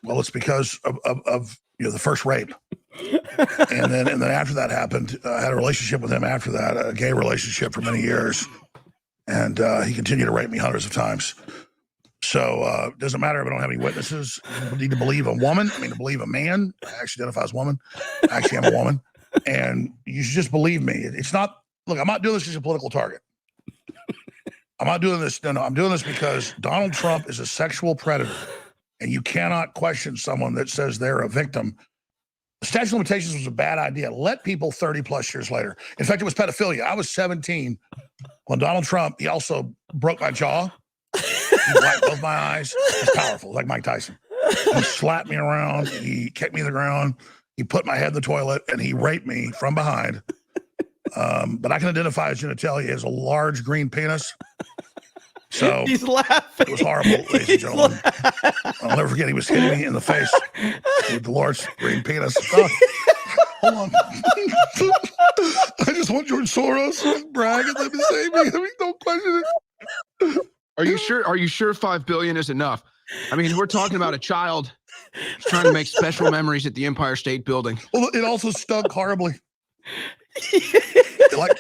Well, it's because of the first rape. And then after that happened, I had a relationship with him after that, a gay relationship for many years. And he continued to rape me hundreds of times. So it doesn't matter if I don't have any witnesses. You need to believe a woman. To believe a man. I actually identify as a woman. I actually am a woman. And you should just believe me. It's not, look, I'm not doing this as a political target. I'm not doing this. No, I'm doing this because Donald Trump is a sexual predator. And you cannot question someone that says they're a victim. The statute of limitations was a bad idea. Let people 30 plus years later. In fact, it was pedophilia. I was 17 when Donald Trump, he also broke my jaw. He wiped both my eyes. He's powerful, like Mike Tyson. He slapped me around. He kicked me to the ground. He put my head in the toilet, and he raped me from behind But I can identify his genitalia as a large green penis. So he's laughing. It was horrible, ladies and gentlemen. I'll never forget he was hitting me in the face with the large green penis. Hold on. I just want George Soros to brag and let me save me. I mean, don't question it. Are you sure? Are you sure $5 billion is enough? I mean, we're talking about a child who's trying to make special memories at the Empire State Building. Well, it also stunk horribly. Like,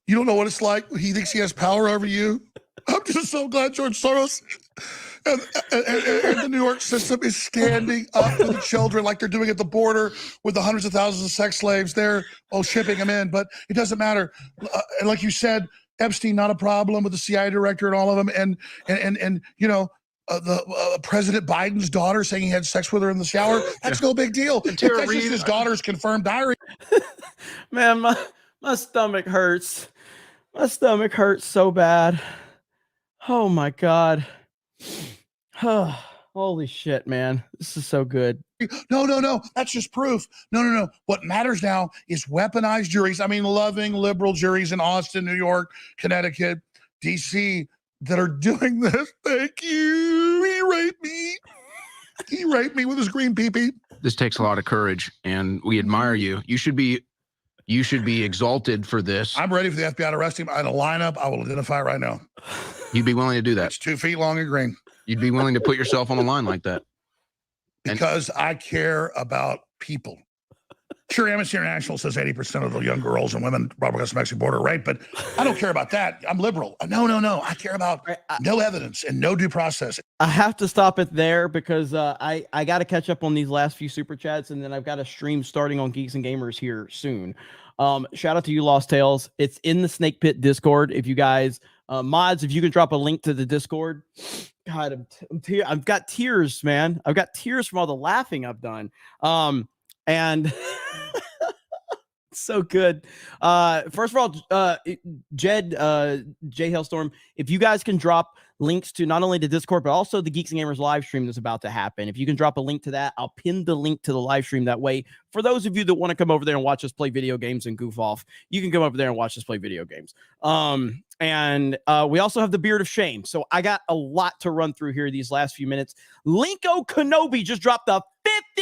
you don't know what it's like. He thinks he has power over you. I'm just so glad George Soros and the New York system is standing up for the children like they're doing at the border with the hundreds of thousands of sex slaves. They're shipping them in, but it doesn't matter. And like you said, Epstein, not a problem with the CIA director and all of them. And you know, the President Biden's daughter saying he had sex with her in the shower. That's no big deal. That's just his daughter's confirmed diary. Man, my stomach hurts. My stomach hurts so bad. Oh my God. Holy shit, man. This is so good. No. That's just proof. No. What matters now is weaponized juries. I mean, loving liberal juries in Austin, New York, Connecticut, DC that are doing this. Thank you. He raped me. He raped me with his green pee-pee. This takes a lot of courage, and we admire you. You should be exalted for this. I'm ready for the FBI to arrest him. In a lineup, I will identify right now. You'd be willing to do that. It's 2 feet long and green. You'd be willing to put yourself on the line like that. Because I care about people. Sure, Amnesty International says 80% of the young girls and women brought across the Mexican border are raped, but I don't care about that. I'm liberal. No. I care about no evidence and no due process. I have to stop it there because I got to catch up on these last few super chats, and then I've got a stream starting on Geeks and Gamers here soon. Shout out to you, Lost Tales. It's in the Snake Pit Discord. If you guys mods, if you can drop a link to the Discord. God, I've got tears, man. I've got tears from all the laughing I've done. And so good. First of all, Jed, J Hailstorm, if you guys can drop links to not only the Discord, but also the Geeks and Gamers live stream that's about to happen. If you can drop a link to that, I'll pin the link to the live stream. That way, for those of you that want to come over there and watch us play video games and goof off, you can come over there and watch us play video games. And we also have the Beard of Shame. So I got a lot to run through here these last few minutes. Linko Kenobi just dropped a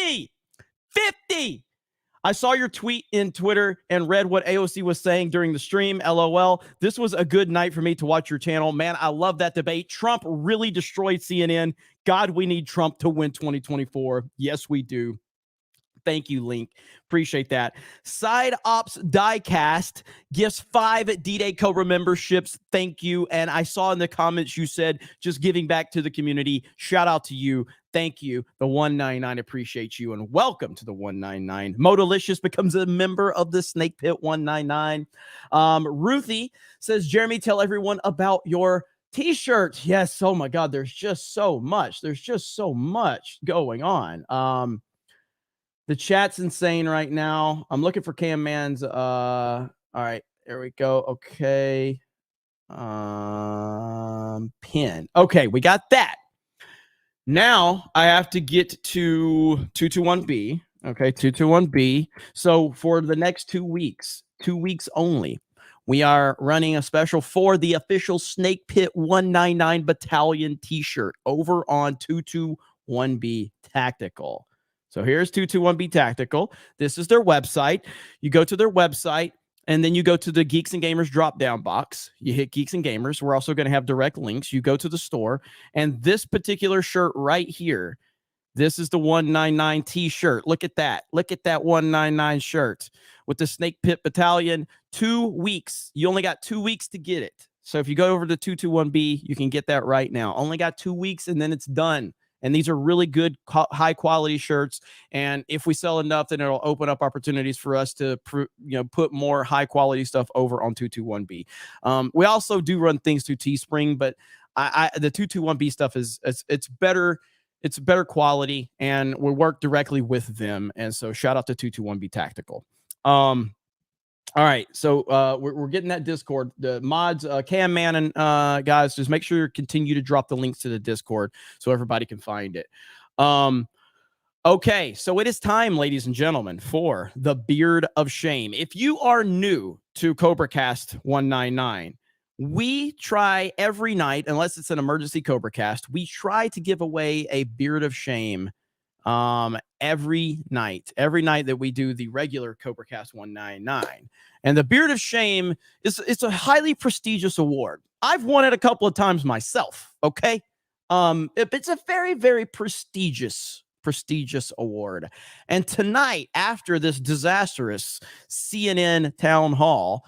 50. I saw your tweet in Twitter and read what AOC was saying during the stream. LOL. This was a good night for me to watch your channel. Man, I love that debate. Trump really destroyed CNN. God, we need Trump to win 2024. Yes, we do. Thank you, Link. Appreciate that. Side Ops Diecast gifts 5 D-Day Cobra memberships. Thank you. And I saw in the comments you said just giving back to the community. Shout out to you. Thank you. The 199 appreciate you and welcome to the 199. Modalicious becomes a member of the Snake Pit 199. Ruthie says, Jeremy, tell everyone about your t-shirt. Yes. Oh my God. There's just so much. There's just so much going on. The chat's insane right now. I'm looking for Cam Man's. All right, there we go. Okay. Pin. Okay, we got that. Now I have to get to 221B. Okay, 221B. So for the next 2 weeks only, we are running a special for the official Snake Pit 199 Battalion t-shirt over on 221B Tactical. So here's 221B Tactical. This is their website. You go to their website, and then you go to the Geeks and Gamers drop-down box. You hit Geeks and Gamers. We're also going to have direct links. You go to the store, and this particular shirt right here, this is the 199 t-shirt. Look at that. Look at that 199 shirt with the Snake Pit Battalion. 2 weeks. You only got 2 weeks to get it. So if you go over to 221B, you can get that right now. Only got 2 weeks, and then it's done. And these are really good, high quality shirts. And if we sell enough, then it'll open up opportunities for us to, put more high quality stuff over on 221B. We also do run things through Teespring, but the 221B stuff it's better. It's better quality, and we work directly with them. And so shout out to 221B Tactical. All right, so we're getting that Discord. The mods, Cam Man and guys, just make sure you continue to drop the links to the Discord so everybody can find it. Okay, so it is time, ladies and gentlemen, for the Beard of Shame. If you are new to CobraCast 199, we try every night, unless it's an emergency CobraCast, we try to give away a Beard of Shame every night that we do the regular CobraCast 199. And the Beard of Shame it's a highly prestigious award. I've won it a couple of times myself, okay? It's a very, very prestigious award. And tonight, after this disastrous CNN town hall,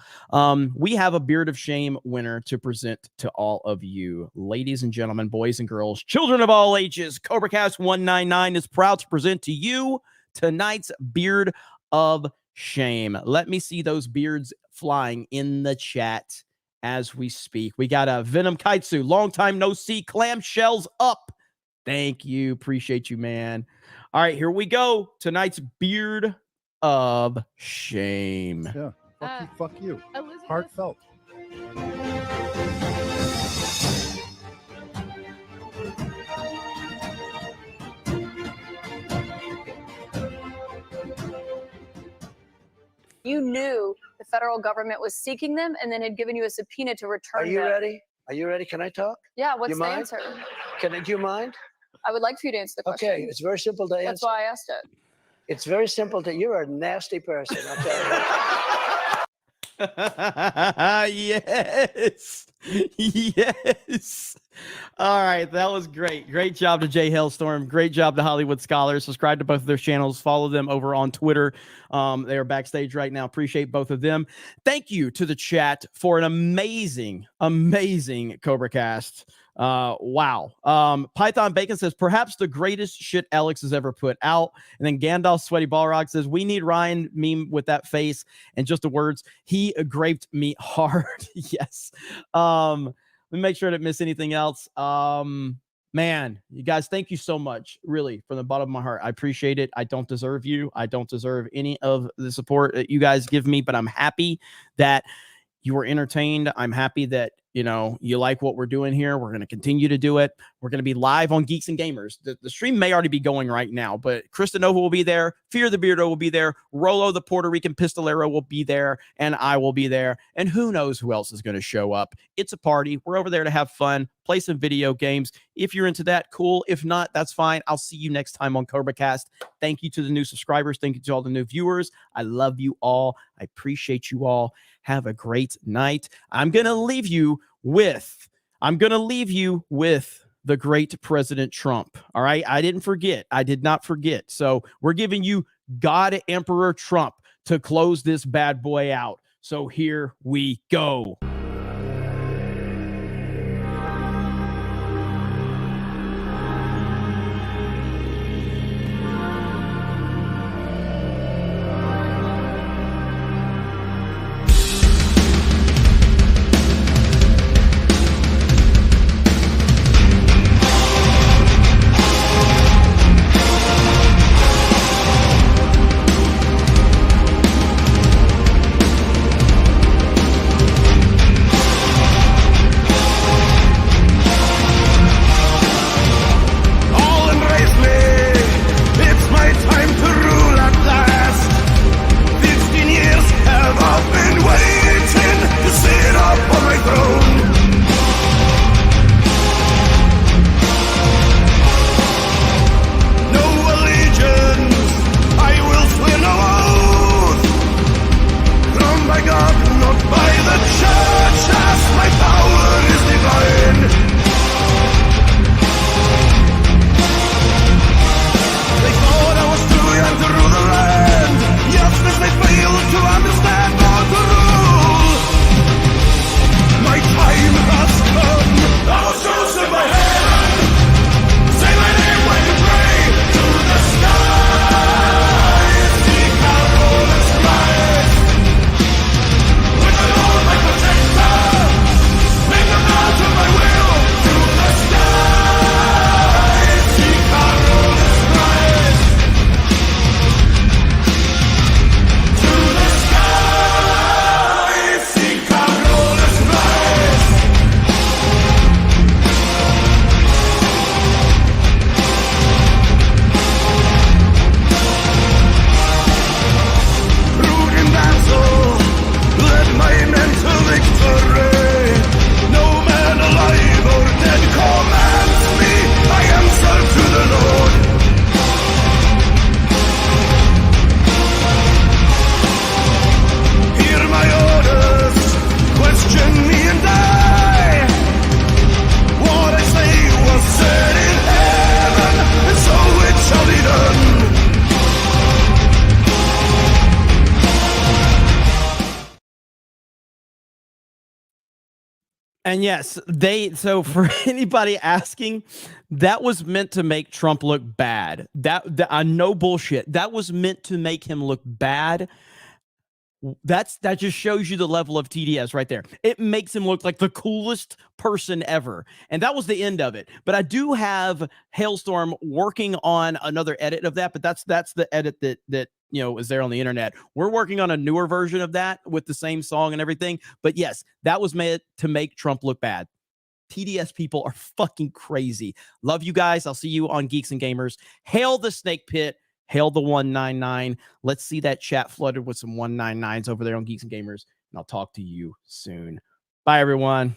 we have a Beard of Shame winner to present to all of you. Ladies and gentlemen, boys and girls, children of all ages, CobraCast 199 is proud to present to you tonight's Beard of Shame. Let me see those beards flying in the chat as we speak. We got a Venom Kaitsu, long time no see, clamshells up. Thank you. Appreciate you, man. All right, here we go. Tonight's Beard of Shame. Yeah. Fuck you. Heartfelt. You knew the federal government was seeking them and then had given you a subpoena to return Are you them. ready? Are you ready? Can I talk? Yeah, what's You the mind? answer? Do you mind? I would like for you to answer the question. Okay, it's very simple to answer. That's why I asked it. It's very simple to. You're a nasty person. I'll tell you. Yes. Yes. All right. That was great. Great job to Jay Hailstorm. Great job to Hollywood Scholars. Subscribe to both of their channels. Follow them over on Twitter. They are backstage right now. Appreciate both of them. Thank you to the chat for an amazing CobraCast. Wow. Python Bacon says, perhaps the greatest shit Alex has ever put out. And then Gandalf Sweaty Balrog says, we need Ryan meme with that face and just the words, he graped me hard. Yes. Let me make sure I didn't miss anything else. Man, you guys, thank you so much. Really, from the bottom of my heart. I appreciate it. I don't deserve you. I don't deserve any of the support that you guys give me, but I'm happy that you were entertained. I'm happy that, you know, you like what we're doing here. We're going to continue to do it. We're going to be live on Geeks and Gamers. The stream may already be going right now, but Krista Nova will be there. Fear the Beardo will be there. Rolo, the Puerto Rican pistolero, will be there, and I will be there. And who knows who else is going to show up. It's a party. We're over there to have fun, play some video games. If you're into that, cool. If not, that's fine. I'll see you next time on CobraCast. Thank you to the new subscribers. Thank you to all the new viewers. I love you all. I appreciate you all. Have a great night. I'm going to leave you with the great President Trump. All right. I didn't forget. I did not forget. So we're giving you God Emperor Trump to close this bad boy out. So here we go. And yes, so for anybody asking, that was meant to make Trump look bad. That no bullshit. That was meant to make him look bad. That just shows you the level of TDS right there. It makes him look like the coolest person ever. And that was the end of it. But I do have Hailstorm working on another edit of that, but that's the edit that is there on the internet. We're working on a newer version of that with the same song and everything. But yes, that was meant to make Trump look bad. TDS people are fucking crazy. Love you guys. I'll see you on Geeks and Gamers. Hail the Snake Pit. Hail the 199. Let's see that chat flooded with some 199s over there on Geeks and Gamers. And I'll talk to you soon. Bye, everyone.